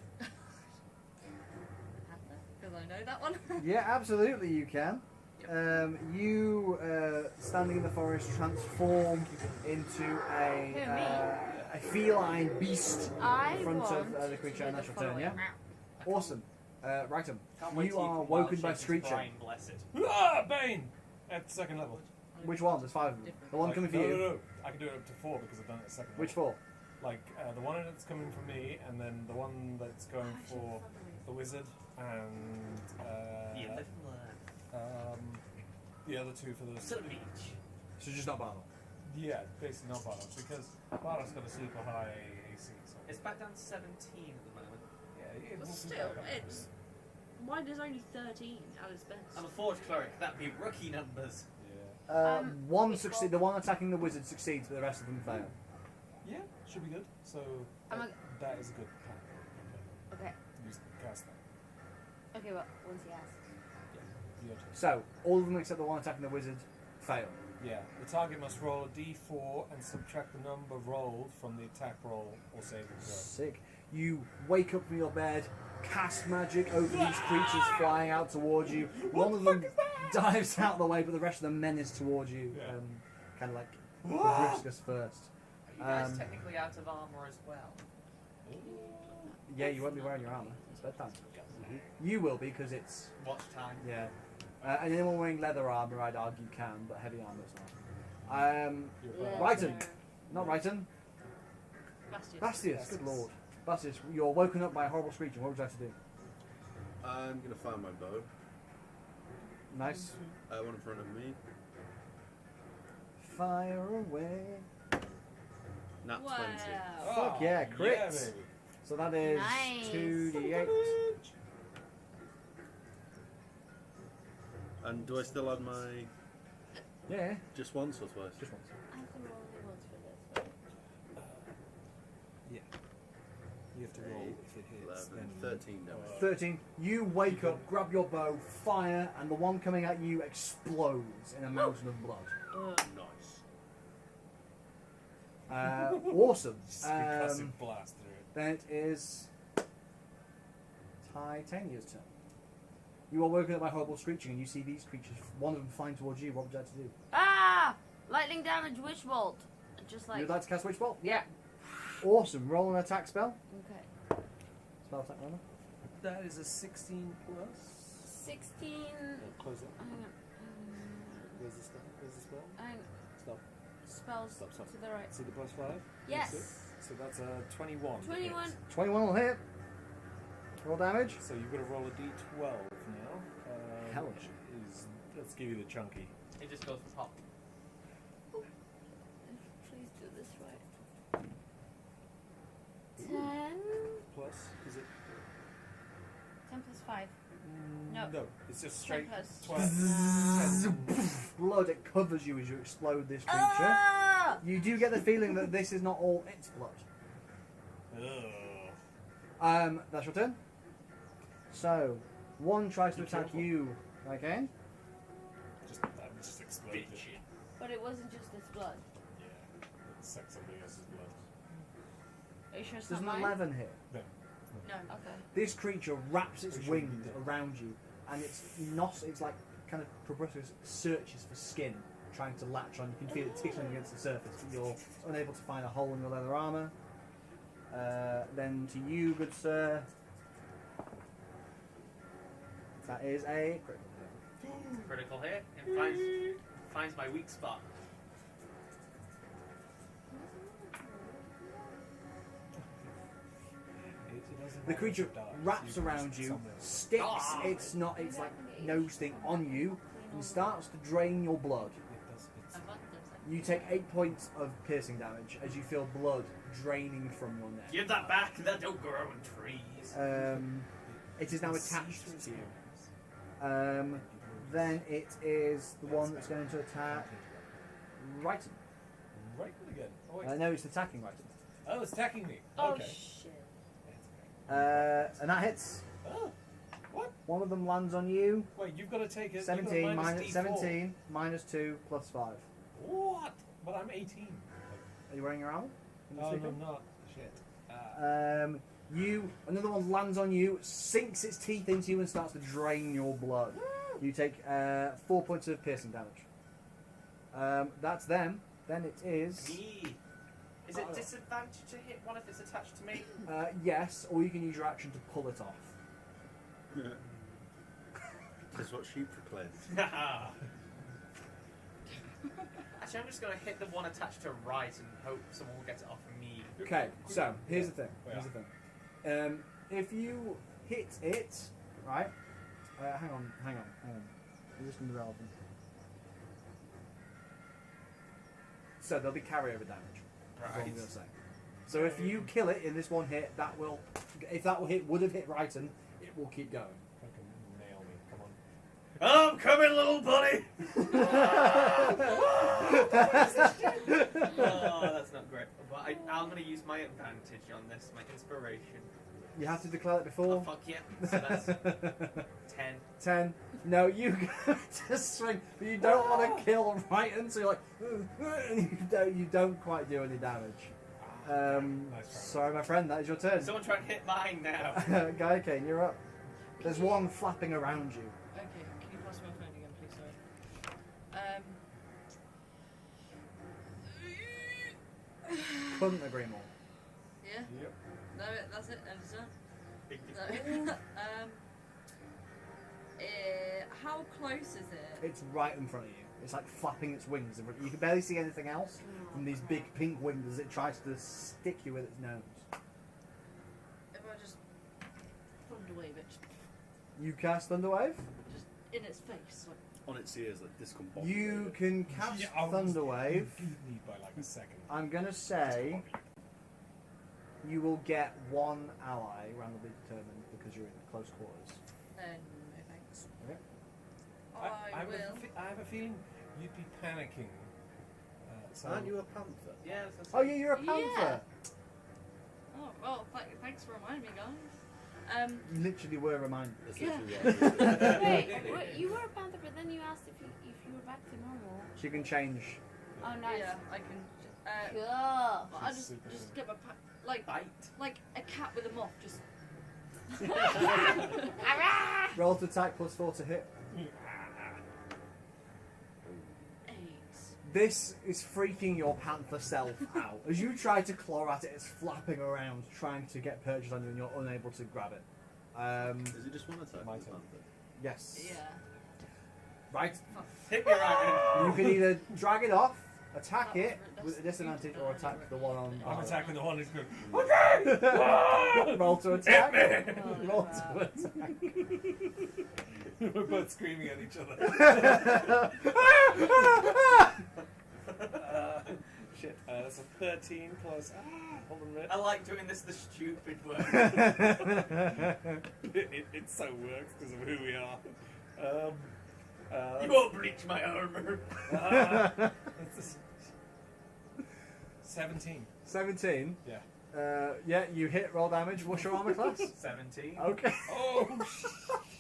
Because I know that one. Yeah, absolutely you can. You, standing in the forest, transform into a feline beast I in front want of the creature, to and do that's the your turn, yeah? following. Awesome. Rightum. Can't wait You till are can wild woken by shape his screeching. Brian Blessed. Ah, Bane! At second level. Which one? There's 5 of them. The one coming for you. No. I can do it up to 4 because I've done it at second Which level. 4? Like, the one that's coming from me, and then the one that's going for the wizard, and You live and learn. the other 2 for the... To the beach. So just not battle. Yeah, basically not Bardock, because Bardock's got a super high AC, so... It's back down to 17 at the moment. Yeah, it But will be still, back up. it's. Mine is only 13 at its best. I'm a forge cleric. That'd be rookie numbers. Yeah. One it's succeed. The one attacking the wizard succeeds, but the rest of them fail. Yeah, should be good. So, I'm that is a good plan. Okay. Use cast that. Okay, well, once he asks. Your turn. So, all of them except the one attacking the wizard fail. Yeah, the target must roll a d4 and subtract the number rolled from the attack roll or saving throw. Sick. You wake up from your bed, cast magic over these creatures flying out towards you. One of them dives out of the way, but the rest of them menace towards you. Yeah. Kind of like risk us first. Are you guys Um, technically out of armor as well? Yeah, you won't be wearing your armor. It's bedtime. You will be because it's Watch time. yeah. And anyone wearing leather armor, I'd argue can, but heavy armor is not. You're Yeah. fine. Ryton, not Ryton. Bastius. Bastius, good lord. Bastius, you're woken up by a horrible screeching. What would you like to do? I'm gonna find my bow. Nice. One in front of me. Fire away. Nat 20. Wow. Fuck yeah, crits. Yeah, baby. So that is Nice. 2d8. And do I still add my Yeah, just once or twice? just once. I can roll only once for this. Yeah. You have to roll if it hits. 11, Then 13 damage. 13. You wake up, grab your bow, fire, and the one coming at you explodes in a mountain of blood. Nice. Awesome. concussive blast through it. Then it is Titania's turn. You are woken up by horrible screeching, and you see these creatures, one of them flying towards you. What would you like to do? Ah! Lightning damage, witch bolt. just You like. would like to cast Witch Bolt? Yeah. Awesome. Roll an attack spell. Okay. Spell attack roller. That is a 16 plus. 16. Close it. Hang on. Where's the spell? Where's the spell? Hang on. Stop. Spells Stop, stop. to the right. See the plus 5? Yes. So that's a 21. to 21. hit. 21 will hit. Roll damage. So you've got to roll a d12 now. Hell Which is, let's give you the chunky. It just goes for pop. Please do this right. 10. Plus, is it? 10 plus 5. No. No, it's just 10 straight plus. 12. Blood, it covers you as you explode this creature. Ah! You do get the feeling that this is not all its blood. Ugh. That's your turn. So, one tries to Be attack careful. you again. Just exploded. But it wasn't just its blood. Yeah, it sucked somebody else's blood. Are you sure it's Does not an mine? 11 hit. No. Okay. This creature wraps its It shouldn't be wings dead. around you, and it's like kind of proboscis searches for skin, trying to latch on. You can feel it tickling against the surface, but you're unable to find a hole in your leather armour. Then to you, good sir. That is a critical hit. Critical hit and finds my weak spot. The creature wraps around you, sticks its like nose thing on you, and starts to drain your blood. You take 8 points of piercing damage as you feel blood draining from your neck. Give that back. That don't grow in trees. It is now attached to you. Then it is the one that's going to attack Righton. Right again. Oh, wait. No, it's attacking Righton. Oh, it's attacking me. Oh Okay. shit. And that hits. Oh, what? One of them lands on you. Wait, you've got to take it. 17 minus minus D4. 17 minus 2 plus 5. What? But I'm 18. Are you wearing your armor? In this Oh, no, vehicle? I'm not. Shit. Another one lands on you, sinks its teeth into you, and starts to drain your blood. You take 4 points of piercing damage. That's them. Then it is. Me. Is it disadvantage to hit one if it's attached to me? Yes, or you can use your action to pull it off. That's what she proclaimed. Actually, I'm just going to hit the one attached to right and hope someone will get it off of me. Okay, so here's the thing. If you hit it, right? Hang on. This is irrelevant. So there'll be carryover damage. That's what I'm Right. gonna say. So if you kill it in this one hit, if that would have hit Righton, it will keep going. Fucking nail me. Come on. I'm coming, little buddy! Oh, that's not great. But I'm going to use my advantage on this, my inspiration. You have to declare it Oh, before. fuck yeah. So that's 10. 10. No, you go to swing, but you don't want to kill Righton, so you're like, and you don't quite do any damage. Nice try. Sorry, my friend, that is your turn. Someone try and hit mine now. Guy Kane, you're up. There's one flapping around you. Okay, can you pass my phone again, please? Sorry. Couldn't agree more. Yeah? Yep. No, that's it. End of turn. Big No. How close is it? It's right in front of you. It's like flapping its wings. You can barely see anything else from these big pink wings as it tries to stick you with its nose. If I just thunderwave it, You cast Thunderwave. just in its face, like. On its ears, like discombobulated. You can cast Thunderwave. You beat me by like a second. I'm gonna say you will get one ally randomly determined because you're in close quarters. No thanks. Okay. I will. I have a feeling you'd be panicking. So Aren't you a panther? Yeah, that's Oh yeah, you're a Yeah. panther. Oh well, thanks for reminding me, guys. You literally were reminded. That's Yeah. literally what I Wait, you were a panther, but then you asked if you were back to normal. She can change. Oh, nice. Yeah, I can. Cool. Well, I She's just super just good. get my like bite. a cat with a moth, just. Arrah! Roll to attack +4 to hit. 8. This is freaking your panther self out. As you try to claw at it, it's flapping around, trying to get purchase on you, and you're unable to grab it. Is it just one attack? My the turn. panther? Yes. Yeah. Right. Hit me right You can either drag it off, attack That was it that's with a disadvantage, or attack the one on. I'm attacking the one who's going. Roll to attack. Holy Roll crap. to attack. We're both screaming at each other. Shit. That's a 13 plus. Hold on a minute. I like doing this the stupid way. It so works because of who we are. You won't breach my armor. It's 17. 17. Yeah. Yeah, you hit. Roll damage. What's your armor class? 17. Okay. Oh,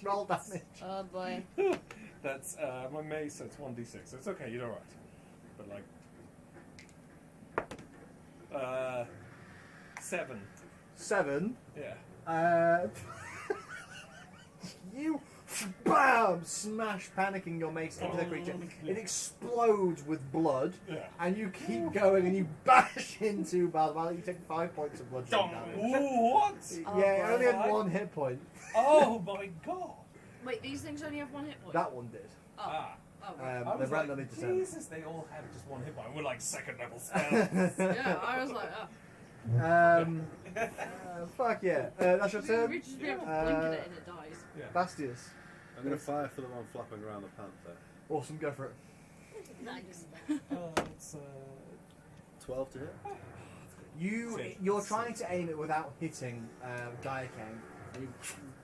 Roll damage. Oh boy. that's my mace. So it's 1d6. So it's okay. You're all right. But like, 7. 7. Yeah. You BAM! Smash panicking your mace into the creature. It explodes with blood, Yeah. and you keep going and you bash into Balval. You take 5 points of blood damage. Ooh, what? Yeah, it only had Five? 1 hit point. Oh my god. Wait, these things only have 1 hit point? That one did. Oh. Ah. Oh, right. I They're was randomly like, determined. Jesus, they all had just 1 hit point. We're like 2nd level spells. Yeah, I was like, oh. Fuck yeah. That's your We turn. just be able to blink at it and it dies. Yeah. Bastius. I'm going to fire for the one flapping around the panther. Awesome, go for it. Nice. It's 12 to hit. You're trying to aim it without hitting Gaiakang, and you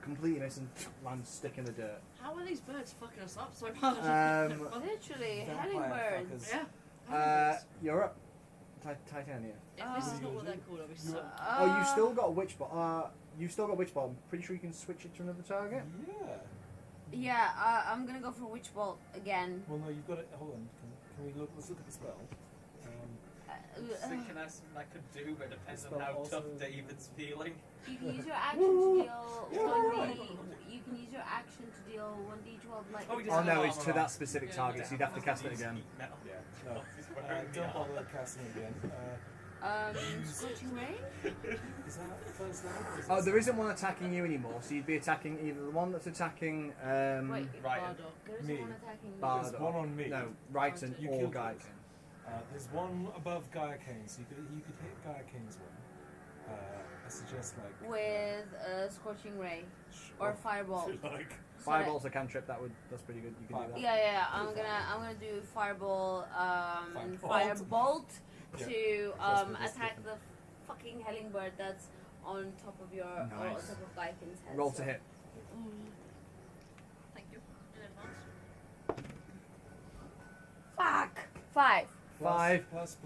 completely miss and land stick in the dirt. How are these birds fucking us up so much? Literally, Vampire hummingbirds. fuckers. Yeah. You're up. Titania. If this is not what they're called, I'll be so. Oh, you still got Witch Bolt. You've still got Witch Bolt. I'm pretty sure you can switch it to another target. Yeah. Yeah, I'm gonna go for Witch Bolt again. Well, no, you've got it. Hold on. Can we look? Let's look at the spell. Thinking that's something I could do, but it depends on Spell how also- tough David's feeling. You can use your action to deal Yeah, 1d. right. You can use your action to deal 1d12 like. Oh, he Oh doesn't no, have it's to armor that on. specific Yeah, target, so you'd have to cast it again. Metal. Yeah. No. He's wearing the Don't armor. bother casting it again. Scorching Ray. Is that first level? Or is Oh, it there isn't one attacking you anymore, so you'd be attacking either the one that's attacking Wait, Right. Bardock. there is Me. one attacking me. Bard. There's one on me. No, Righton You or killed Gaiakang. yours. There's one above Gaia King, so you could hit Gaia King's one. I suggest like With Scorching Ray or Fireball. if you like. Fireball's a cantrip. That's pretty good. You can do that. Yeah. I'm gonna do Fireball and Firebolt. Firebolt Yeah. to That's attack different. the fucking Hellingbird that's on top of your on Nice. top of Gaiakin's head. Roll so- to hit. Thank you in advance. Fuck. 5. 5. Plus,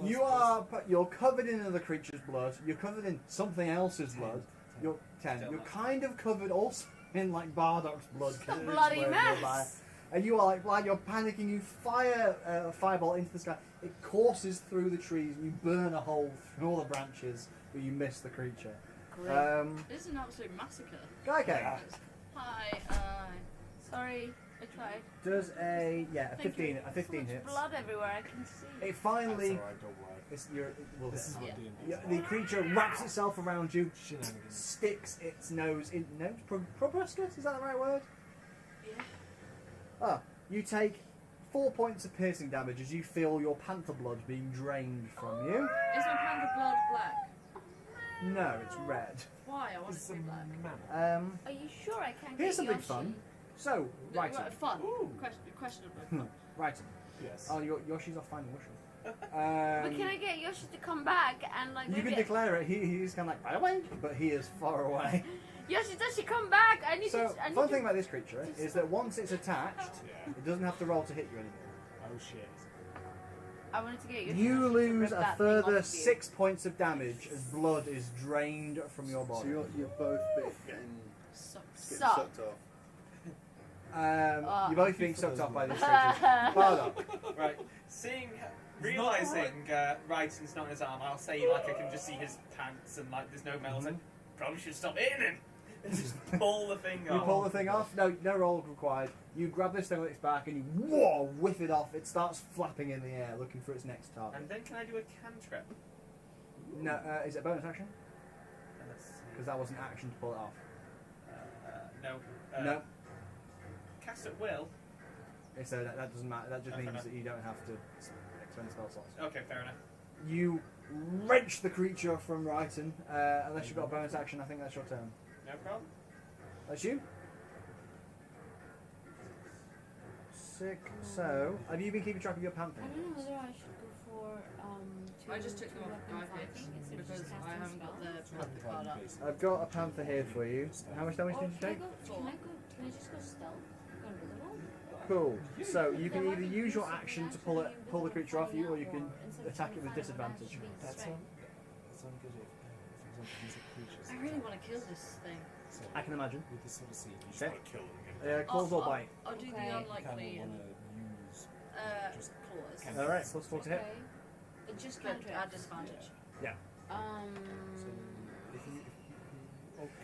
You're covered in other creature's blood. You're covered in something else's blood. You're 10. Still You're not. kind of covered also in like Bardock's blood. It's a 'cause it bloody exploded nearby. mess. And you are like, while you're panicking, you fire a fireball into the sky. It courses through the trees. You burn a hole through all the branches, but you miss the creature. Great. This is an absolute massacre. Gaiakang Yeah. Hi, Sorry, I tried. does a Thank 15. you. A 15 So much hits. blood everywhere. I can see. It That's finally. alright, don't worry. It will This is hit. what Yeah. D&D Yeah, is the like. creature wraps itself around you, Shenanigans. sticks its nose in. No, proboscis? Is that the right word? yeah. Ah, you take 4 points of piercing damage as you feel your panther blood being drained from you. Is my panda blood black? No, it's red. Why? I want it It's to a be black. mammal. Are you sure I can't Here's get something Yoshi? fun. So, right, Fun. Ooh. Questionable. right. Yes. Oh, Yoshi's off finding mushroom. But can I get Yoshi to come back and like You maybe can declare it. He's kind of like, by the way, but he is far away. Yoshi, does she come back? I need So, to. I need fun to... thing about this creature is that once it's attached, Yeah. it doesn't have to roll to hit you anymore. Oh shit. I wanted to get Yoshi. You to lose rip a that thing off further of you. 6 points of damage as blood is drained from your So body. you're both getting Sucks. Suck. sucked off. You're both being sucked off by this creature. Bardock. Right. Realizing Wrighton's not in his arm, I'll say like I can just see his pants and like there's no metal. Like, probably should stop hitting him. Just pull the thing You off. pull the thing off. No roll required. You grab this thing with its back and you whiff it off. It starts flapping in the air, looking for its next target. And then can I do a cantrip? No, is it a bonus action? Let's see. Because that was an action to pull it off. No. No, Cast at will. so that doesn't matter. That just Oh, fair means enough. that you don't have to expend spell slots. Okay, fair enough. You wrench the creature from Ryton. Unless you've got a bonus action, I think that's your turn. No problem. That's you. Sick. So, have you been keeping track of your panther? I don't know whether I should go for I just took two them off weapon guy fighting hits instead of because just I casting haven't got spells. the panther card up. I've got a panther here for you. How much damage Or did you can I take? go? Can I just go stealth? Go invisible? Cool. So you can There either might be use your useful action to reaction pull being the creature off you, or you invisible can instead of attack it with 25 of disadvantage. that should be That's strength. that's only good if, for example, these are creatures. I really want to kill this thing. So I can imagine. with this sort of scene, you just Okay. want to kill them. Claws or bite. I'll do Okay. the You kind unlikely of and want to use just claws. Can- All right, plus 4 to hit. Okay. It just But can't at disadvantage. So if you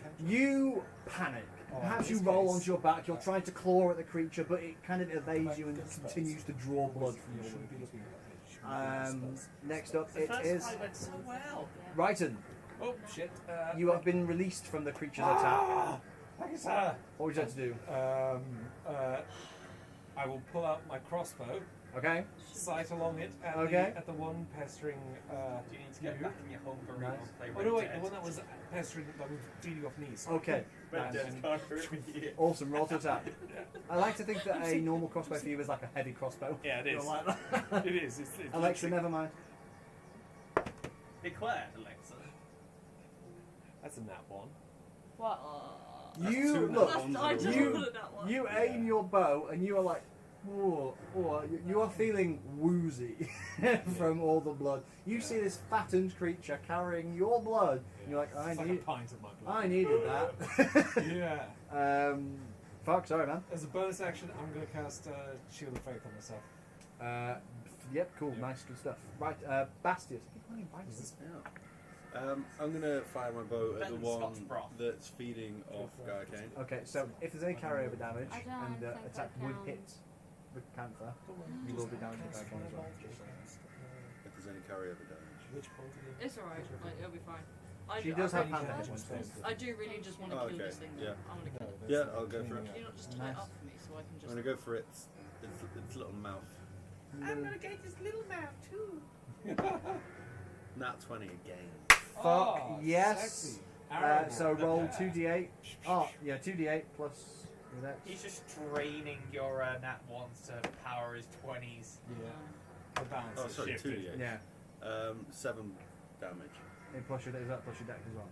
can't You panic. Oh, Perhaps in you this roll case- onto your back. You're trying to claw at the creature, but it kind of evades Like you and good spells. continues to draw blood from you your shouldn't be wounds. looking at it. You should be looking at spells. Next up, The it first is fight went so well. Ryton. Oh shit! You have been released from the creature's attack. Thank you, sir. What would you like to do? I will pull out my crossbow, Okay. sight along it at, Okay. the one pestering. Do you need to get back in your home for Nice. and play Oh Red no, wait, Dead? the one that was pestering, that was feeding off knees. Okay. Red and- Dead's and- gone for every year. Awesome. Roll to attack. I like to think that a normal crossbow for you is like a heavy crossbow. Yeah, it You is. know, like that. It is. It's Alexa, literally- never mind. Declare, Alexa. That's a nat one. What? You two look. nat ones I in a just row. put it that one. You aim your bow, and you are like, whoa, whoa. You are feeling woozy from all the blood. You see this fattened creature carrying your blood. And you're like, It's like a pint of my blood. I needed that. Yeah. Fuck, sorry, man. As a bonus action, I'm going to cast Shield of Faith on myself. Yep, cool, Yep. nice, good stuff. Right, Bastius. Keep calling him Bastius. I'm gonna fire my bow at the Ben one Scott's broth. that's feeding off Garcane. Okay, so if there's any carryover damage I don't and think attack I would can. hit the panther, you will be damaged by Garcane as well. If there's any carryover damage. Which point did you- It's alright, like, it'll be fine. She does have really panther damage. hit points. I do really just want to Oh, kill okay, this thing. yeah. I want to kill it. there's Yeah, the I'll go for cleaning Can you up. not just tie Nice. it up for me so I can I'm just... gonna go for its little mouth. I'm gonna get this little mouth too. Nat 20 again. Fuck, Oh, yes. sexy. So roll 2d8. Oh, yeah, 2d8 plus your dex. He's just draining your nat ones to power his 20s. Yeah. The balance Oh, is sorry, shifted. 2d8. Yeah, 7 damage. and plus your, is that plus your dex as well?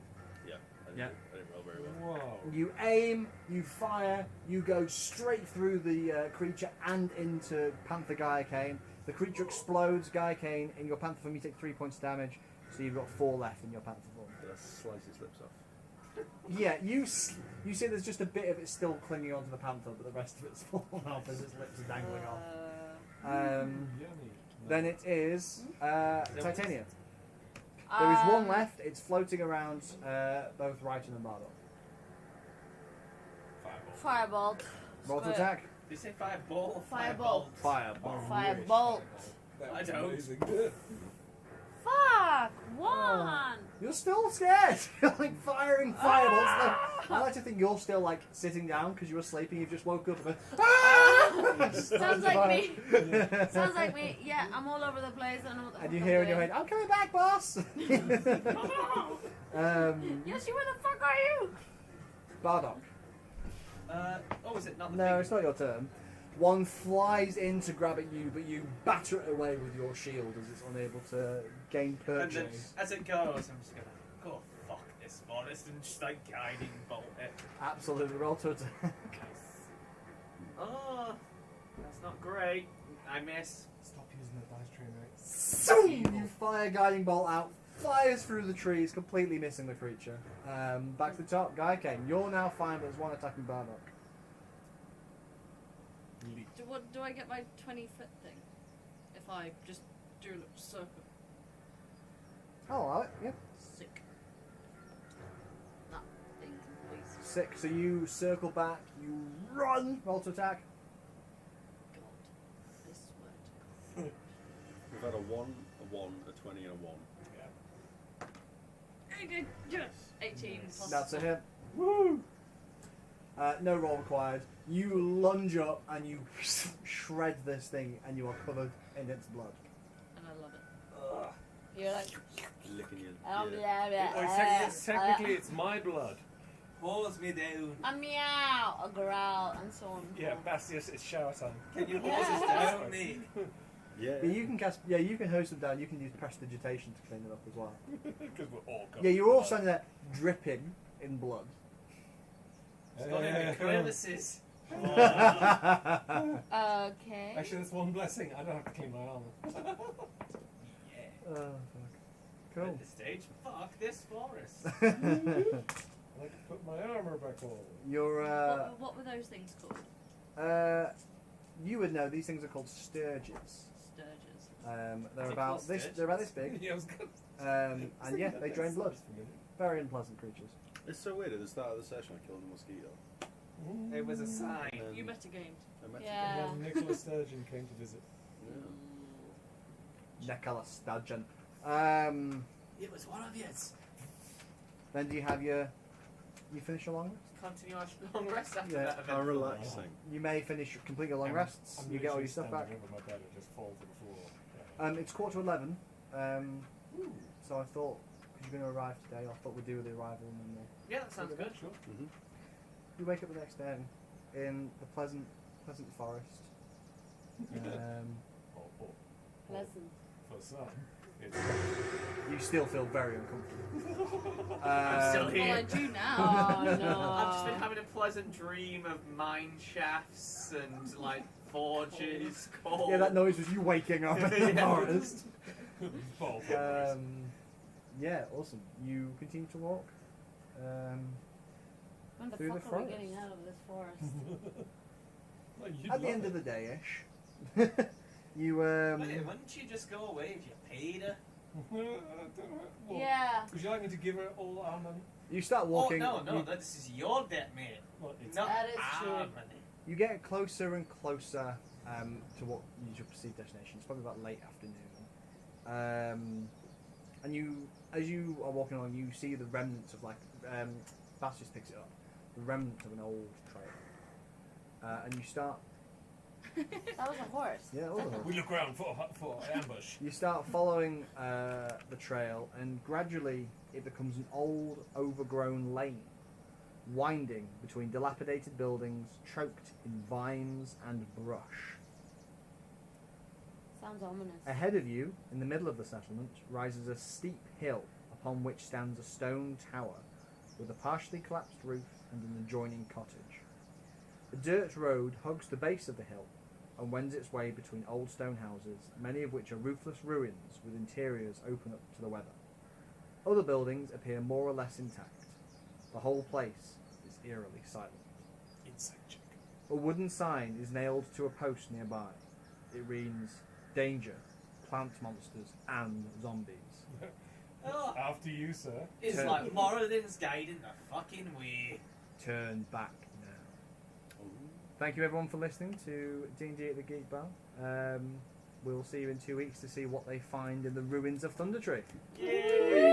Yeah. Yeah. I didn't roll very well. Whoa. You aim, you fire, you go straight through the creature and into Panther Gaiacane. The creature explodes, Gaiacane. In your Panther form, you take 3 points damage, so you've got 4 left in your Panther form. Did I slice its lips off? Yeah, you see there's just a bit of it still clinging onto the Panther, but the rest of it's fallen off as its lips are dangling off. Yummy. Then it is Titania. Um, There is one left, it's floating around both Ryton and Bardock. Fireball. Firebolt. Roll to Good. attack. Did you say firebolt or Firebolt. Fireball. Firebolt. That I was don't. amazing. Fuck! One! You're still scared. You're like firing fireballs. I like to think you're still like sitting down because you were sleeping. You've just woke up and Sounds like me. Sounds like me. Yeah, I'm all over the place. I don't know what the And fuck you I'm hear in your doing. head, "I'm coming back, boss." Yoshi, where the fuck are you? Bardock. Oh, is it not the No, big- it's not your turn. One flies in to grab at you, but you batter it away with your shield as it's unable to gain And then, purchase. as it goes, I'm just gonna go fuck this forest and just like guiding bolt it. Absolutely, roll to attack. Oh, that's not great. I miss. Stop using the dice train, mate. Zoom! You fire guiding bolt out, fires through the trees, completely missing the creature. Back to the top, Gaiacane. You're now fine, but there's one attacking Bardock. Do I get my 20-foot thing? If I just do a little circle. Oh, alright, yeah. Sick. That thing, please. sick. So you circle back, you run, roll to attack. God, I swear to We've had a 1, a 1, a 20, and a 1. God. 18 plus. That's a hit. Woo! No roll required. You lunge up and you shred this thing, and you are covered in its blood. And I love it. You're like, Licking your oh, ear. blah, blah, Well, technically, it's my blood. Pulls me down. A meow, a growl, and so on. Yeah, Bastius, it's shower time. Can you hold Yeah. us down, mate? Yeah. But you can cast. Yeah, you can hose them down. You can use prestidigitation to clean it up as well. Because we're all covered Yeah, you're in all blood. standing there dripping in blood. It's got any crevices. Okay. Actually, that's one blessing. I don't have to clean my armor. Yeah. Oh, fuck. At this stage, fuck this forest. I like to put my armor back on. You're. What were those things called? You would know these things are called sturges. Sturges. They're Is it about called this. sturges? They're about this big. Yeah, I was good. And yeah, they drain blood. Very unpleasant creatures. It's so weird. At the start of the session, I killed a mosquito. It was a sign. And You metagamed. I met Yeah. And then Nicholas Sturgeon came to visit. Yeah. Nicholas Sturgeon. It was one of yours. Then do you have your? You finish your long rest? Continue our long rest after Yeah. that event. How relaxing. You may finish complete your long I'm- rests. I'm You get all your literally stuff back. standing over my bed and just fall to the floor. It's 11:15. So I thought, because you're going to arrive today, I thought we'd do the arrival and then we'll. Yeah, that sounds good. Sure. Mm-hmm. You wake up the next day in the pleasant forest. Pleasant. For some, it's You still feel very uncomfortable. I'm still Um, here. Well, I do now. Oh no. I've just been having a pleasant dream of mine shafts and like forges, coal. Yeah, that noise was you waking up in the Yeah. forest. both. Yeah, awesome. You continue to walk. When the through fuck the are we forest. getting out of this forest? At the end of the day-ish, you Wait, wouldn't you just go away if you paid her? Yeah. Would you like me to give her all our money? you start walking. Oh, no, you- this is your debt, mate. Well, it's Not That is our true. money. You get closer and closer to what is your perceived destination. It's probably about late afternoon. And you, as you are walking along, you see the remnants of Bastius picks it up, the remnants of an old trail. And you start, That was a horse. yeah, all of We them. look around for ambush. You start following the trail, and gradually it becomes an old, overgrown lane, winding between dilapidated buildings, choked in vines and brush. Sounds ominous. Ahead of you, in the middle of the settlement, rises a steep hill upon which stands a stone tower with a partially collapsed roof and an adjoining cottage. A dirt road hugs the base of the hill and wends its way between old stone houses, many of which are roofless ruins with interiors open up to the weather. Other buildings appear more or less intact. The whole place is eerily silent. Inside check. A wooden sign is nailed to a post nearby. It reads, "Danger, plant monsters and zombies." Oh, After you, sir. it's Turn- like Moradin's guiding the fucking way. Turn back now. Thank you everyone for listening to D&D at the Geek Bar. We'll see you in 2 weeks to see what they find in the ruins of Thunder Tree. Yay!